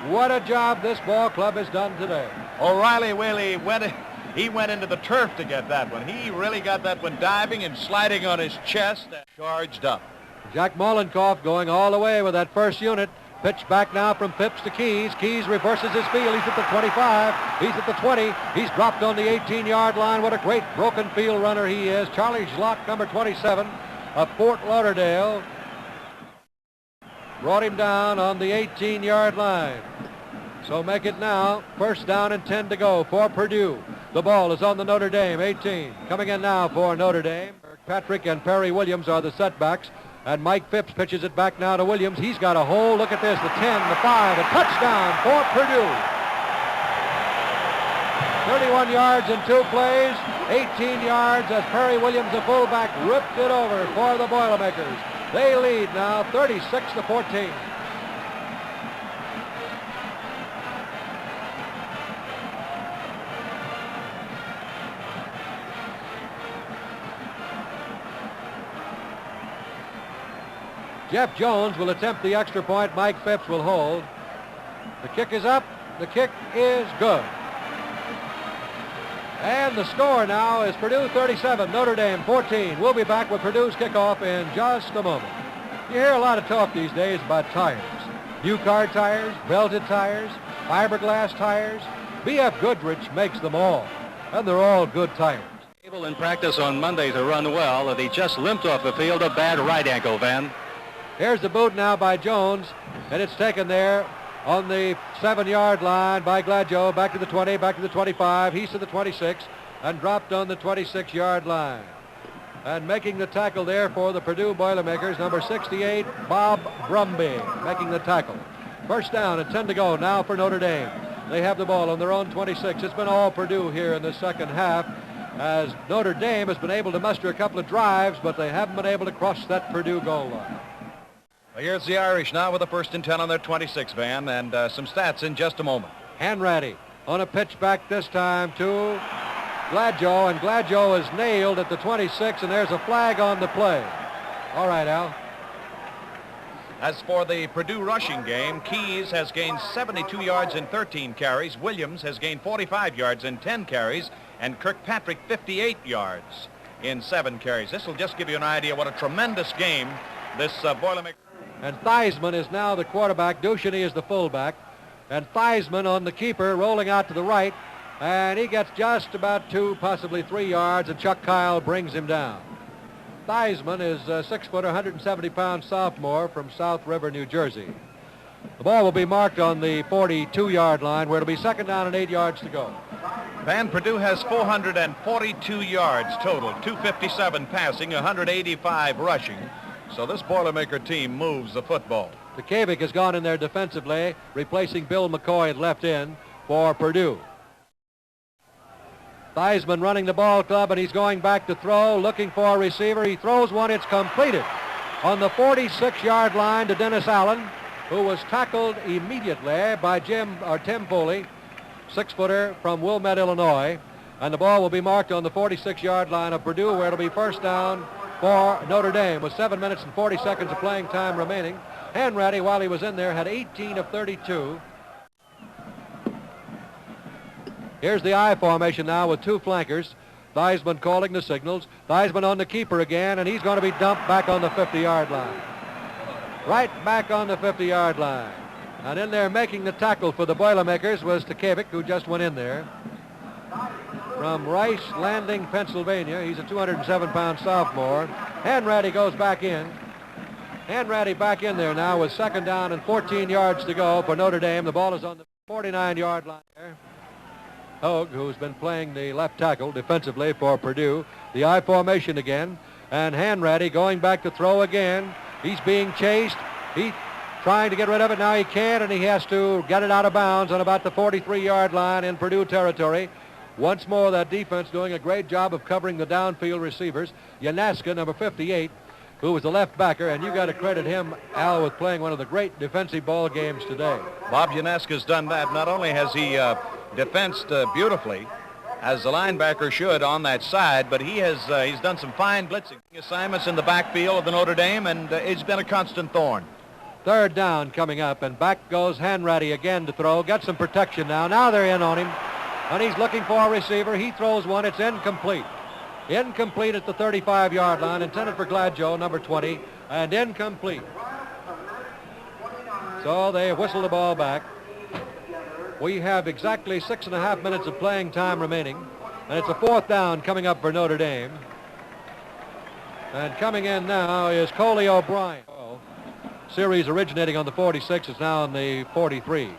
Speaker 2: What a job this ball club has done today.
Speaker 1: O'Reilly really went into the turf to get that one. He really got that one diving and sliding on his chest and charged up.
Speaker 2: Jack Molenkoff going all the way with that first unit. Pitch back now from Phipps to Keys. Keys reverses his field. He's at the 25. He's at the 20. He's dropped on the 18-yard line. What a great broken field runner he is. Charlie Zlock, number 27 of Fort Lauderdale, brought him down on the 18-yard line. So make it now 1st down and 10 to go for Purdue. The ball is on the Notre Dame 18. Coming in now for Notre Dame. Patrick and Perry Williams are the setbacks. And Mike Phipps pitches it back now to Williams. He's got a hole. Look at this. The 10, the 5, a touchdown for Purdue. 31 yards in 2 plays. 18 yards as Perry Williams, the fullback, ripped it over for the Boilermakers. They lead now 36-14. Jeff Jones will attempt the extra point. Mike Phipps will hold. The kick is up. The kick is good. And the score now is Purdue 37, Notre Dame 14. We'll be back with Purdue's kickoff in just a moment. You hear a lot of talk these days about tires. New car tires, belted tires, fiberglass tires. B.F. Goodrich makes them all, and they're all good tires.
Speaker 3: Able in practice on Monday to run well, and he just limped off the field, a bad right ankle, Van.
Speaker 2: Here's the boot now by Jones, and it's taken there on the 7-yard line by Gladjoe. Back to the 20, back to the 25. He's to the 26 and dropped on the 26-yard line. And making the tackle there for the Purdue Boilermakers, number 68, Bob Brumby, making the tackle. 1st down and 10 to go now for Notre Dame. They have the ball on their own 26. It's been all Purdue here in the second half, as Notre Dame has been able to muster a couple of drives, but they haven't been able to cross that Purdue goal line.
Speaker 1: Well, here's the Irish now with a 1st and 10 on their 26, Van, and some stats in just a moment.
Speaker 2: Henretty on a pitch back this time to Gladjo, and Gladjo is nailed at the 26, and there's a flag on the play. All right, Al.
Speaker 1: As for the Purdue rushing game, Keyes has gained 72 yards in 13 carries. Williams has gained 45 yards in 10 carries. And Kirkpatrick 58 yards in 7 carries. This will just give you an idea what a tremendous game this Boilermaker.
Speaker 2: And Theismann is now the quarterback. Ducheny is the fullback. And Theismann on the keeper, rolling out to the right. And he gets just about 2, possibly 3 yards, and Chuck Kyle brings him down. Theismann is a 6-footer, 170-pound sophomore from South River, New Jersey. The ball will be marked on the 42-yard line, where it'll be 2nd down and 8 yards to go.
Speaker 1: Van Purdue has 442 yards total, 257 passing, 185 rushing. So this Boilermaker team moves the football.
Speaker 2: Takavic has gone in there defensively, replacing Bill McCoy at left end for Purdue. Theismann running the ball club, and he's going back to throw, looking for a receiver. He throws one. It's completed on the 46-yard line to Dennis Allen, who was tackled immediately by Tim Foley, 6-footer from Wilmette, Illinois. And the ball will be marked on the 46-yard line of Purdue, where it'll be 1st down for Notre Dame with 7 minutes and 40 seconds of playing time remaining. Hanratty, while he was in there, had 18 of 32. Here's the I formation now with 2 flankers. Theismann calling the signals. Theismann on the keeper again, and he's going to be dumped back on the 50-yard line. Right back on the 50-yard line. And in there making the tackle for the Boilermakers was Takavic, who just went in there. From Rice Landing, Pennsylvania. He's a 207-pound sophomore. Hanratty goes back in. Hanratty back in there now with 2nd down and 14 yards to go for Notre Dame. The ball is on the 49-yard line there. Hogue, who's been playing the left tackle defensively for Purdue. The I formation again. And Hanratty going back to throw again. He's being chased. He's trying to get rid of it. Now he can't, and he has to get it out of bounds on about the 43-yard line in Purdue territory. Once more, that defense doing a great job of covering the downfield receivers. Yanaska, number 58, who was the left backer, and you got to credit him, Al, with playing one of the great defensive ball games today.
Speaker 1: Bob Yanaska's done that. Not only has he defensed beautifully, as the linebacker should on that side, but he's done some fine blitzing assignments in the backfield of the Notre Dame, and it's been a constant thorn.
Speaker 2: 3rd down coming up, and back goes Hanratty again to throw. Got some protection now. Now they're in on him, and he's looking for a receiver. He throws one. It's incomplete. Incomplete at the 35-yard line, intended for Gladjo, number 20, and incomplete. So they whistle the ball back. We have exactly 6.5 minutes of playing time remaining, and it's a 4th down coming up for Notre Dame. And coming in now is Coley O'Brien. Series originating on the 46 is now on the 43.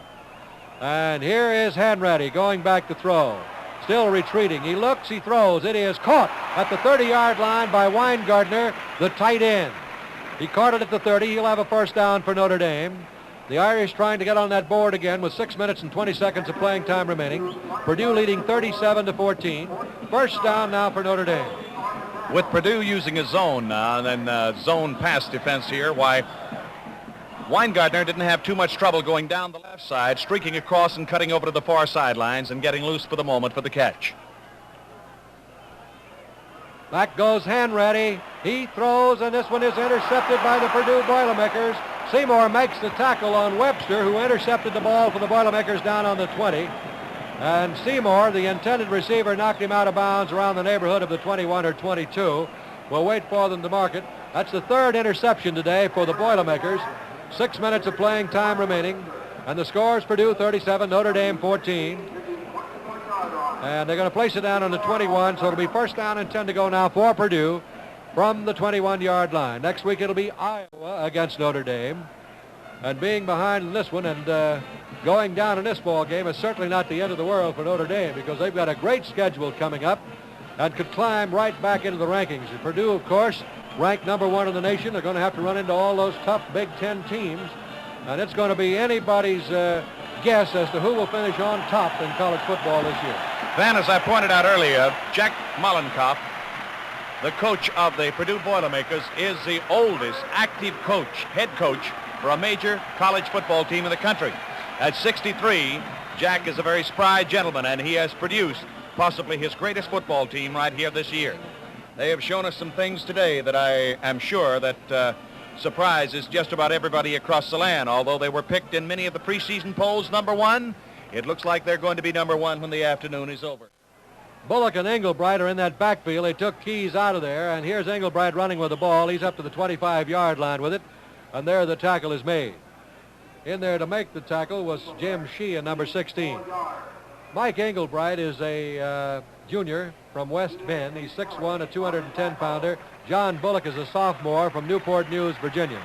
Speaker 2: And here is Hanratty going back to throw. Still retreating. He looks, he throws. It is caught at the 30-yard line by Weingartner, the tight end. He caught it at the 30. He'll have a 1st down for Notre Dame. The Irish trying to get on that board again with 6 minutes and 20 seconds of playing time remaining. Purdue leading 37-14. 1st down now for Notre Dame.
Speaker 1: With Purdue using a zone now, and then zone pass defense here, why Weingartner didn't have too much trouble going down the left side, streaking across and cutting over to the far sidelines and getting loose for the moment for the catch.
Speaker 2: Back goes Hanratty. He throws, and this one is intercepted by the Purdue Boilermakers. Seymour makes the tackle on Webster, who intercepted the ball for the Boilermakers down on the 20. And Seymour, the intended receiver, knocked him out of bounds around the neighborhood of the 21 or 22. We'll wait for them to mark it. That's the 3rd interception today for the Boilermakers. 6 minutes of playing time remaining. And the score is Purdue 37, Notre Dame 14. And they're going to place it down on the 21, so it'll be 1st down and 10 to go now for Purdue from the 21-yard line. Next week it'll be Iowa against Notre Dame. And being behind in this one and going down in this ball game is certainly not the end of the world for Notre Dame, because they've got a great schedule coming up and could climb right back into the rankings. And Purdue, of course, ranked number 1 in the nation. They're going to have to run into all those tough Big Ten teams. And it's going to be anybody's guess as to who will finish on top in college football this year.
Speaker 1: Then, as I pointed out earlier, Jack Mollenkopf, the coach of the Purdue Boilermakers, is the oldest active coach, head coach, for a major college football team in the country. At 63, Jack is a very spry gentleman, and he has produced possibly his greatest football team right here this year. They have shown us some things today that I am sure that surprises just about everybody across the land. Although they were picked in many of the preseason polls number one, it looks like they're going to be number one when the afternoon is over.
Speaker 2: Bullock and Englebright are in that backfield. They took Keys out of there, and here's Englebright running with the ball. He's up to the 25-yard line with it, and there the tackle is made. In there to make the tackle was Jim Sheehan, number 16. Mike Englebright is a junior from West Bend. He's 6'1", a 210-pounder. John Bullock is a sophomore from Newport News, Virginia.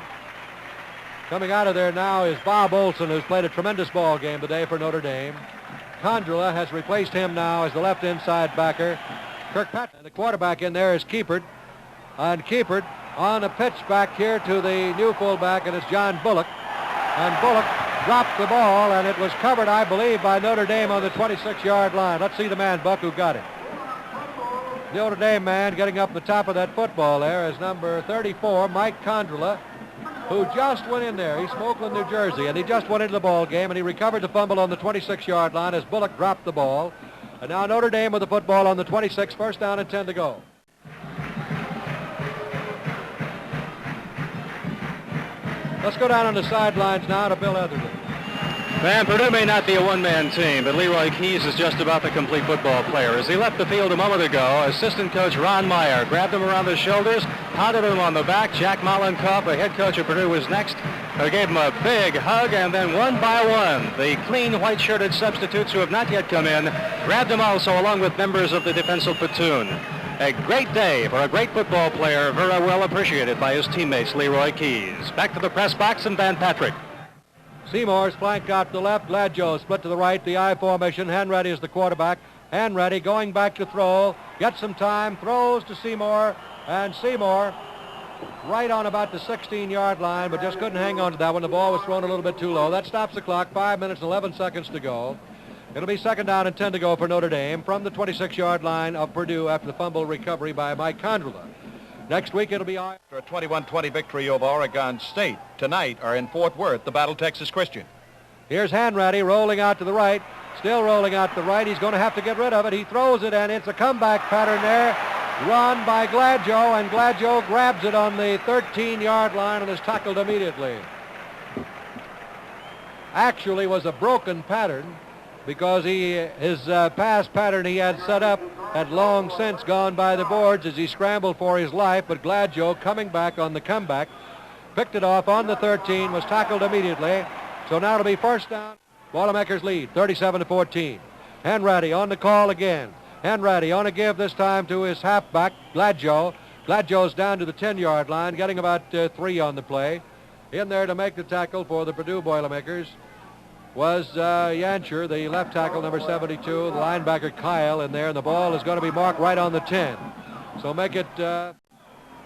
Speaker 2: Coming out of there now is Bob Olson, who's played a tremendous ball game today for Notre Dame. Condrela has replaced him now as the left inside backer. Kirkpatrick, and the quarterback in there is Keepert. And Keepert on a pitch back here to the new fullback, and it's John Bullock. And Bullock dropped the ball, and it was covered, I believe, by Notre Dame on the 26-yard line. Let's see the man, Buck, who got it. The Notre Dame man getting up the top of that football there is number 34, Mike Condrela, who just went in there. He's from Oakland, New Jersey, and he just went into the ball game, and he recovered the fumble on the 26-yard line as Bullock dropped the ball. And now Notre Dame with the football on the 26, first down and 10 to go. Let's go down on the sidelines now to Bill Etherton.
Speaker 3: Man, Purdue may not be a one-man team, but Leroy Keys is just about the complete football player. As he left the field a moment ago, assistant coach Ron Meyer grabbed him around the shoulders, pounded him on the back. Jack Mollenkopf, the head coach of Purdue, was next. Gave him a big hug, and then one by one, the clean white-shirted substitutes who have not yet come in grabbed him also, along with members of the defensive platoon. A great day for a great football player, very well appreciated by his teammates, Leroy Keys. Back to the press box and Van Patrick.
Speaker 2: Seymour's flanked out to the left. Gladjo split to the right. The I formation. Hanratty is the quarterback. Hanratty going back to throw. Gets some time. Throws to Seymour. And Seymour right on about the 16-yard line, but just couldn't hang on to that one. The ball was thrown a little bit too low. That stops the clock. 5 minutes and 11 seconds to go. It'll be second down and 10 to go for Notre Dame from the 26-yard line of Purdue after the fumble recovery by Mike Condrela. Next week, it'll be after
Speaker 1: a 21-20 victory over Oregon State. Tonight are in Fort Worth, the Battle Texas Christian.
Speaker 2: Here's Hanratty rolling out to the right. Still rolling out to the right. He's going to have to get rid of it. He throws it, and it's a comeback pattern there. Run by Gladjo, and Gladjo grabs it on the 13-yard line and is tackled immediately. Actually was a broken pattern because his pass pattern he had set up had long since gone by the boards as he scrambled for his life, but Gladjo, coming back on the comeback, picked it off on the 13, was tackled immediately. So now it'll be first down. Boilermakers lead, 37-14. Hanratty on the call again. Hanratty on a give this time to his halfback, Gladjo. Gladjo's down to the 10-yard line, getting about 3 on the play. In there to make the tackle for the Purdue Boilermakers was Yancher, the left tackle, number 72, the linebacker Kyle in there, and the ball is going to be marked right on the 10. So make it, and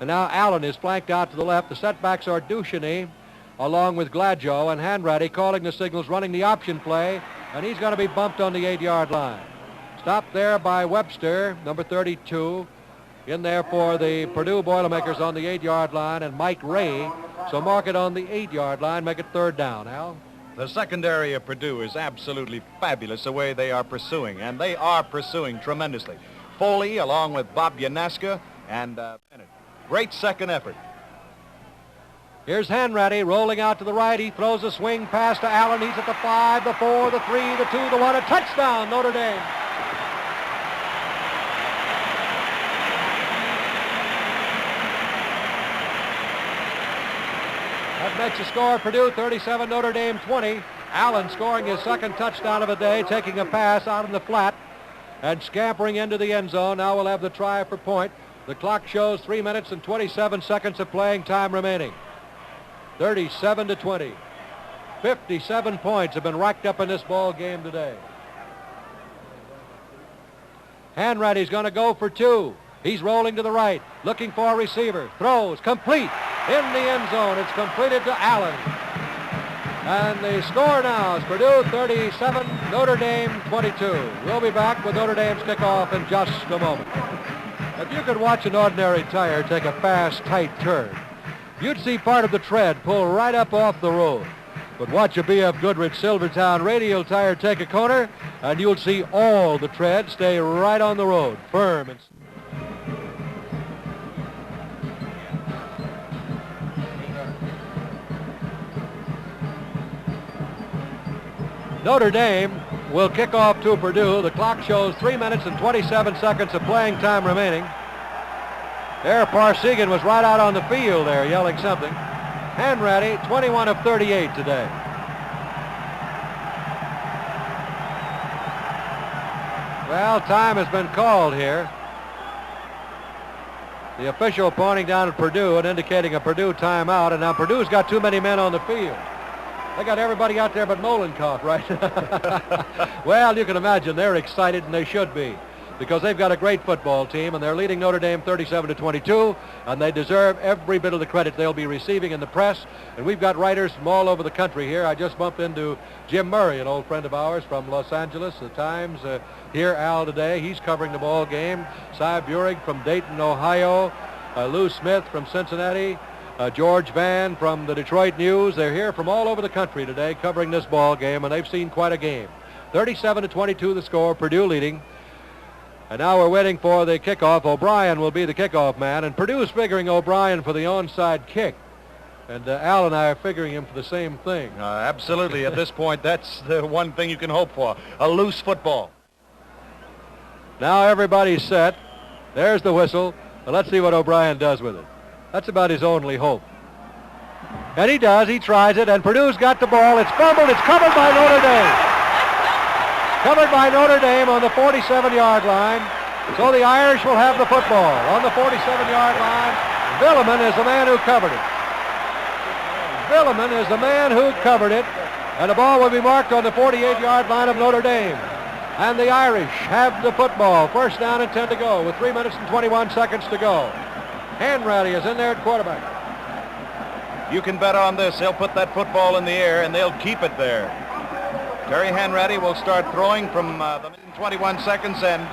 Speaker 2: now Allen is flanked out to the left. The setbacks are Ducheny along with Gladjo, and Hanratty calling the signals, running the option play, and he's going to be bumped on the 8-yard line. Stopped there by Webster, number 32, in there for the Purdue Boilermakers on the 8-yard line, and Mike Ray. So mark it on the 8-yard line, make it third down. Al?
Speaker 1: The secondary of Purdue is absolutely fabulous the way they are pursuing, and they are pursuing tremendously. Foley along with Bob Yanaska and Bennett. Great second effort.
Speaker 2: Here's Hanratty rolling out to the right. He throws a swing pass to Allen. He's at the 5, the 4, the 3, the 2, the 1. A touchdown, Notre Dame. That makes the score Purdue 37, Notre Dame 20. Allen scoring his second touchdown of the day, taking a pass out in the flat and scampering into the end zone. Now we'll have the try for point. The clock shows 3 minutes and 27 seconds of playing time remaining. 37-20. 57 points have been racked up in this ball game today. Hanratty's going to go for 2. He's rolling to the right, looking for a receiver. Throws, complete. In the end zone, it's completed to Allen. And the score now is Purdue 37, Notre Dame 22. We'll be back with Notre Dame's kickoff in just a moment. If you could watch an ordinary tire take a fast, tight turn, you'd see part of the tread pull right up off the road. But watch a B.F. Goodrich Silvertown radial tire take a corner, and you'll see all the tread stay right on the road, firm. Notre Dame will kick off to Purdue. The clock shows 3 minutes and 27 seconds of playing time remaining. There, Parsegan was right out on the field there yelling something. Hanratty, 21 of 38 today. Well, time has been called here. The official pointing down at Purdue and indicating a Purdue timeout, and now Purdue's got too many men on the field. They got everybody out there but Molenkopf, right? Well, you can imagine they're excited, and they should be, because they've got a great football team, and they're leading Notre Dame 37-22, and they deserve every bit of the credit they'll be receiving in the press. And we've got writers from all over the country here. I just bumped into Jim Murray, an old friend of ours from Los Angeles, the Times. Here, Al, today. He's covering the ball game. Cy Burig from Dayton, Ohio. Lou Smith from Cincinnati. George Vann from the Detroit News. They're here from all over the country today covering this ball game, and they've seen quite a game. 37-22 the score, Purdue leading. And now we're waiting for the kickoff. O'Brien will be the kickoff man, and Purdue's figuring O'Brien for the onside kick. And Al and I are figuring him for the same thing.
Speaker 1: Absolutely. At this point, that's the one thing you can hope for, a loose football.
Speaker 2: Now everybody's set. There's the whistle. Well, let's see what O'Brien does with it. That's about his only hope. And he does. He tries it, and Purdue's got the ball. It's fumbled. It's covered by Notre Dame. Covered by Notre Dame on the 47-yard line. So the Irish will have the football on the 47-yard line. Villeman is the man who covered it. Villeman is the man who covered it. And the ball will be marked on the 48-yard line of Notre Dame. And the Irish have the football. First down and 10 to go with 3 minutes and 21 seconds to go. Hanratty is in there at quarterback.
Speaker 1: You can bet on this. They'll put that football in the air, and they'll keep it there. Terry Hanratty will start throwing from the 21 seconds, and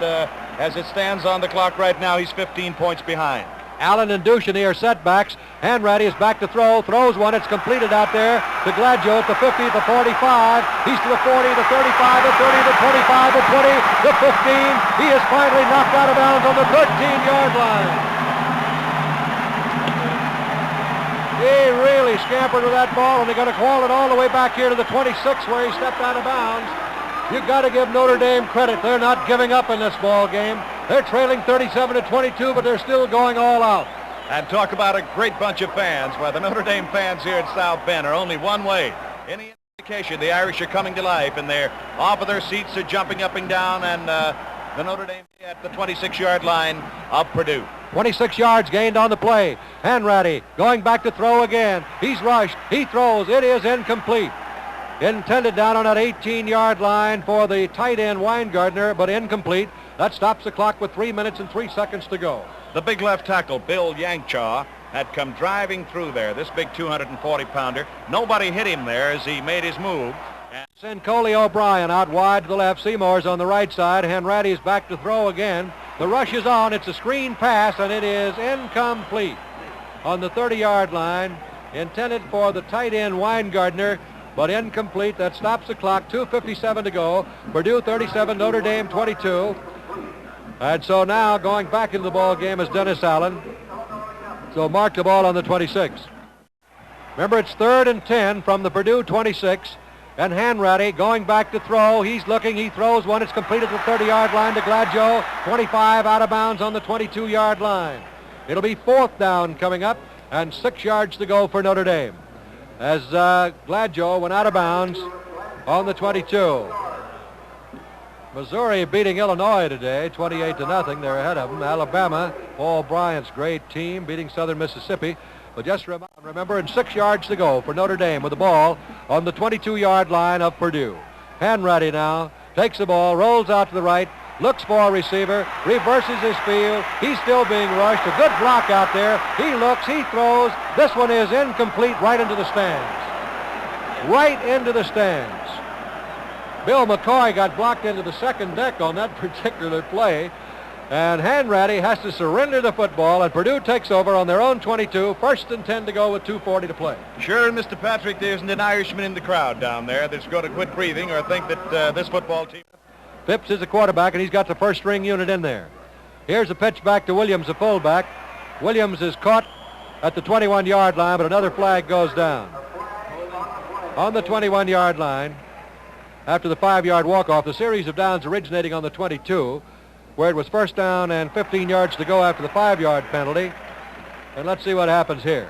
Speaker 1: as it stands on the clock right now, he's 15 points behind.
Speaker 2: Allen and Ducheny are setbacks. Hanratty is back to throw. Throws one. It's completed out there to Gladjo at the 50, the 45. He's to the 40, the 35, the 30, the 25, the 20, the 15. He is finally knocked out of bounds on the 13-yard line. He really scampered with that ball, and they're going to call it all the way back here to the 26 where he stepped out of bounds. You've got to give Notre Dame credit. They're not giving up in this ball game. They're trailing 37-22, but they're still going all out.
Speaker 1: And talk about a great bunch of fans. Well, the Notre Dame fans here at South Bend are only one way. Any indication the Irish are coming to life, and they're off of their seats, they're jumping up and down, and the Notre Dame at the 26-yard line of Purdue.
Speaker 2: 26 yards gained on the play. Hanratty going back to throw again. He's rushed. He throws. It is incomplete. Intended down on that 18-yard line for the tight end Weingartner, but incomplete. That stops the clock with 3 minutes and 3 seconds to go.
Speaker 1: The big left tackle, Bill Yankchaw, had come driving through there, this big 240-pounder. Nobody hit him there as he made his move.
Speaker 2: Sincoli O'Brien out wide to the left. Seymour's on the right side. Hanratty's back to throw again. The rush is on. It's a screen pass, and it is incomplete on the 30-yard line. Intended for the tight end Weingartner, but incomplete. That stops the clock. 2:57 to go. Purdue 37, Notre Dame 22. And so now going back into the ball game is Dennis Allen. So mark the ball on the 26. Remember, it's 3rd and 10 from the Purdue 26. And Hanratty going back to throw. He's looking. He throws one. It's completed the 30-yard line to Gladjo. 25 out of bounds on the 22-yard line. It'll be 4th down coming up and 6 yards to go for Notre Dame as Gladjo went out of bounds on the 22. Missouri beating Illinois today, 28-0. They're ahead of them. Alabama, Paul Bryant's great team, beating Southern Mississippi. But just remember, and 6 yards to go for Notre Dame with the ball on the 22-yard line of Purdue. Hanratty now takes the ball, rolls out to the right, looks for a receiver, reverses his field. He's still being rushed. A good block out there. He looks, he throws. This one is incomplete, right into the stands. Right into the stands. Bill McCoy got blocked into the second deck on that particular play. And Hanratty has to surrender the football, and Purdue takes over on their own 22, 1st and 10 to go with 2:40 to play.
Speaker 1: Sure, Mr. Patrick, there isn't an Irishman in the crowd down there that's going to quit breathing or think that this football team...
Speaker 2: Phipps is a quarterback, and he's got the first-string unit in there. Here's a pitch back to Williams, the fullback. Williams is caught at the 21-yard line, but another flag goes down. On the 21-yard line, after the 5-yard walk-off, the series of downs originating on the 22, where it was 1st down and 15 yards to go after the 5-yard penalty. And let's see what happens here.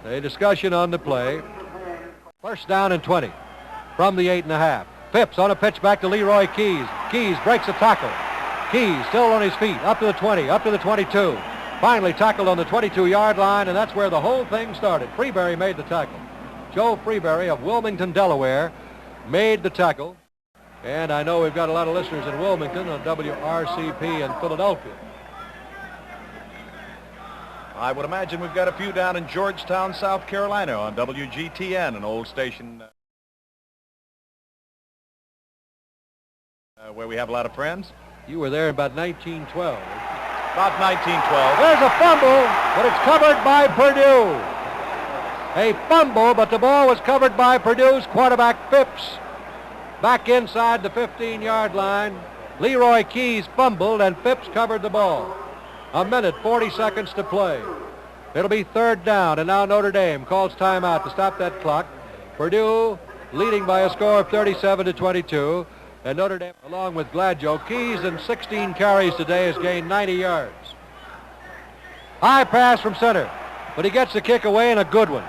Speaker 2: A discussion on the play. 1st down and 20 from the 8.5. Phipps on a pitch back to Leroy Keys. Keys breaks a tackle. Keys still on his feet, up to the 20, up to the 22. Finally tackled on the 22-yard line, and that's where the whole thing started. Freeberry made the tackle. Joe Freeberry of Wilmington, Delaware, made the tackle. And I know we've got a lot of listeners in Wilmington on WRCP in Philadelphia.
Speaker 1: I would imagine we've got a few down in Georgetown, South Carolina on WGTN, an old station where we have a lot of friends.
Speaker 2: You were there about 1912.
Speaker 1: About 1912.
Speaker 2: There's a fumble, but it's covered by Purdue. A fumble, but the ball was covered by Purdue's quarterback Phipps. Back inside the 15-yard line, Leroy Keys fumbled and Phipps covered the ball. 1:40 seconds to play. It'll be 3rd down, and now Notre Dame calls timeout to stop that clock. Purdue leading by a score of 37-22, and Notre Dame, along with Gladjo. Keys in 16 carries today has gained 90 yards. High pass from center, but he gets the kick away, and a good one.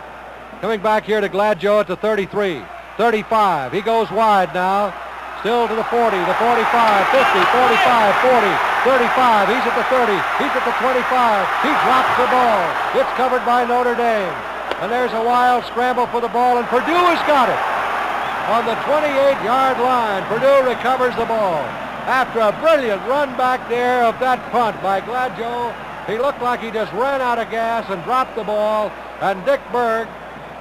Speaker 2: Coming back here to Gladjo at the 33. 35. He goes wide now. Still to the 40, the 45, 50, 45, 40, 35. He's at the 30. He's at the 25. He drops the ball. It's covered by Notre Dame. And there's a wild scramble for the ball, and Purdue has got it. On the 28-yard line, Purdue recovers the ball. After a brilliant run back there of that punt by Gladjo, he looked like he just ran out of gas and dropped the ball, and Dick Berg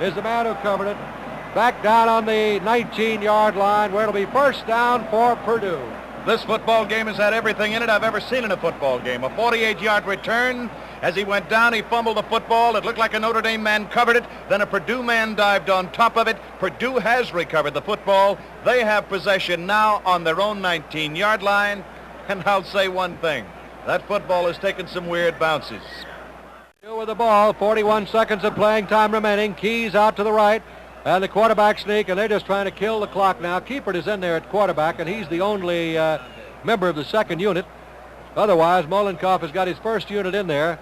Speaker 2: is the man who covered it. Back down on the 19-yard line, where it'll be 1st down for Purdue.
Speaker 1: This football game has had everything in it I've ever seen in a football game. A 48-yard return. As he went down, he fumbled the football. It looked like a Notre Dame man covered it. Then a Purdue man dived on top of it. Purdue has recovered the football. They have possession now on their own 19-yard line. And I'll say one thing. That football has taken some weird bounces.
Speaker 2: With the ball, 41 seconds of playing time remaining. Keys out to the right. And the quarterback sneak, and they're just trying to kill the clock now. Kiepert is in there at quarterback, and he's the only member of the 2nd unit. Otherwise, Molenkoff has got his 1st unit in there,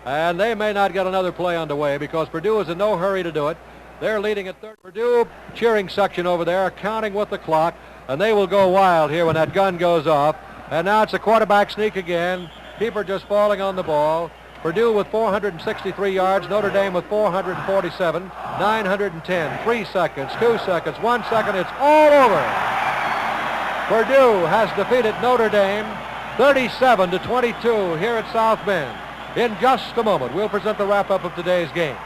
Speaker 2: and they may not get another play underway because Purdue is in no hurry to do it. They're leading at 3rd. Purdue cheering section over there, counting with the clock, and they will go wild here when that gun goes off. And now it's a quarterback sneak again. Kiepert just falling on the ball. Purdue with 463 yards, Notre Dame with 447, 910, 3 seconds, 2 seconds, 1 second, it's all over. Purdue has defeated Notre Dame 37-22 here at South Bend. In just a moment, we'll present the wrap-up of today's game.